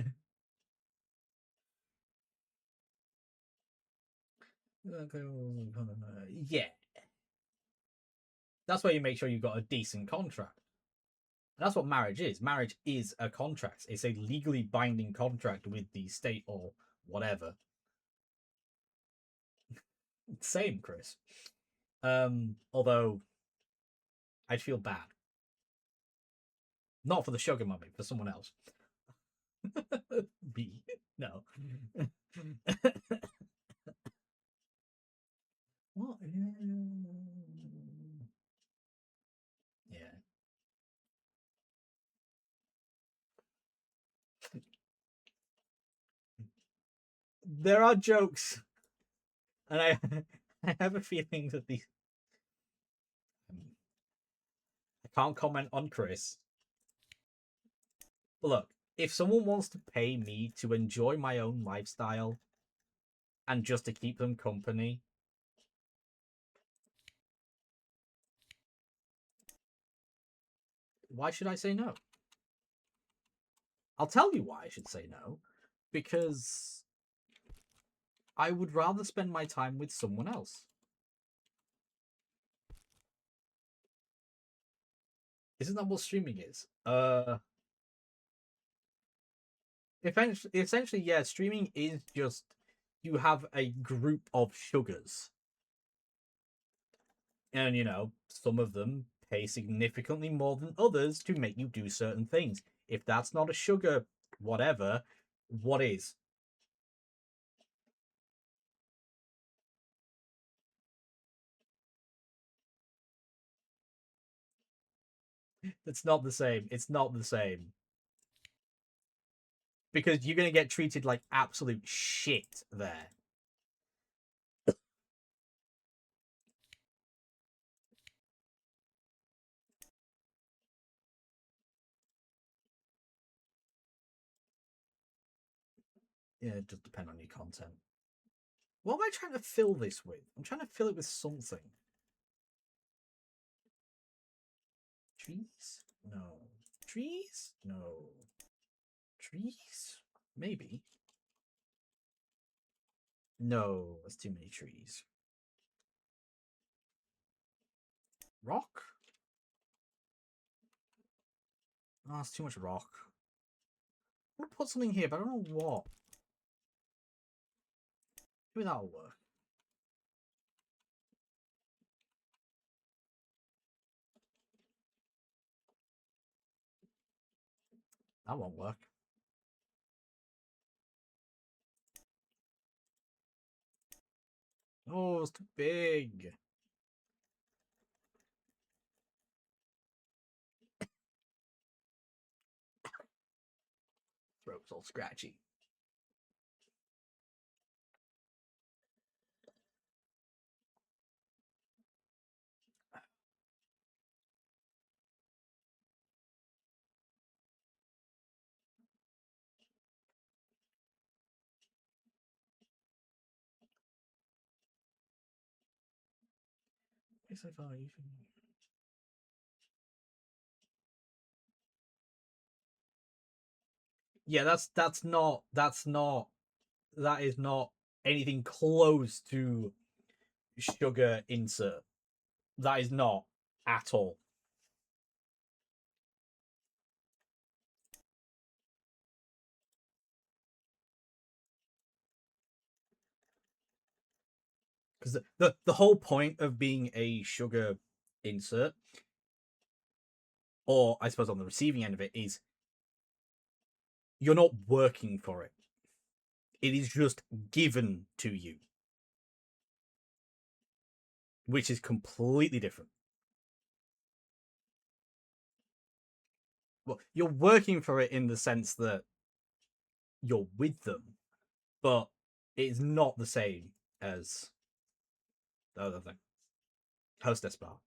Yeah. That's why you make sure you've got a decent contract. That's what marriage is. Marriage is a contract. It's a legally binding contract with the state or whatever. Same, Chris. Although I'd feel bad. Not for the sugar mummy, for someone else. B. No. What? Yeah. There are jokes, and I have a feeling that these. I can't comment on Chris. But look, if someone wants to pay me to enjoy my own lifestyle and just to keep them company, why should I say no? I'll tell you why I should say no. Because I would rather spend my time with someone else. Isn't that what streaming is? Essentially, yeah, streaming is just you have a group of sugars. And, you know, some of them pay significantly more than others to make you do certain things. If that's not a sugar, whatever, what is? It's not the same. It's not the same. Because you're going to get treated like absolute shit there. Yeah, it does depend on your content. What am I trying to fill this with? I'm trying to fill it with something. Trees? No. Trees? No. Trees? Maybe. No, that's too many trees. Rock? Oh, it's too much rock. I'm gonna put something here, but I don't know what. Maybe that'll work. That won't work. Oh, it's too big. Throat's all scratchy. So far, you should... Yeah, that is not anything close to sugar insert. That is not at all. Because the whole point of being a sugar insert, or I suppose on the receiving end of it, is you're not working for it. It is just given to you, which is completely different. Well, you're working for it in the sense that you're with them, but it's not the same as the other thing. Hostess bar.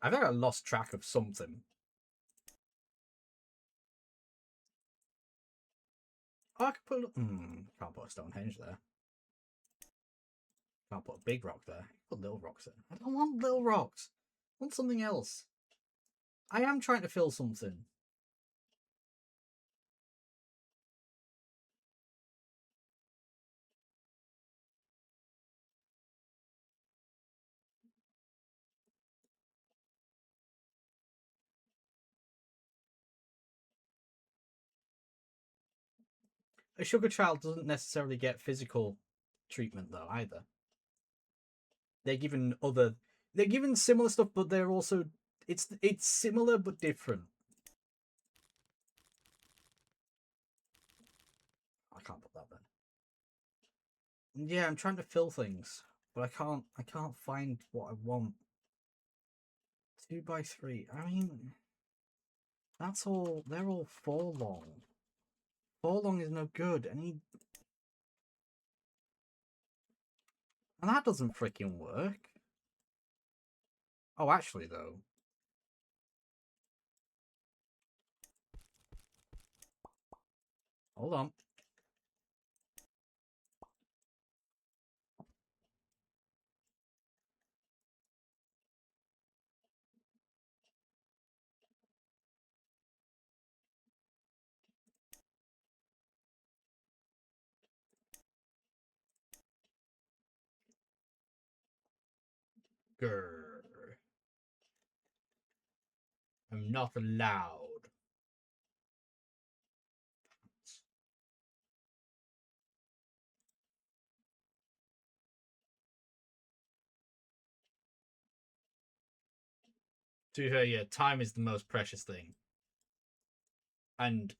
I think I lost track of something. Oh, I could put... can't put a Stonehenge there. Can't put a big rock there. Put little rocks there. I don't want little rocks. I want something else. I am trying to fill something. A sugar child doesn't necessarily get physical treatment though either. They're given similar stuff, but they're also it's similar but different. I can't put that then. Yeah, I'm trying to fill things, but I can't find what I want. 2x3. I mean, that's all. They're all 4 long. 4 long is no good. And that doesn't freaking work. Oh, actually, though. Hold on. Grr. I'm not allowed. To be fair, yeah, time is the most precious thing. And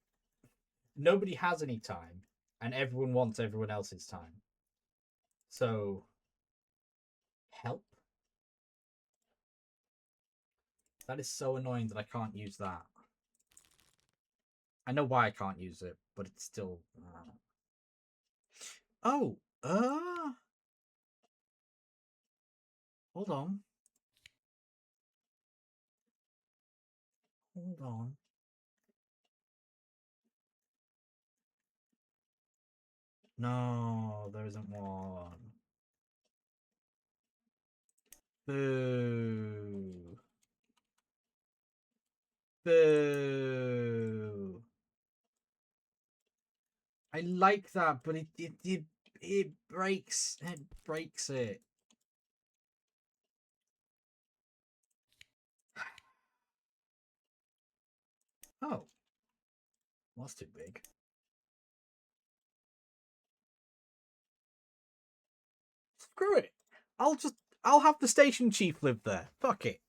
nobody has any time, and everyone wants everyone else's time. So, help? That is so annoying that I can't use that. I know why I can't use it, but it's still... Oh! Hold on. Hold on. No, there isn't one. Boo. Boo. I like that, but it breaks it. Oh. Well, that's too big. Screw it. I'll have the station chief live there. Fuck it.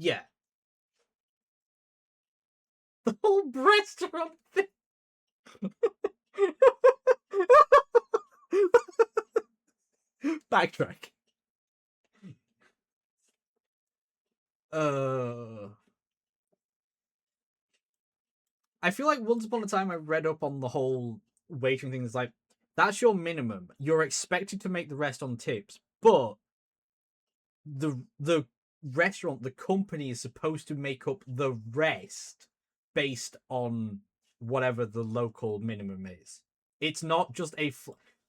Yeah. The whole restaurant thing. Backtrack. I feel like once upon a time I read up on the whole wagering thing. It's like, that's your minimum. You're expected to make the rest on tips, but the restaurant, the company is supposed to make up the rest based on whatever the local minimum is. It's not just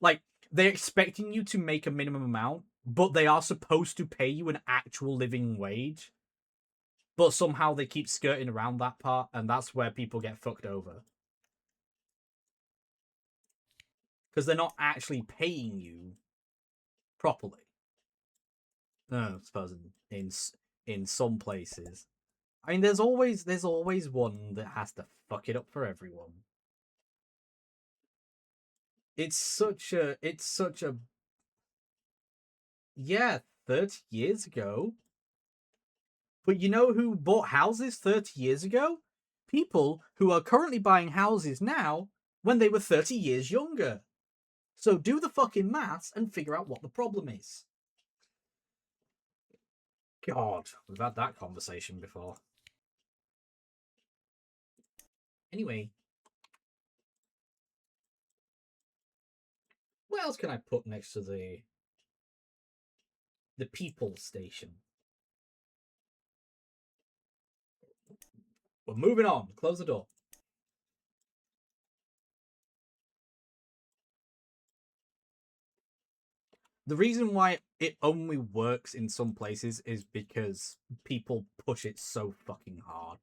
like, they're expecting you to make a minimum amount, but they are supposed to pay you an actual living wage. But somehow they keep skirting around that part, and that's where people get fucked over. Because they're not actually paying you properly. I suppose in some places. I mean, there's always one that has to fuck it up for everyone. It's such a yeah, 30 years ago. But you know who bought houses 30 years ago? People who are currently buying houses now when they were 30 years younger. So do the fucking maths and figure out what the problem is. God, we've had that conversation before. Anyway. What else can I put next to the people station? We're moving on. Close the door. The reason why it only works in some places is because people push it so fucking hard.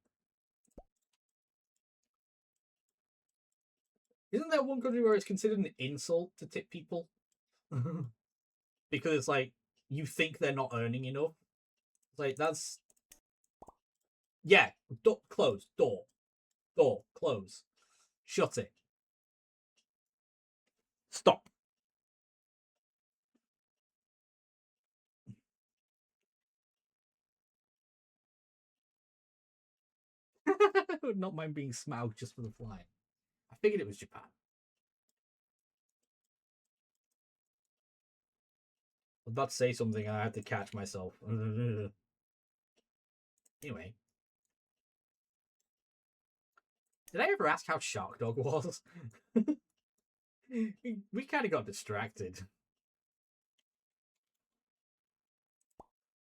Isn't there one country where it's considered an insult to tip people? Because it's like, you think they're not earning enough. It's like, that's... Yeah, close. Door, close. Shut it. Stop. I would not mind being Smaug just for the flying. I figured it was Japan. I was about to say something and I had to catch myself. Anyway. Did I ever ask how Shark Dog was? We kind of got distracted.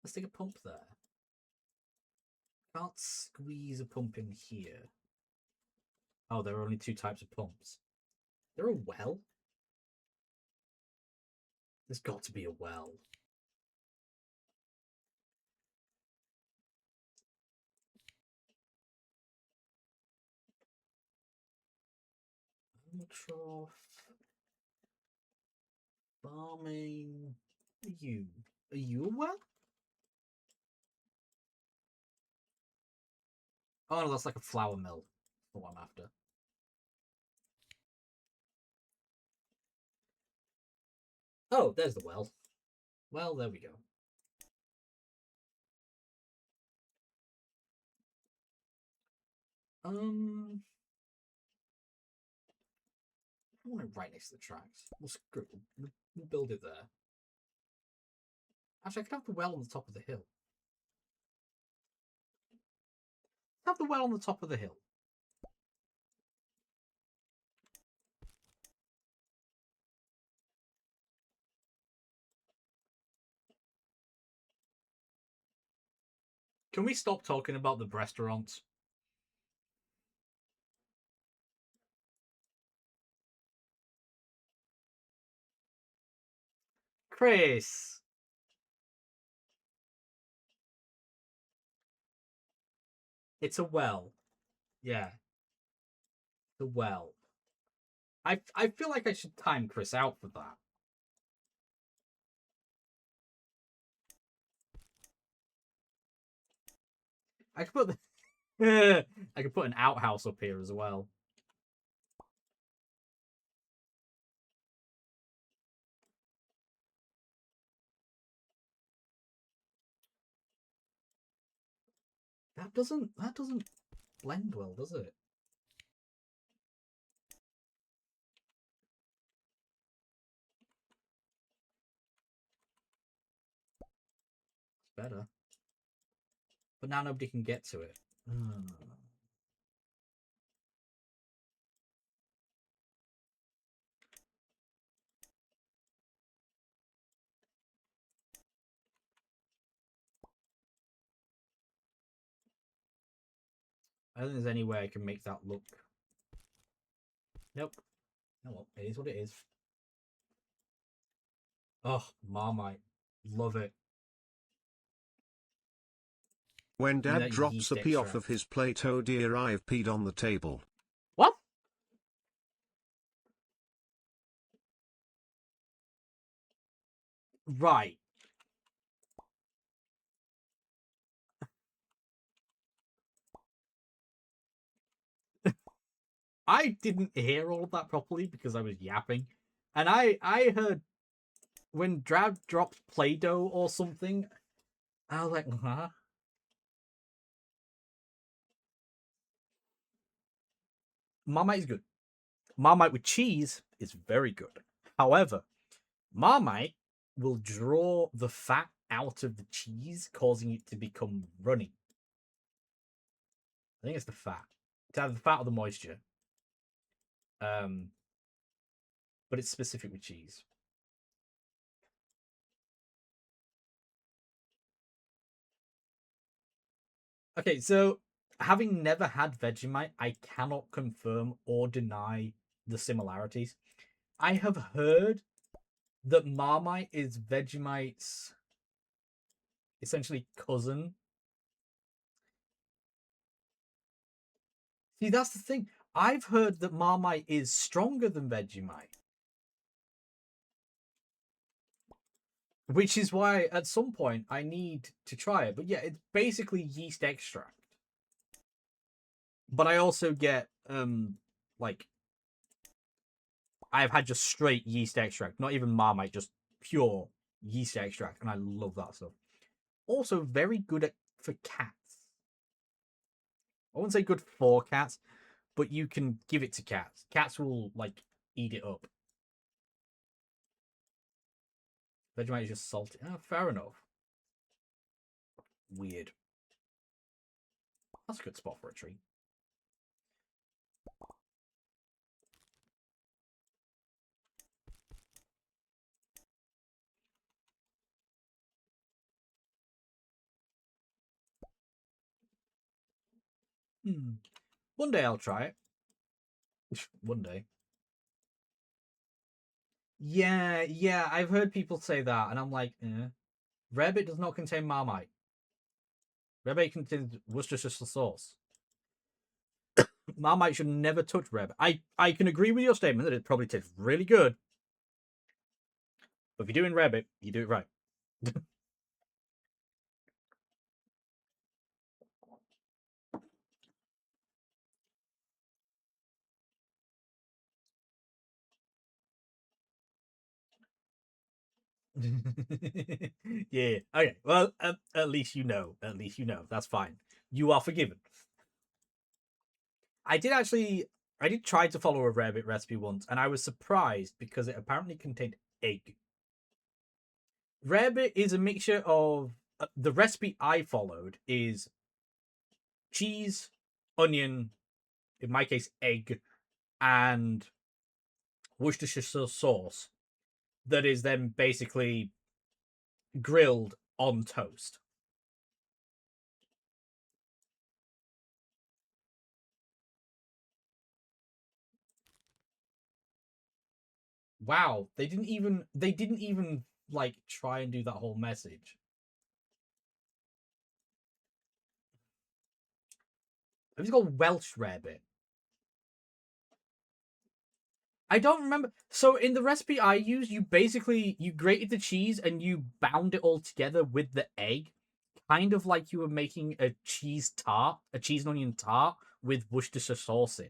Let's take a pump there. Can't squeeze a pump in here. Oh, there are only two types of pumps. There a well? There's got to be a well. Trough. Farming. Are you a well? Oh no, that's like a flour mill. That's what I'm after. Oh, there's the well. Well, there we go. I want it right next to the tracks. We'll build it there. Actually, I could have the well on the top of the hill. Have the well on the top of the hill. Can we stop talking about the restaurants? Chris. It's a well. Yeah. The well. I feel like I should time Chris out for that. I could put I could put an outhouse up here as well. That doesn't blend well, does it? better. But now nobody can get to it. I don't think there's any way I can make that look. Nope. Oh well, it is what it is. Oh, Marmite. Love it. When Dad That drops yeast a pee off extract. of his plate, oh dear, I've peed on the table. What? Right. I didn't hear all of that properly because I was yapping. And I heard when Drab dropped Play-Doh or something, I was like, huh? Marmite is good. Marmite with cheese is very good. However, Marmite will draw the fat out of the cheese, causing it to become runny. I think it's the fat. It's either the fat or the moisture. But it's specific with cheese. Okay, so having never had Vegemite, I cannot confirm or deny the similarities. I have heard that Marmite is Vegemite's essentially cousin. See, that's the thing. I've heard that Marmite is stronger than Vegemite. Which is why at some point I need to try it. But yeah, it's basically yeast extract. But I also get like I've had just straight yeast extract, not even Marmite, just pure yeast extract, and I love that stuff. Also, very good for cats. I wouldn't say good for cats, but you can give it to cats. Cats will like eat it up. Vegemite is just salty. Oh, fair enough. Weird. That's a good spot for a tree. One day I'll try it. One day. Yeah, I've heard people say that, and I'm like, Rarebit does not contain Marmite. Rarebit contains Worcestershire sauce. Marmite should never touch Rarebit. I can agree with your statement that it probably tastes really good, but if you're doing Rarebit, you do it right. Yeah. Okay. Well, at least you know. At least you know. That's fine. You are forgiven. I did try to follow a rarebit recipe once, and I was surprised because it apparently contained egg. Rarebit is a mixture of the recipe I followed is cheese, onion, in my case, egg, and Worcestershire sauce that is then basically grilled on toast. Wow, they didn't even like try and do that whole message. It's called Welsh rarebit. I don't remember. So in the recipe I used, you grated the cheese and you bound it all together with the egg, kind of like you were making a cheese tart, a cheese and onion tart with Worcestershire sauce in.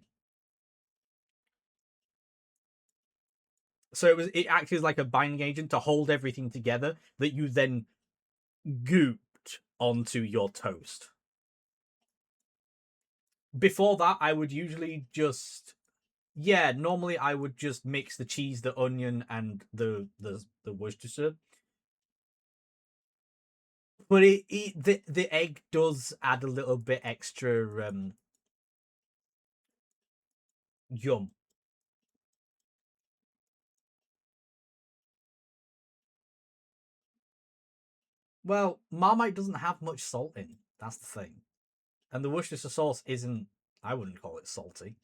So it acted as like a binding agent to hold everything together that you then gooped onto your toast. Before that, I would usually just normally I would just mix the cheese, the onion, and the Worcestershire. But the egg does add a little bit extra yum. Well, Marmite doesn't have much salt in. That's the thing. And the Worcestershire sauce isn't, I wouldn't call it salty.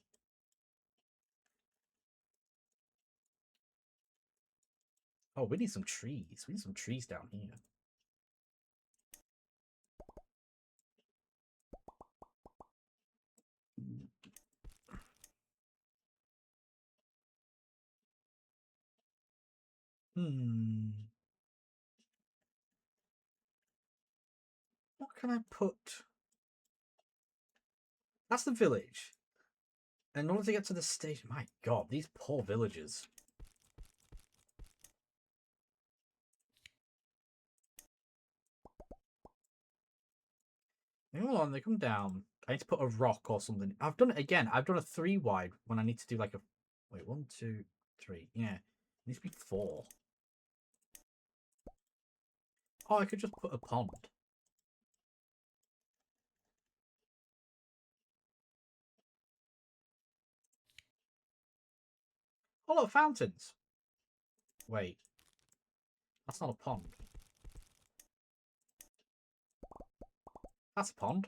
Oh, we need some trees. We need some trees down here. What can I put? That's the village. In order to get to the station, my god, these poor villagers. Hold on, they come down. I need to put a rock or something. I've done it again. I've done a 3 wide when I need to do like a. Wait, 1, 2, 3. Yeah, it needs to be 4. Oh, I could just put a pond. Oh, look, fountains. Wait, that's not a pond. That's a pond.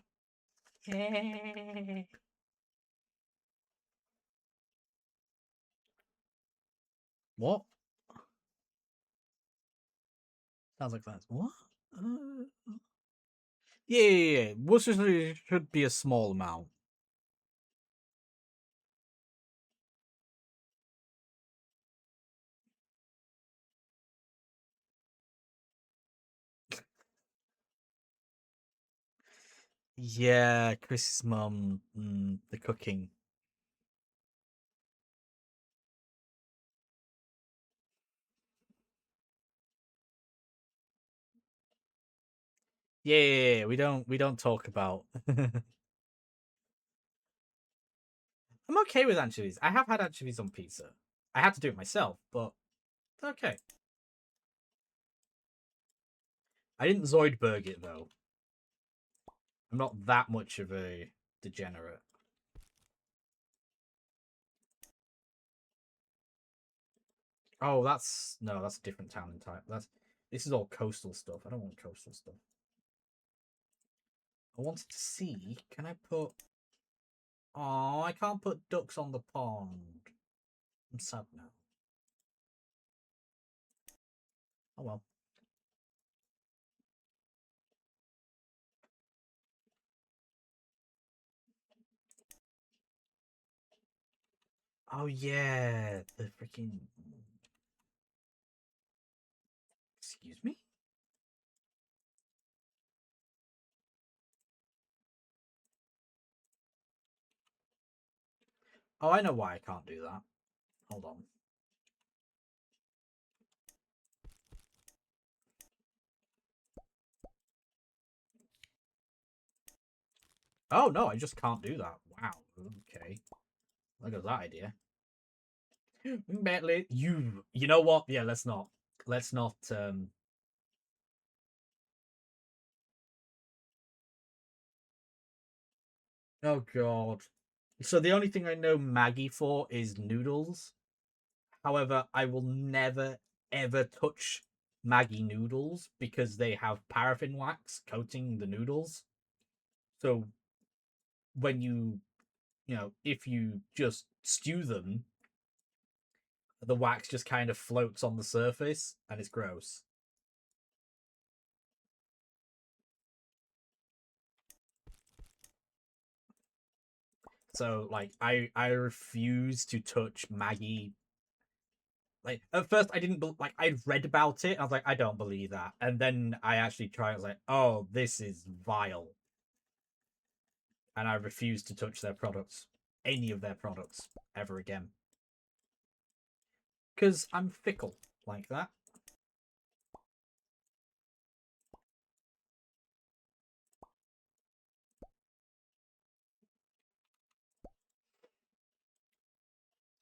What? Sounds like that. What? Yeah. Worcestershire should be a small amount. Yeah, Chris's mum, the cooking. Yeah, we don't talk about. I'm okay with anchovies. I have had anchovies on pizza. I had to do it myself, but okay. I didn't Zoidberg it though. I'm not that much of a degenerate. Oh, that's a different town and type. This is all coastal stuff. I don't want coastal stuff. I wanted to see. Can I put? Oh, I can't put ducks on the pond. I'm sad now. Oh well. Oh yeah, the freaking. Excuse me. Oh, I know why I can't do that. Hold on. Oh no, I just can't do that. Wow. Okay. Look at that idea. Bentley, you know what? Yeah, let's not. Let's not. Oh god. So the only thing I know Maggie for is noodles. However, I will never ever touch Maggie noodles because they have paraffin wax coating the noodles. So when if you just stew them, the wax just kind of floats on the surface and it's gross. So like I refuse to touch Maggie. Like at first I didn't like I'd read about it. I was like I don't believe that, and then I actually tried. I was like, oh, this is vile, and I refuse to touch their products, any of their products, ever again, because I'm fickle like that.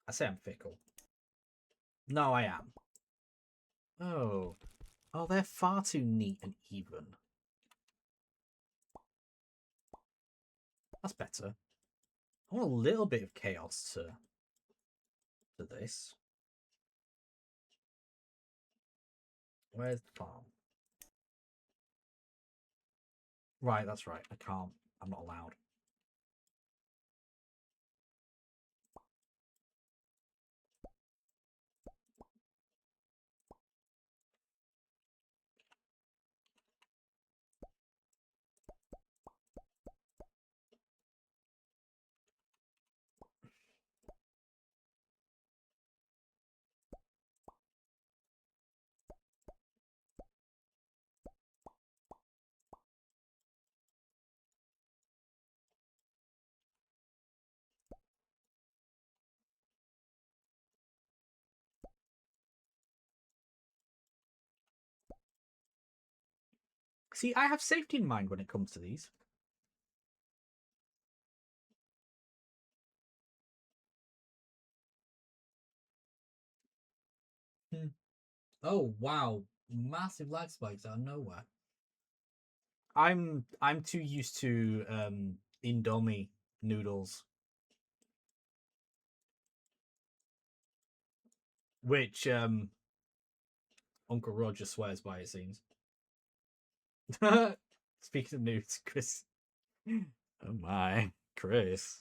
I say I'm fickle. No, I am. Oh, they're far too neat and even. That's better. I want a little bit of chaos to this. Where's the farm? Right, that's right. I can't. I'm not allowed. See, I have safety in mind when it comes to these. Oh wow, massive lag spikes out of nowhere. I'm too used to Indomie noodles, which Uncle Roger swears by, it seems. Speaking of nudes, Chris. Oh my, Chris.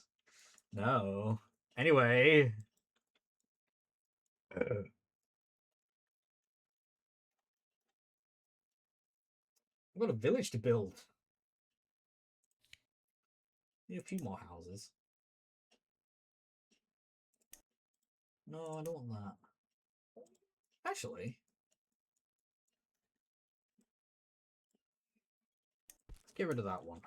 No. Anyway. I've got a village to build. Need a few more houses. No, I don't want that. Actually, let's get rid of that one.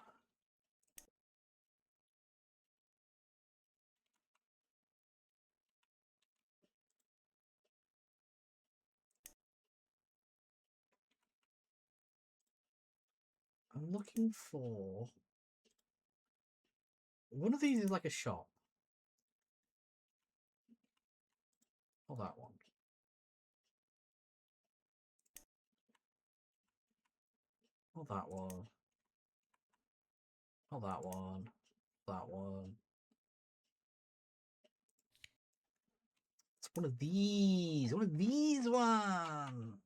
I'm looking for... One of these is like a shop. Oh, that one. Oh, that one. Oh, that one. That one. It's one of these. One of these ones.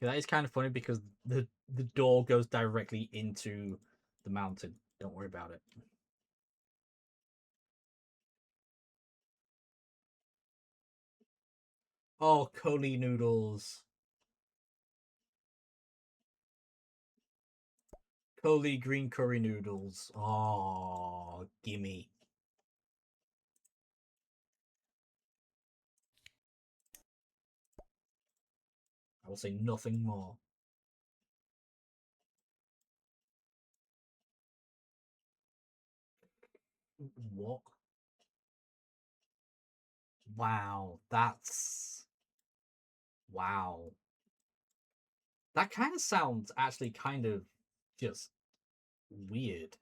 Yeah, that is kind of funny because the door goes directly into the mountain. Don't worry about it. Oh, Koli noodles. Koli green curry noodles. Oh, gimme. I will say nothing more. What? Wow, that's... Wow. That kind of sounds actually kind of just weird.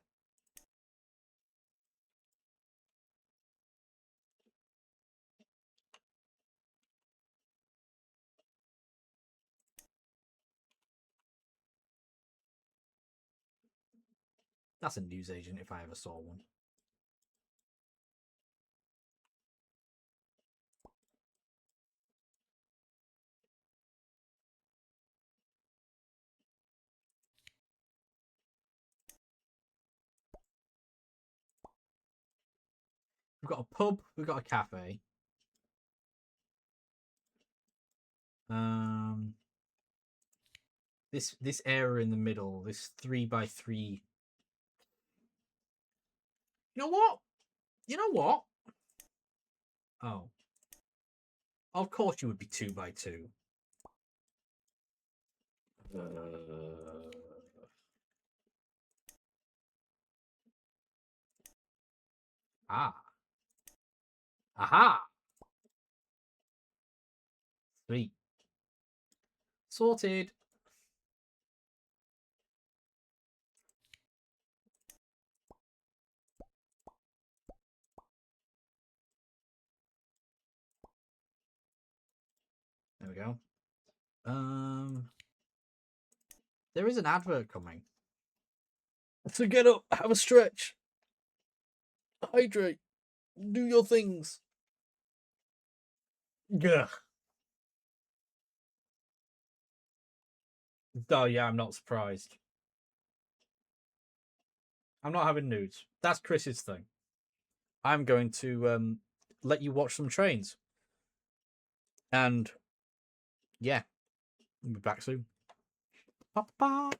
That's a newsagent if I ever saw one. We've got a pub, we've got a cafe. This area in the middle, this 3x3. You know what? You know what? Oh. Of course you would be 2x2. Ah. Aha! Sweet. Sorted. There we go. There is an advert coming. So get up, have a stretch, hydrate, do your things. Ugh. Oh yeah, I'm not surprised. I'm not having nudes. That's Chris's thing. I'm going to let you watch some trains. And yeah, we'll be back soon. Ba-ba.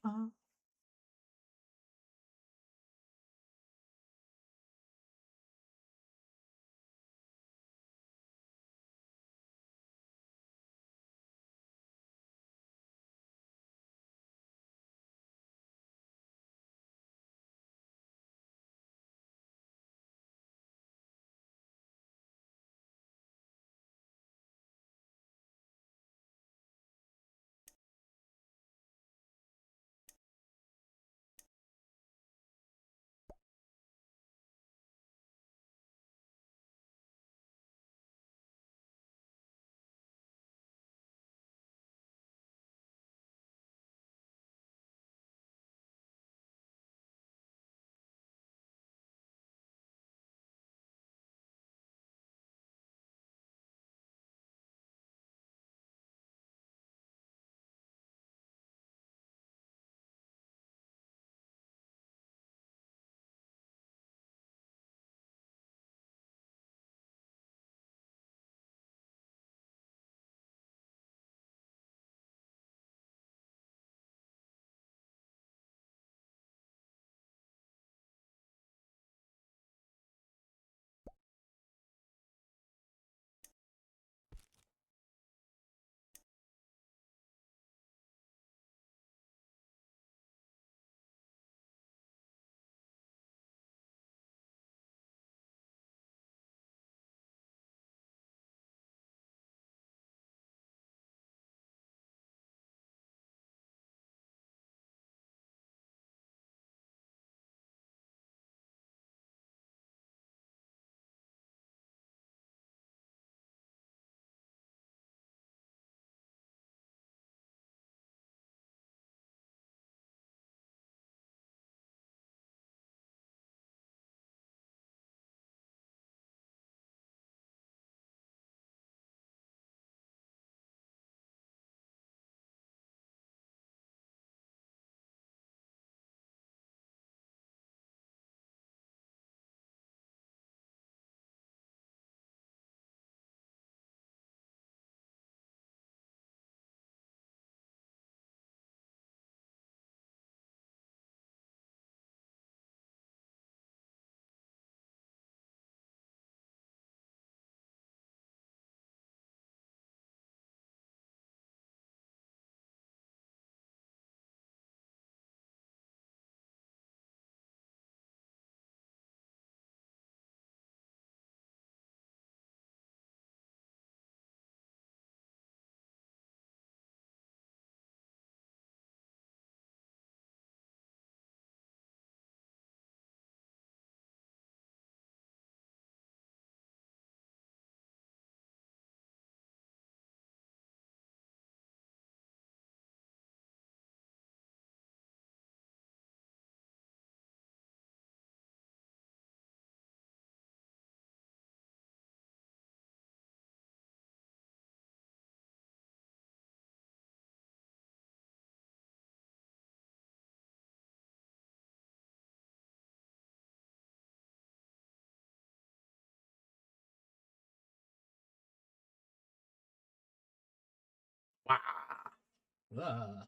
Wow.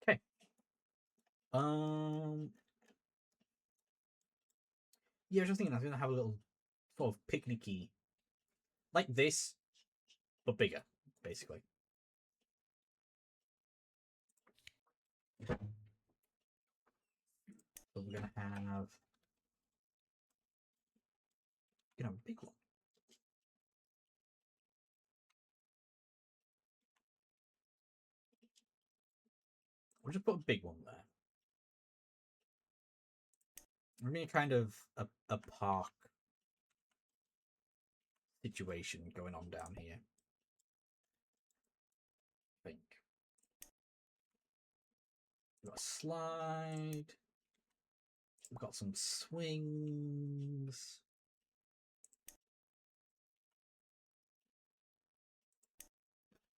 Okay. Yeah, I was just thinking I was gonna have a little sort of picnicky like this, but bigger, basically. So we're gonna have a big one. We'll just put a big one there. I mean, kind of a park situation going on down here. I think. got a slide. We've got some swings.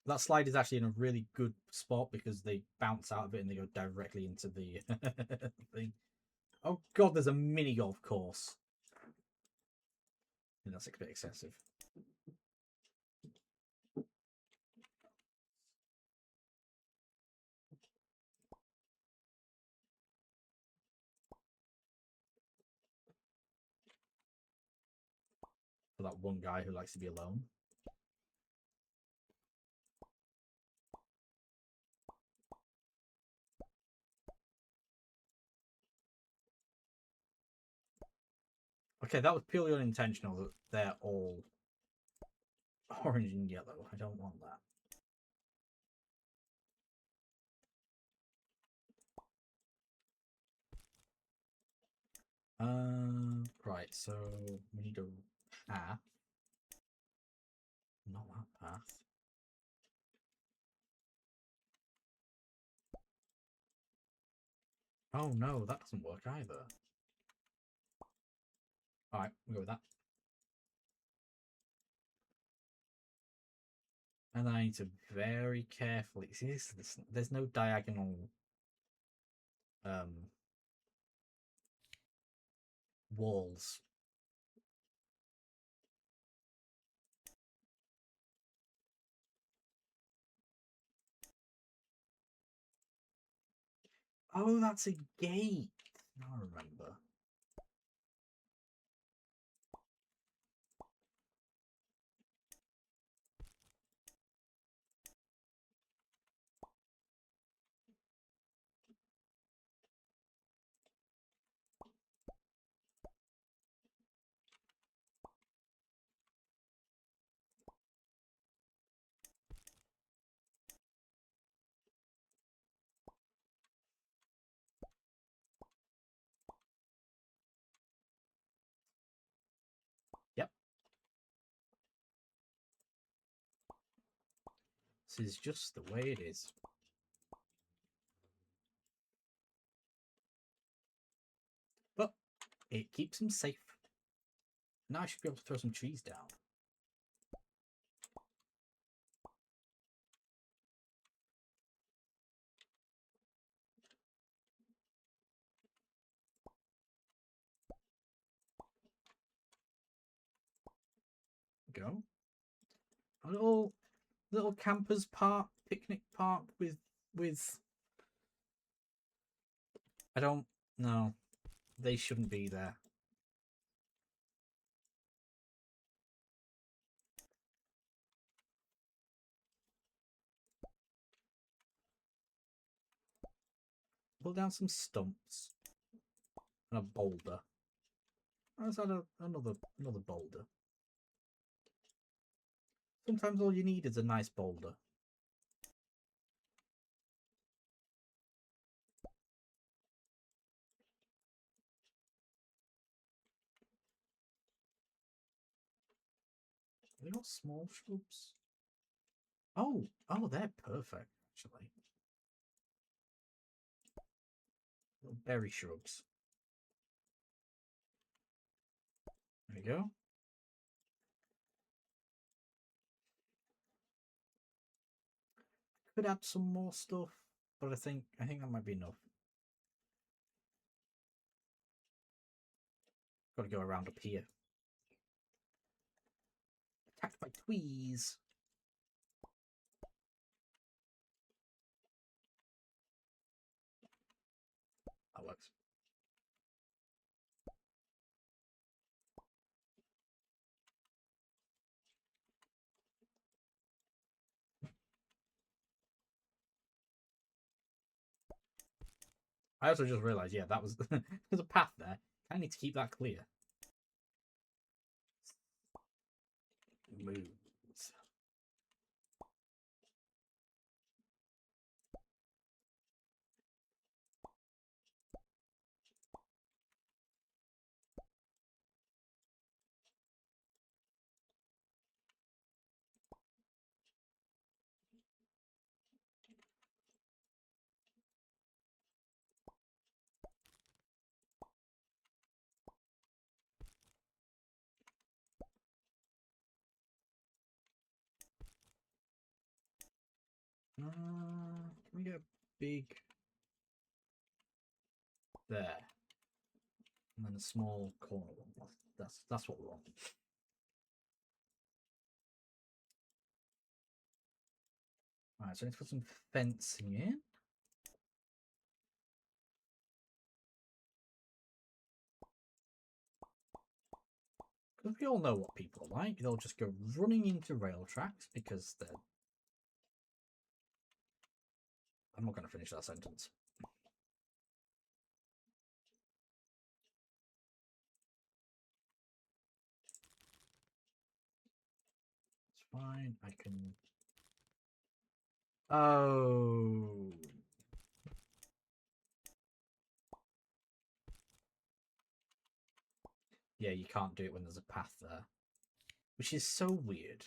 That slide is actually in a really good spot because they bounce out of it and they go directly into the thing. Oh god, there's a mini golf course. And that's a bit excessive. For that one guy who likes to be alone. Okay, that was purely unintentional that they're all orange and yellow. I don't want that. Right, so we need a path. Not that path. Oh no, that doesn't work either. Alright, we'll go with that. And I need to very carefully see this. There's no diagonal walls. Oh, that's a gate. Now I remember. Yep. This is just the way it is. But it keeps him safe. Now I should be able to throw some trees down. Go. A little campers park, picnic park with I don't know. They shouldn't be there. Pull down some stumps and a boulder. Let's add another boulder. Sometimes all you need is a nice boulder. Have they got small shrubs? Oh, they're perfect, actually. Little berry shrubs. There we go. Could add some more stuff, but I think that might be enough. Got to go around up here. Attacked by tweez. That works. I also just realised, yeah, that was there's a path there. I need to keep that clear. Moves. Can we get a big there, and then a small corner one? That's what we want. Alright, so let's put some fencing in. Because we all know what people are like. They'll just go running into rail tracks because they're... I'm not going to finish that sentence. It's fine. I can... Oh... Yeah, you can't do it when there's a path there. Which is so weird.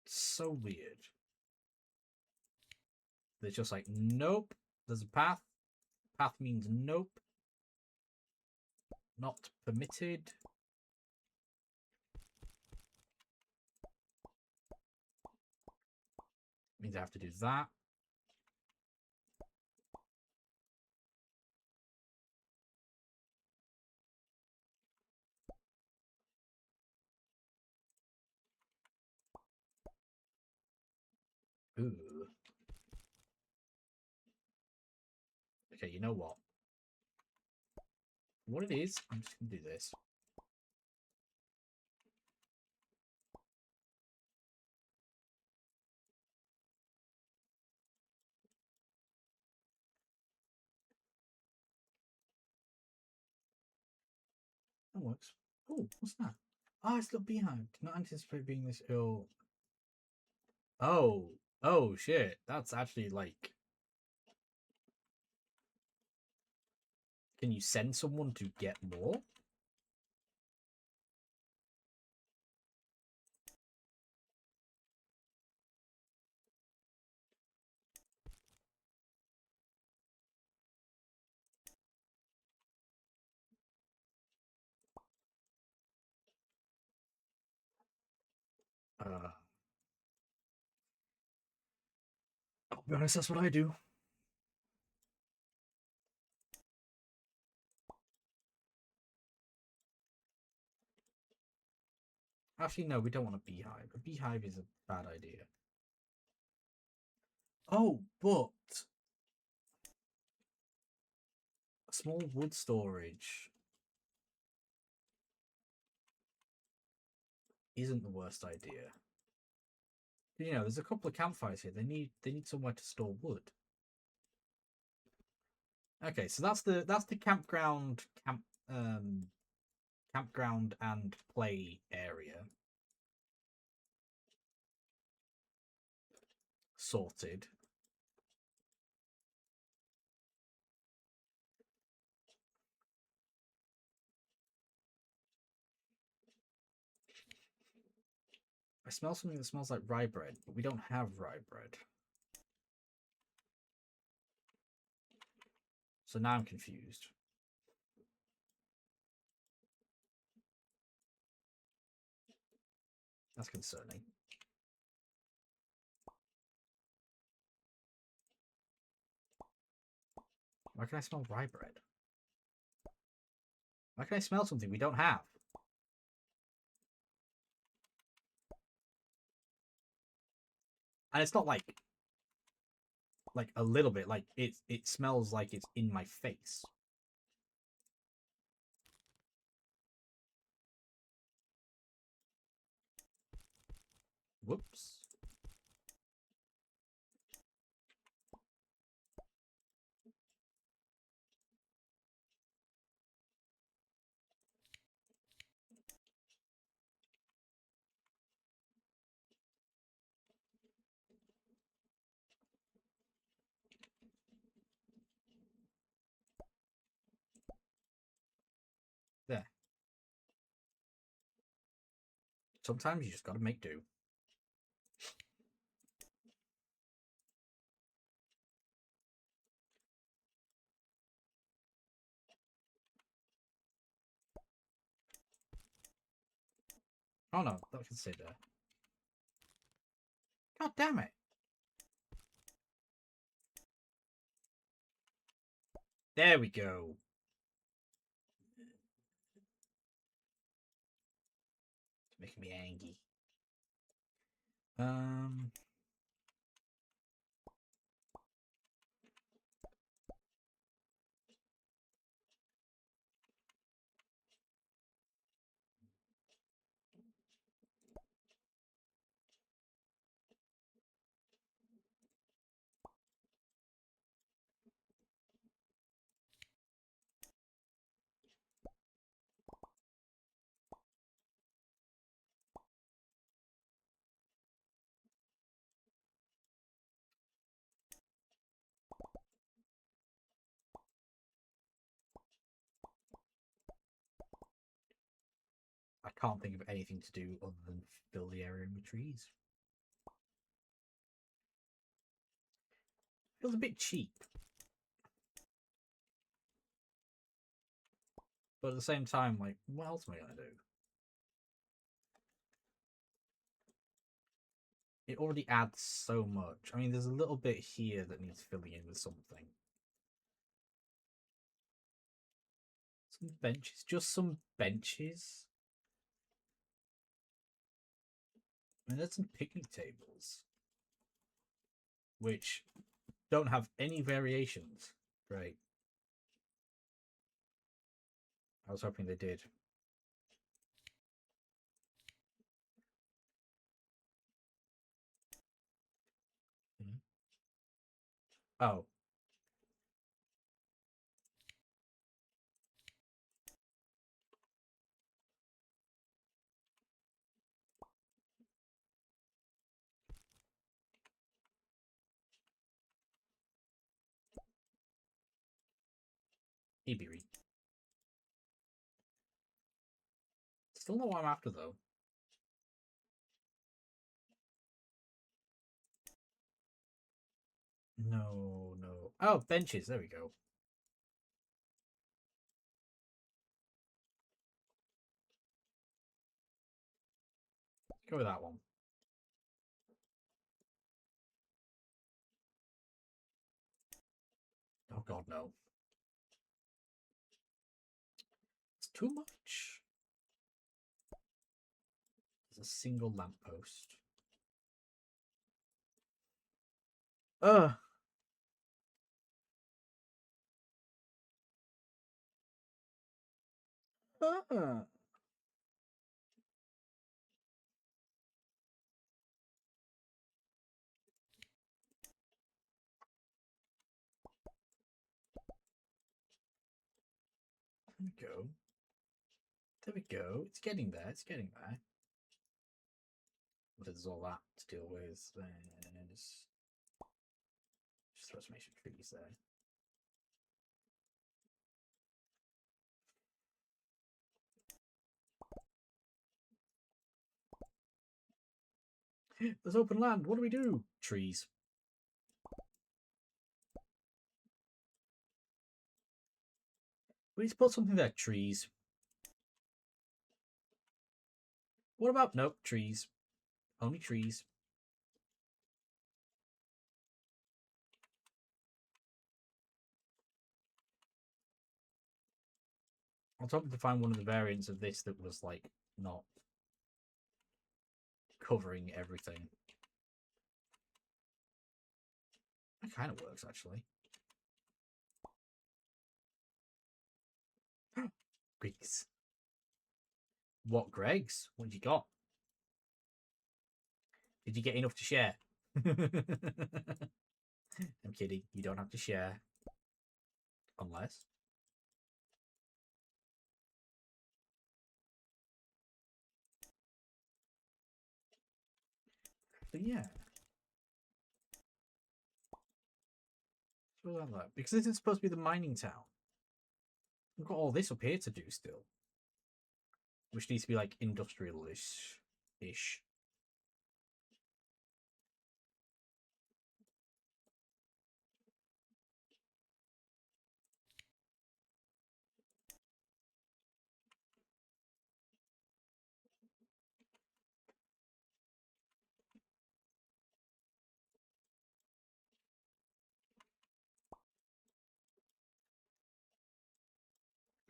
So weird. They're just like, nope, there's a path. Path means nope. Not permitted. Means I have to do that. Ooh. Okay, you know what? What it is, I'm just going to do this. That works. Oh, what's that? Oh, it's a little beehive. Did not anticipate being this ill. Oh, oh shit. That's actually like... Can you send someone to get more? I'll be honest, that's what I do. Actually, no, we don't want a beehive. A beehive is a bad idea. Oh, but a small wood storage isn't the worst idea. You know, there's a couple of campfires here. They need somewhere to store wood. Okay, so that's the campground campground and play area sorted. I smell something that smells like rye bread, but we don't have rye bread. So now I'm confused. That's concerning. Why can I smell rye bread? Why can I smell something we don't have? And it's not like a little bit, like it smells like it's in my face. Whoops. There. Sometimes you just gotta make do. Oh no, that can sit there. God damn it. There we go. It's making me angry. I can't think of anything to do other than fill the area with trees. Feels a bit cheap. But at the same time, like, what else am I going to do? It already adds so much. I mean, there's a little bit here that needs filling in with something. Some benches. Just some benches. I mean, there's some picnic tables. Which don't have any variations. Great. I was hoping they did. Oh. Ibiri. Still know what I'm after, though. No, no. Oh, benches. There we go. Go with that one. Oh, God, no. It's too much. There's a single lamppost. Ugh. There we go. There we go. It's getting there. It's getting there. But there's all that to deal with. There's just throw some extra trees there. There's open land. What do we do? Trees. We need to put something there. Trees. What about... Nope, trees. Only trees. I was hoping to find one of the variants of this that was, like, not covering everything. That kind of works, actually. Greeks. What, Greg's? What did you got? Did you get enough to share? I'm kidding. You don't have to share. Unless... But yeah. Because this is supposed to be the mining town. We've got all this up here to do still. Which needs to be like industrial-ish.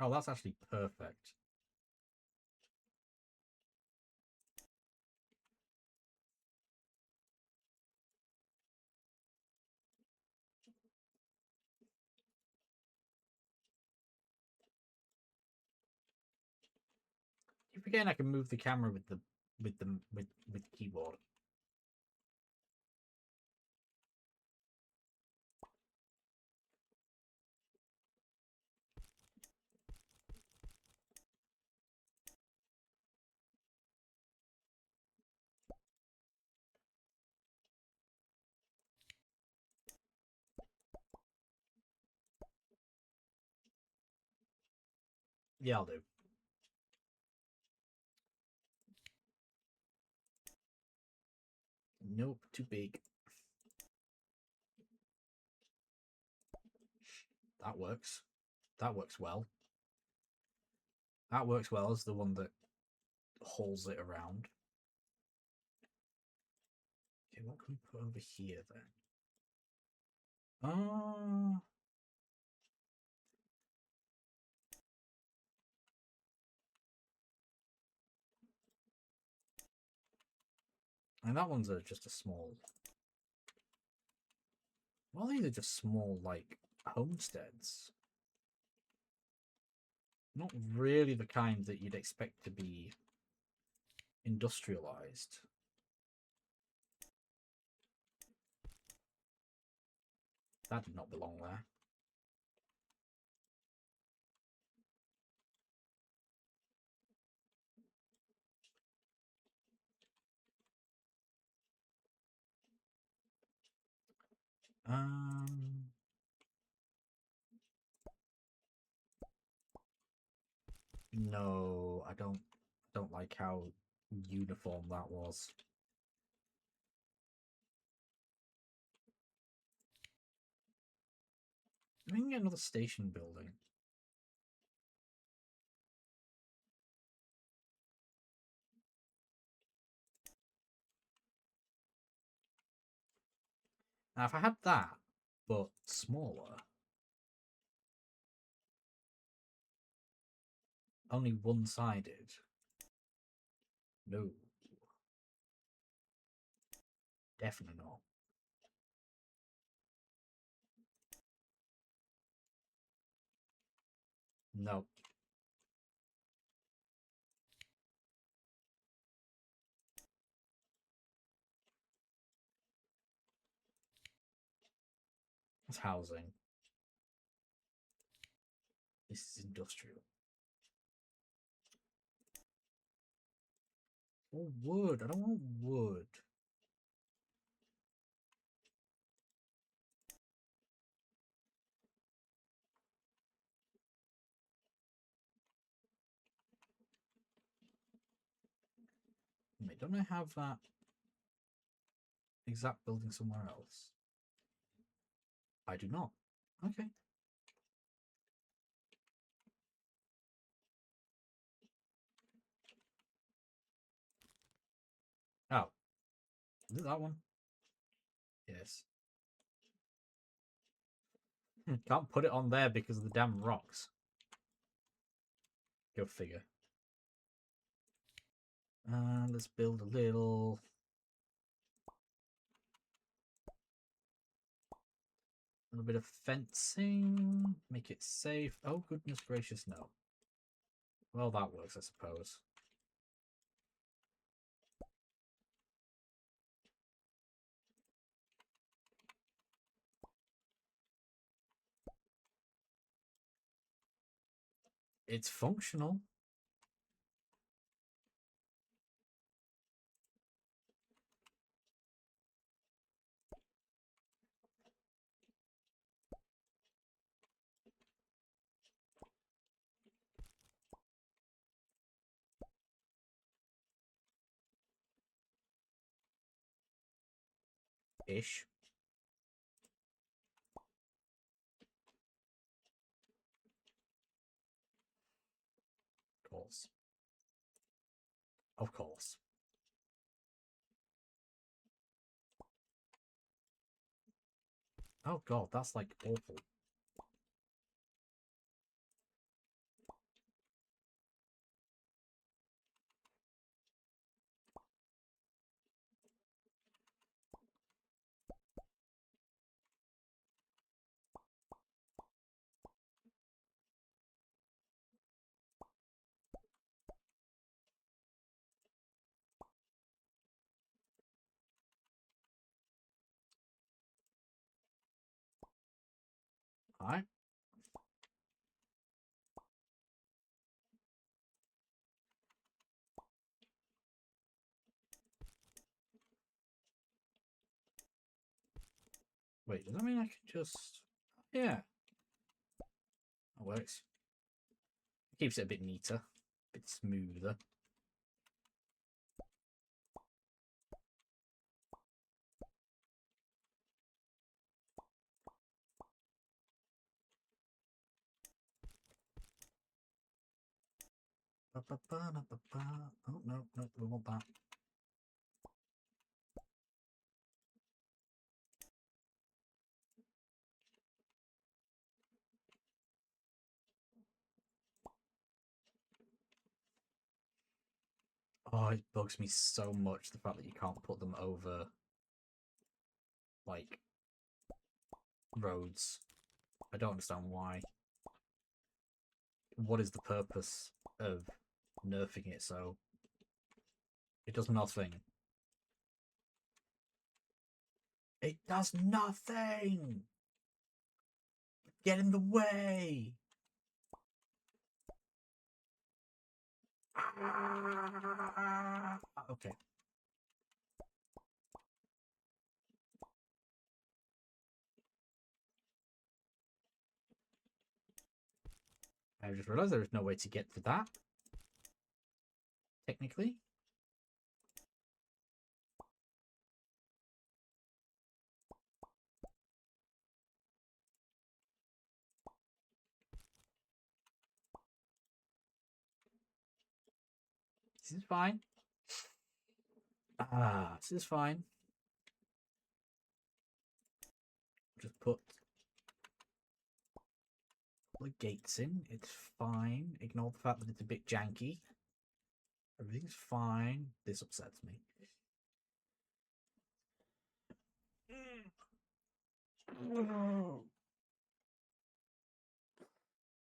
Oh, that's actually perfect. Keep forgetting I can move the camera with the keyboard. Yeah, I'll do. Nope, too big. That works. That works well. That works well as the one that holds it around. Okay, what can we put over here then? And that one's just a small. Well, these are just small, like, homesteads. Not really the kind that you'd expect to be industrialized. That did not belong there. No, I don't like how uniform that was. We can get another station building. Now, if I had that, but smaller, only one-sided. No. Definitely not. No. That's housing. This is industrial. Oh, wood. I don't want wood. Wait, don't I have that exact building somewhere else? I do not. Okay. Oh. Is it that one? Yes. Can't put it on there because of the damn rocks. Go figure. Let's build a little bit of fencing. Make it safe. Oh, goodness gracious, no. Well, that works, I suppose. It's functional. Ish. Of course. Of course. Oh god, that's like awful. Alright. Wait, does that mean I can just... Yeah. That works. It keeps it a bit neater. A bit smoother. Oh, no, we want that. Oh, it bugs me so much, the fact that you can't put them over, like, roads. I don't understand why. What is the purpose of nerfing it so? It does nothing. It does nothing! Get in the way! Okay. I just realized there is no way to get to that. Technically. This is fine. This is fine. Just put the gates in. It's fine. Ignore the fact that it's a bit janky. Everything's fine. This upsets me.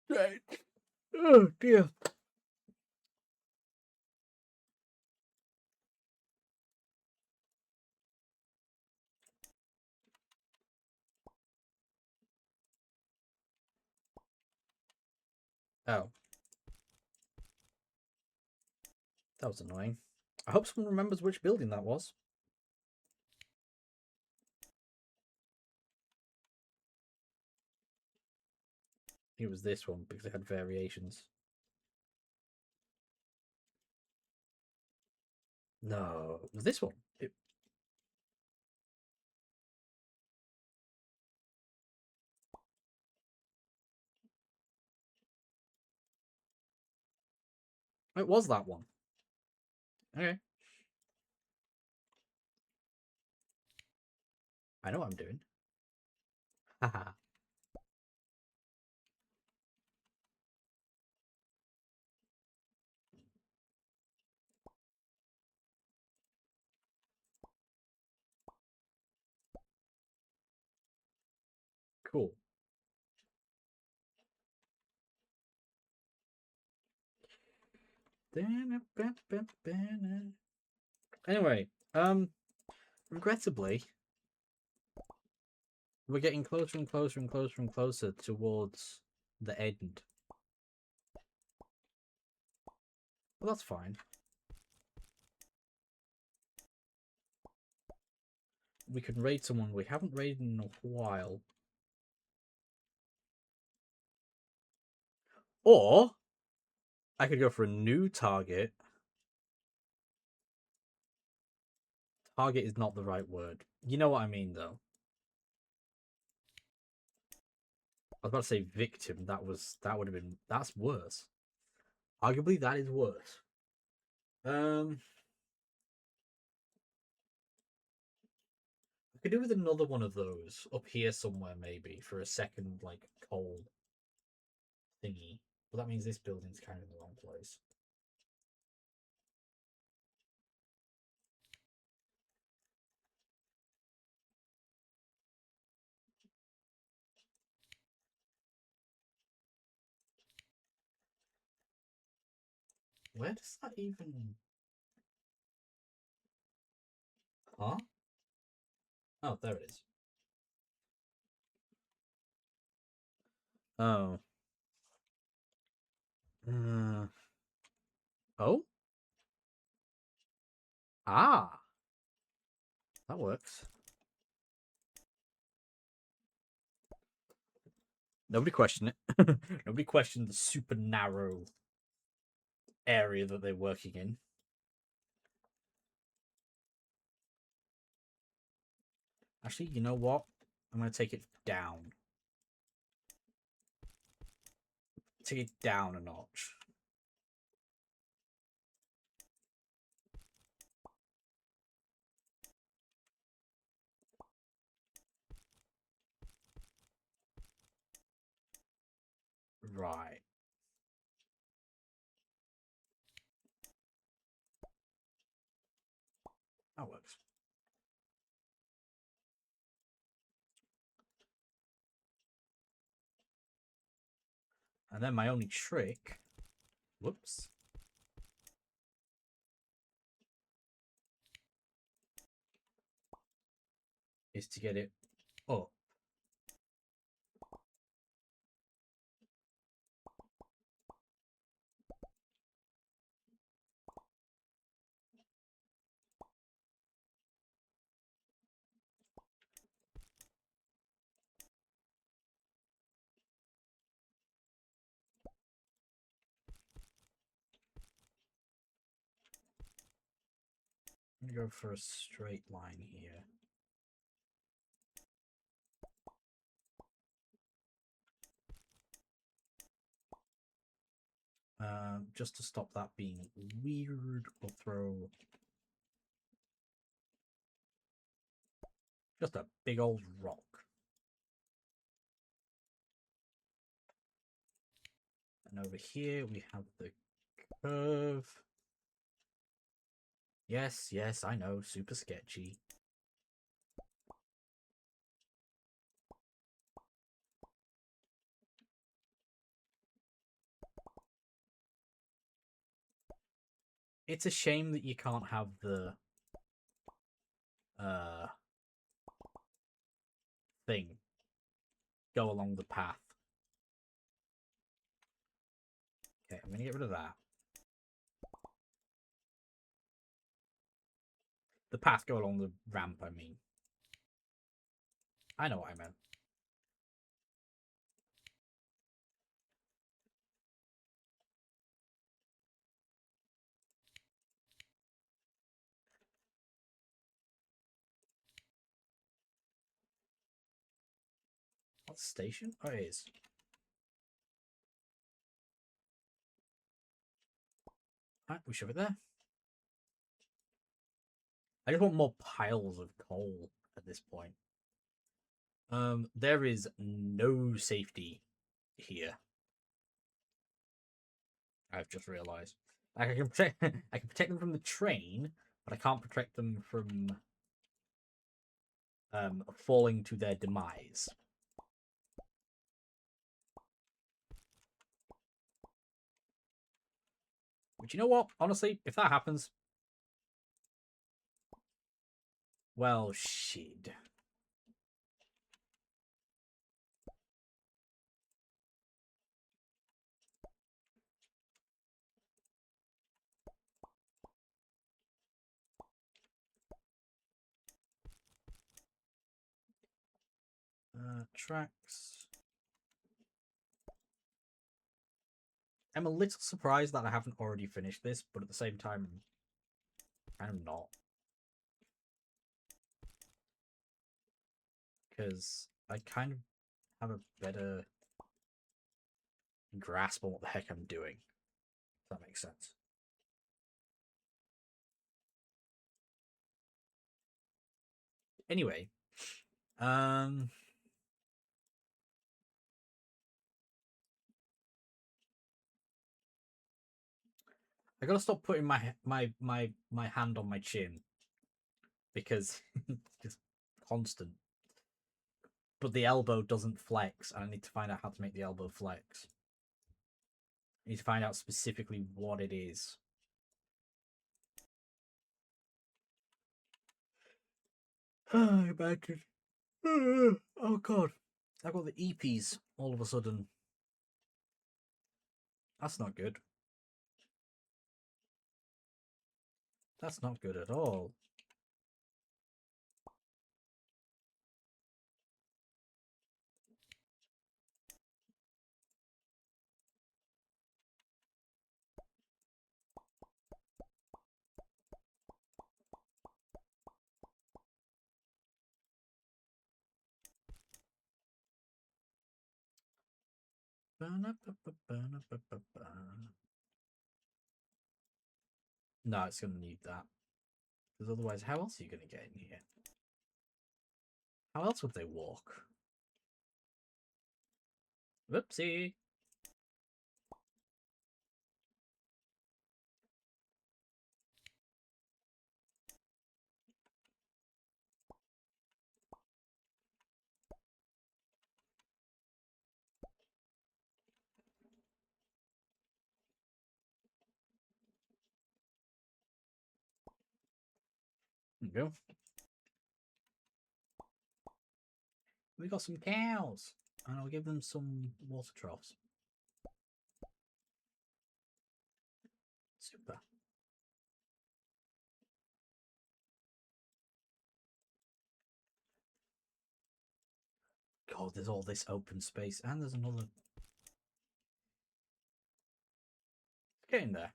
Right. Oh dear. Oh. That was annoying. I hope someone remembers which building that was. It was this one because it had variations. No, it was this one. It was that one. Okay. I know what I'm doing. Haha. Cool. Anyway, regrettably, we're getting closer and closer and closer and closer towards the end. Well, that's fine. We can raid someone we haven't raided in a while. Or I could go for a new target. Target is not the right word. You know what I mean, though. I was about to say victim. That would have been, that's worse. Arguably, that is worse. I could do with another one of those up here somewhere, maybe for a second, like coal thingy. But that means this building's kind of in the wrong place. Where does that even? Huh? Oh, there it is. Oh. Oh? Ah. That works. Nobody questioned it. Nobody questioned the super narrow area that they're working in. Actually, you know what? I'm going to take it down. Take it down a notch. Right. That works. And then my only trick... Whoops. Is to get it up. I'm going to go for a straight line here. Just to stop that being weird, we'll throw just a big old rock. And over here we have the curve. Yes, yes, I know, super sketchy. It's a shame that you can't have the thing go along the path. Okay, I'm gonna get rid of that. The path go along the ramp, I mean. I know what I meant. What's the station? Oh, it is. Alright, we shove it there. I just want more piles of coal at this point. There is no safety here. I've just realised. I can protect them from the train, but I can't protect them from falling to their demise. But you know what? Honestly, if that happens, well, shit. Tracks. I'm a little surprised that I haven't already finished this, but at the same time, I'm not. Because I kind of have a better grasp on what the heck I'm doing. If that makes sense. Anyway, I gotta stop putting my hand on my chin because it's just constant. But the elbow doesn't flex. I need to find out how to make the elbow flex. I need to find out specifically what it is. Oh, imagine. Oh god, I've got the EPs all of a sudden. That's not good. That's not good at all. No, it's going to need that. Because otherwise, how else are you going to get in here? How else would they walk? Whoopsie. There you go. We got some cows. And I'll give them some water troughs. Super. God, there's all this open space. And there's another. Get in there.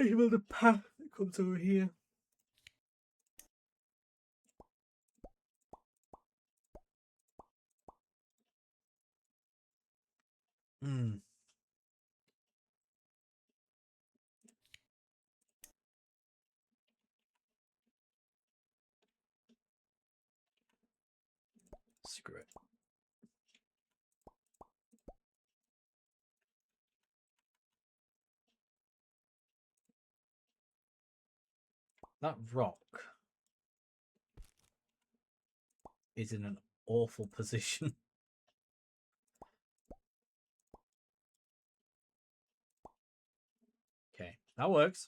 I build a path that comes over here. Hmm. Screw it. That rock is in an awful position. Okay, that works.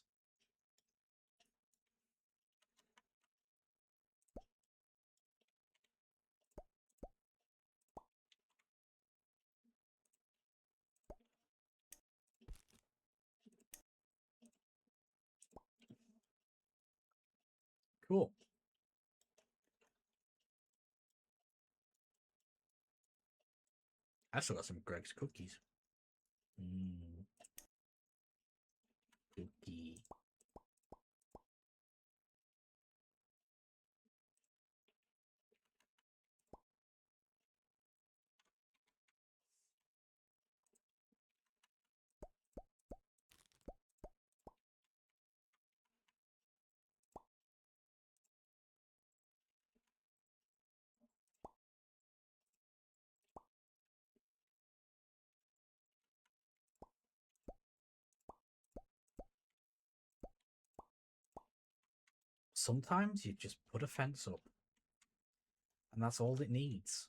Cool. I still got some Greg's cookies. Cookie. Sometimes you just put a fence up. And that's all it needs.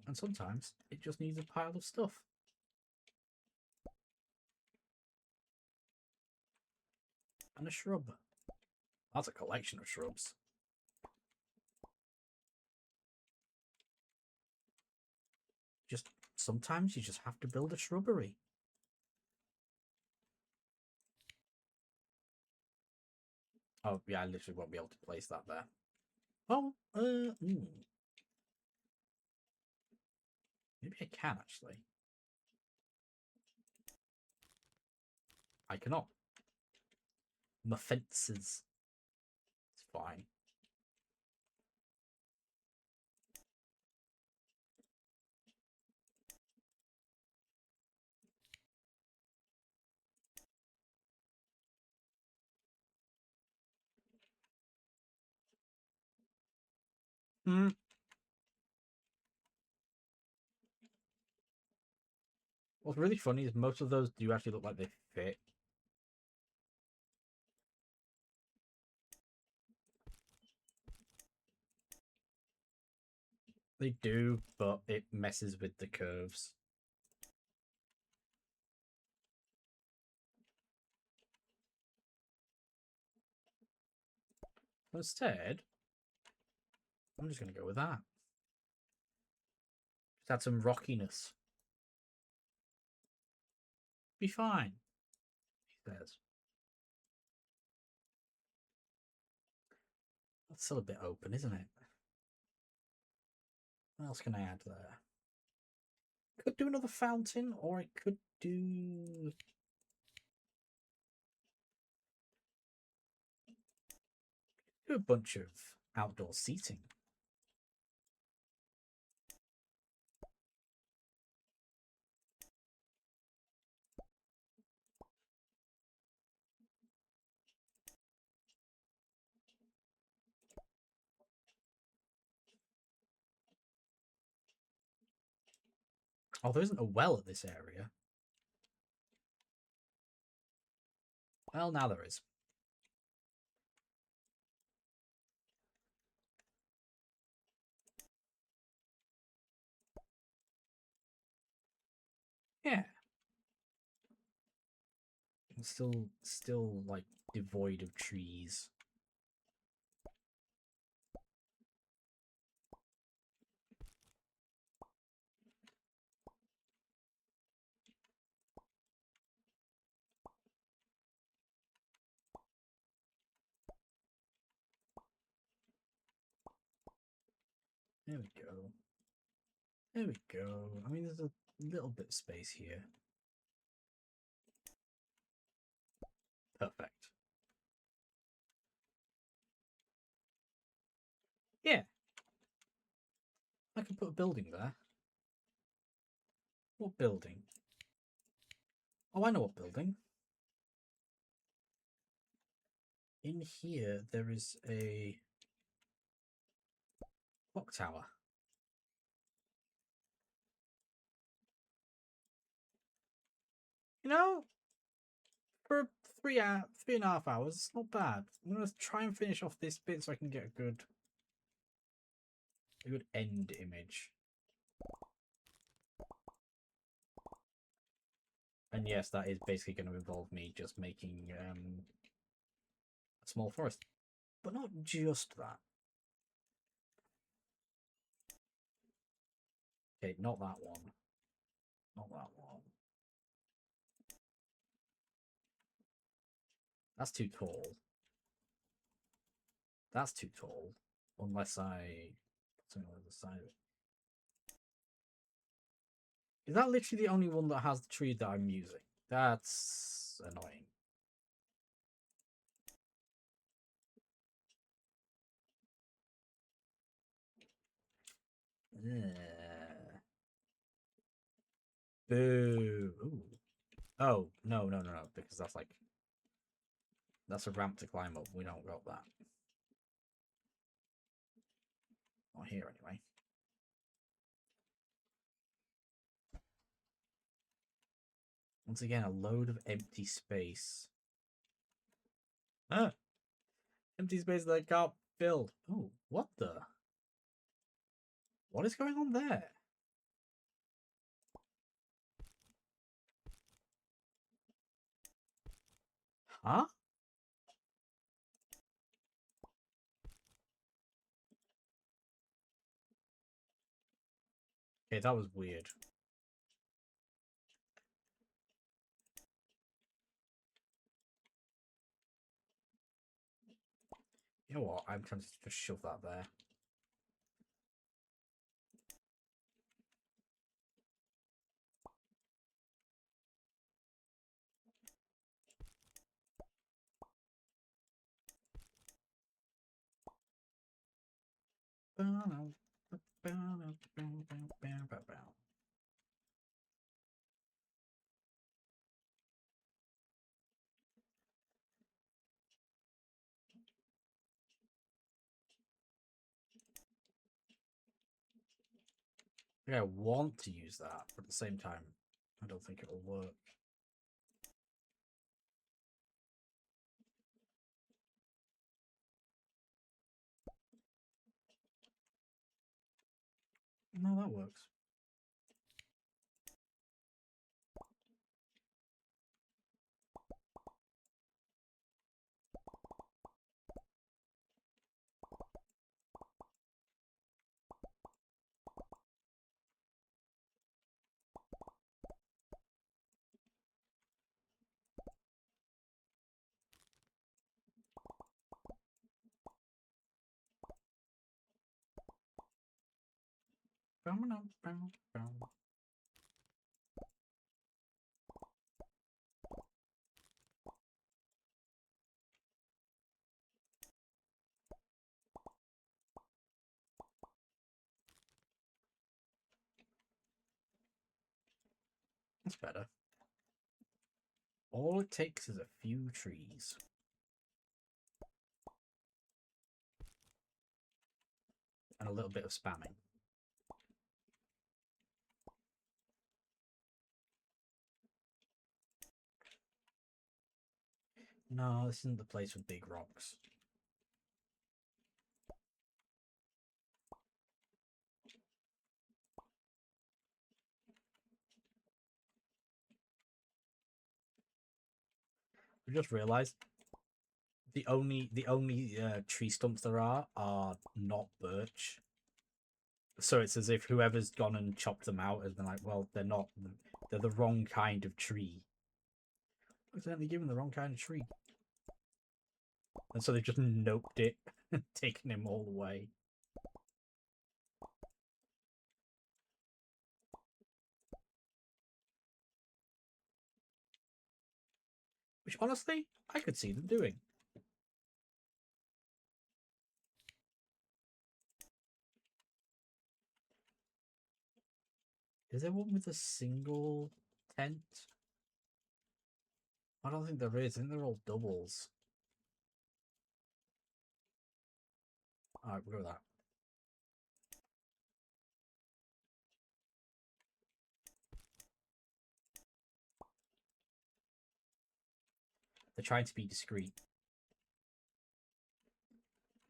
And sometimes it just needs a pile of stuff. And a shrub. That's a collection of shrubs. Just sometimes you just have to build a shrubbery. Oh, yeah, I literally won't be able to place that there. Oh, maybe I can actually. I cannot. My fences. It's fine. What's really funny is most of those do actually look like they fit. They do, but it messes with the curves. Instead, I'm just going to go with that. Just add some rockiness. Be fine, he says. That's still a bit open, isn't it? What else can I add there? Could do another fountain, or I could do a bunch of outdoor seating. Oh, there isn't a well at this area. Well, now there is. Yeah. It's still like devoid of trees. There we go. There we go. I mean, there's a little bit of space here. Perfect. Yeah. I could put a building there. What building? Oh, I know what building. In here, there is a clock tower. You know, for 3.5 hours, it's not bad. I'm gonna try and finish off this bit so I can get a good end image. And yes, that is basically going to involve me just making a small forest. But not just that. Okay, not that one. Not that one. That's too tall. That's too tall. Unless I put something on the side of it. Is that literally the only one that has the tree that I'm using? That's annoying. Boo. Ooh. Oh, no, because that's a ramp to climb up. We don't got that. Not here, anyway. Once again, a load of empty space. Ah! Empty space that I can't build. Oh, what the? What is going on there? Huh? Okay, that was weird. You know what? I'm tempted to just shove that there. I want to use that, but at the same time, I don't think it will work. No, that works. That's better. All it takes is a few trees. And a little bit of spamming. No, this isn't the place with big rocks. I just realised the only tree stumps there are not birch. So it's as if whoever's gone and chopped them out has been like, well, they're not. They're the wrong kind of tree. Accidentally given the wrong kind of tree. And so they've just noped it and taken him all away. Which, honestly, I could see them doing. Is there one with a single tent? I don't think there is. I think they're all doubles. Alright, we'll go with that. They're trying to be discreet.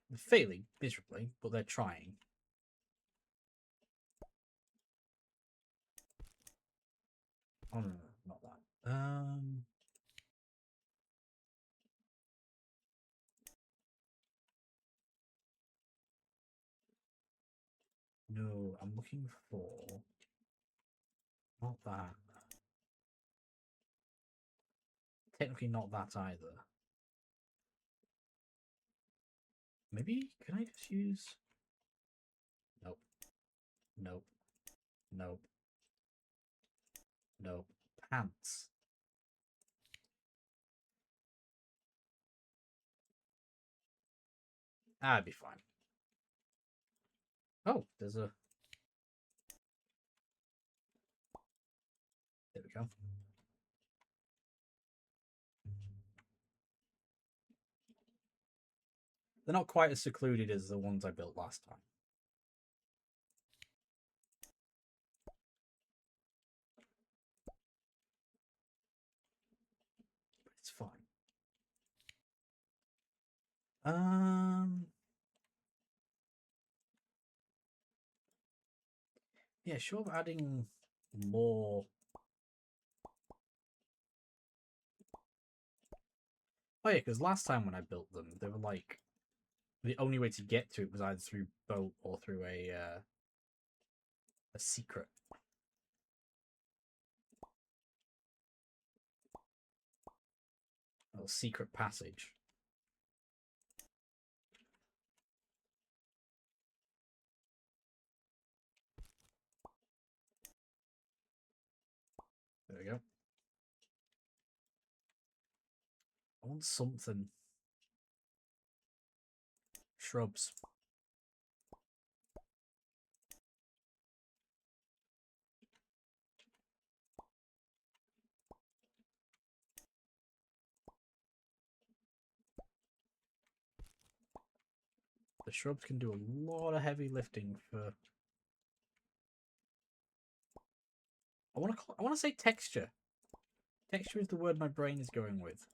They're failing miserably, but they're trying. Oh no, not that. No, I'm looking for not that. Technically not that either. Maybe can I just use nope. Nope. Nope. Nope. Pants. That'd be fine. Oh, there's a there we go. They're not quite as secluded as the ones I built last time. But it's fine. Yeah, sure of adding more. Oh yeah, because last time when I built them, they were like the only way to get to it was either through boat or through a secret. A secret passage. There we go. I want something. Shrubs. The shrubs can do a lot of heavy lifting for. I want to say texture. Texture is the word my brain is going with.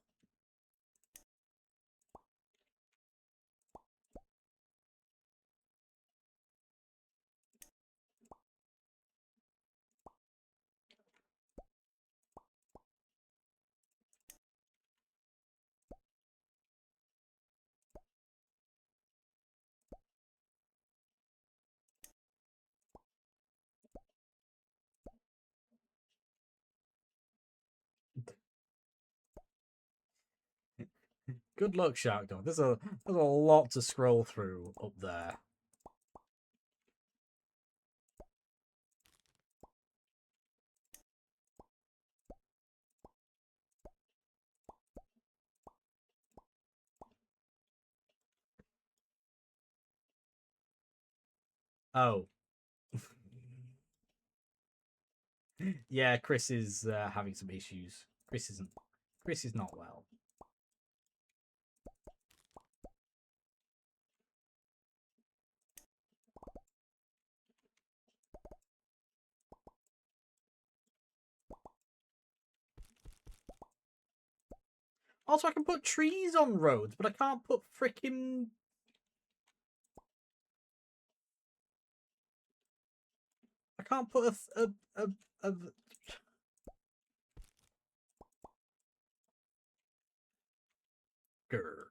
Good luck, Shark Dog. There's a lot to scroll through up there. Oh. Yeah, Chris is having some issues. Chris is not well. Also, I can put trees on roads, but I can't put freaking... I can't put a... Grr.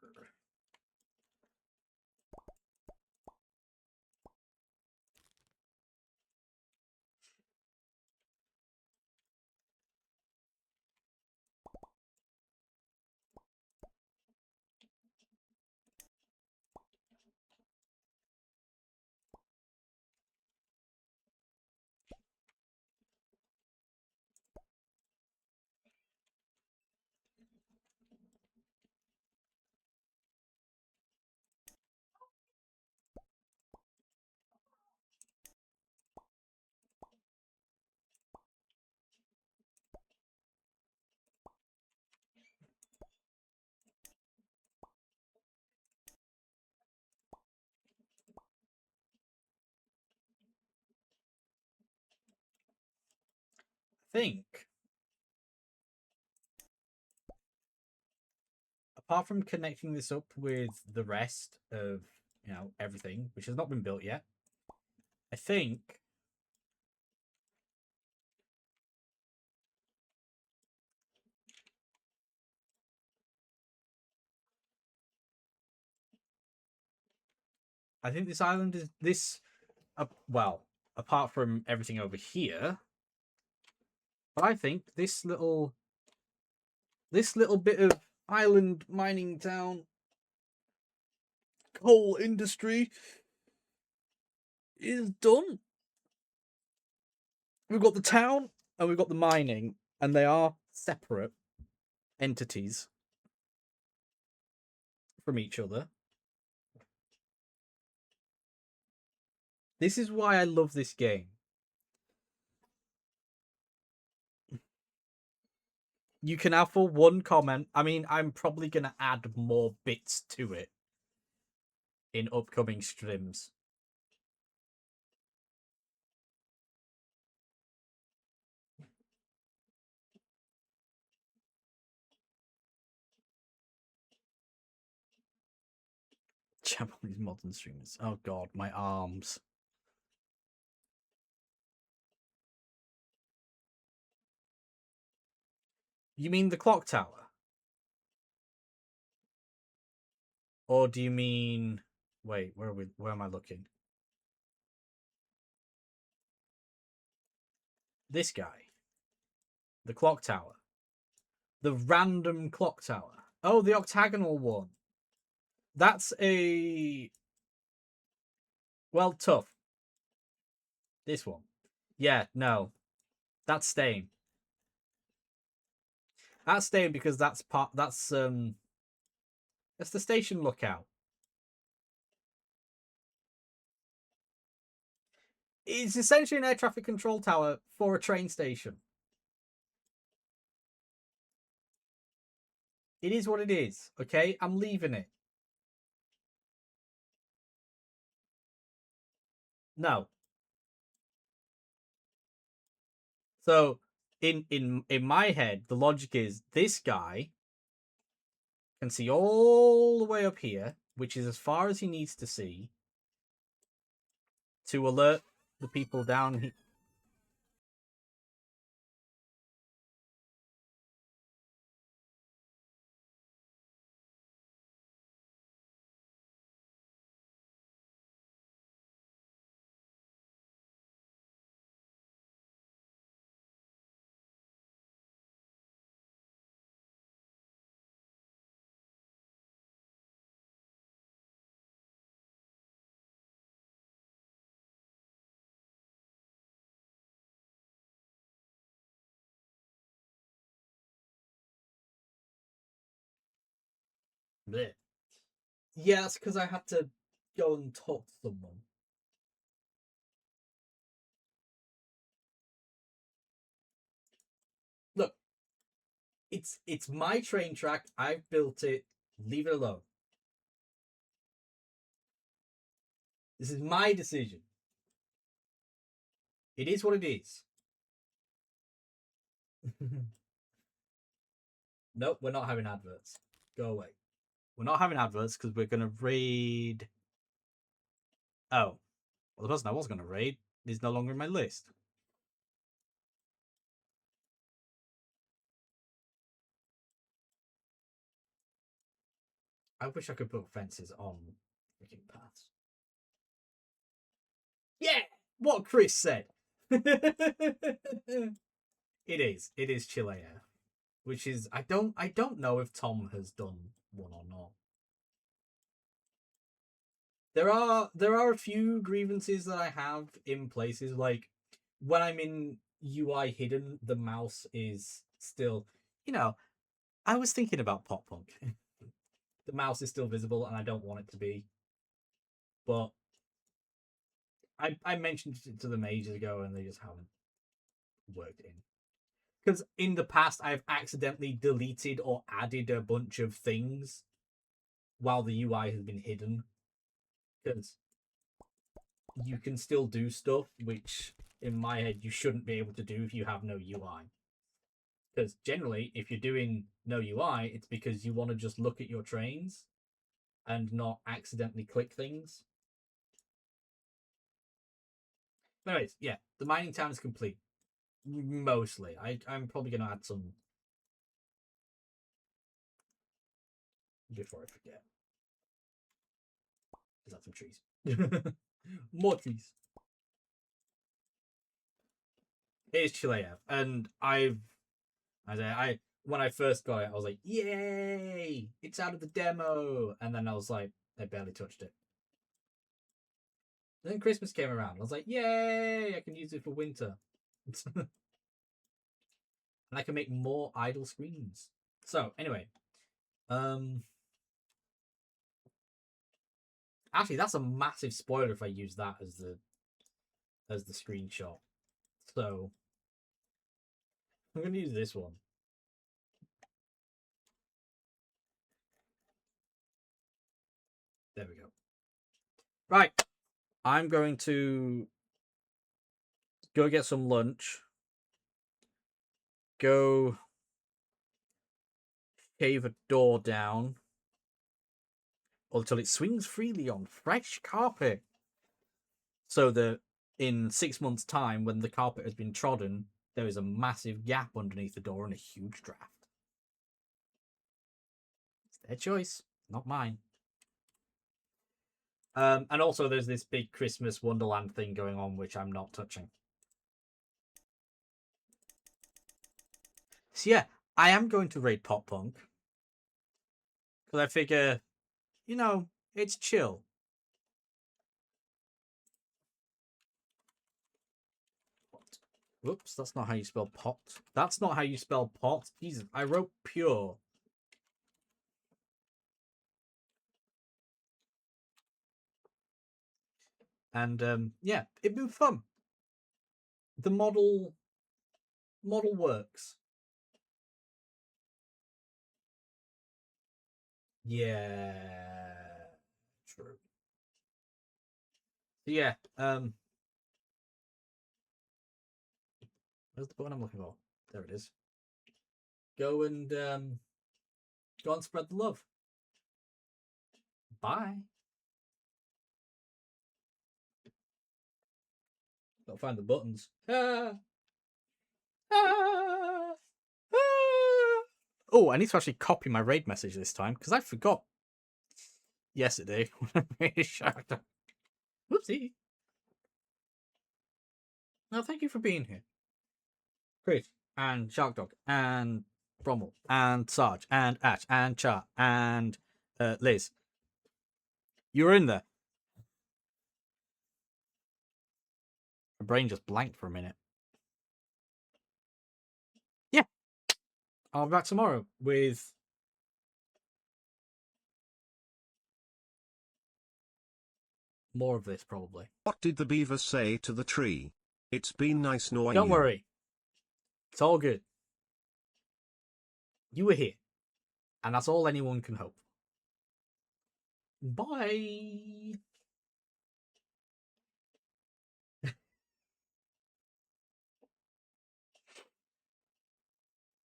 I think, apart from connecting this up with the rest of, everything, which has not been built yet, I think this island is this. Well, apart from everything over here, but I think this little bit of island mining town coal industry is done. We've got the town and we've got the mining, and they are separate entities from each other. This is why I love this game. You can have for one comment. I mean, I'm probably going to add more bits to it in upcoming streams. Japanese modern streamers. Oh god, my arms. You mean the clock tower? Or do you mean... Wait, where am I looking? This guy. The clock tower. The random clock tower. Oh, the octagonal one. That's a... Well, tough. This one. Yeah, no. That's staying. That's staying because that's the station lookout. It's essentially an air traffic control tower for a train station. It is what it is, okay? I'm leaving it. No. So in my head, the logic is this guy can see all the way up here, which is as far as he needs to see, to alert the people down here. Blech. Yeah, that's because I had to go and talk to someone. Look, it's my train track. I've built it. Leave it alone. This is my decision. It is what it is. Nope, we're not having adverts. Go away. We're not having adverts because we're going to raid. Oh. Well, the person I was going to raid is no longer in my list. I wish I could put fences on freaking paths. Yeah! What Chris said! It is Chile Air. Which is I don't know if Tom has done one or not. There are a few grievances that I have in places, like when I'm in UI hidden, the mouse is still, I was thinking about Pop Punk. The mouse is still visible and I don't want it to be. But I mentioned it to them ages ago and they just haven't worked in. Because in the past I've accidentally deleted or added a bunch of things while the UI has been hidden. Because you can still do stuff which in my head you shouldn't be able to do if you have no UI. Because generally, if you're doing no UI, it's because you want to just look at your trains and not accidentally click things. Anyways, yeah, the mining town is complete. Mostly. I'm probably going to add some before I forget. Is that some trees? More trees. It is Chilean, and when I first got it, I was like, "Yay! It's out of the demo!" And then I was like, I barely touched it. And then Christmas came around. I was like, "Yay! I can use it for winter." And I can make more idle screens. So anyway, actually, that's a massive spoiler if I use that as the screenshot. So I'm going to use this one. There we go. Right. I'm going to go get some lunch. Go shave a door down until it swings freely on fresh carpet. So that in 6 months' time, when the carpet has been trodden, there is a massive gap underneath the door and a huge draft. It's their choice, not mine. And also there's this big Christmas Wonderland thing going on, which I'm not touching. So yeah, I am going to raid Pop Punk. Because I figure, it's chill. Whoops, that's not how you spell pot. That's not how you spell pot. Jesus, I wrote pure. And yeah, it'd been fun. The model works. Yeah, true. So yeah, where's the button I'm looking for? There it is. Go and spread the love. Bye. Gotta find the buttons. Ah. Ah. Ah. Oh, I need to actually copy my raid message this time because I forgot yesterday when I made a shout. Whoopsie. No, thank you for being here. Chris and Shark Dog and Brommel and Sarge and Ash and Char and Liz. You were in there. My brain just blanked for a minute. Yeah. I'll be back tomorrow with More of this, probably. What did the beaver say to the tree? It's been nice knowing Don't you. worry. It's all good. You were here. And that's all anyone can hope. Bye.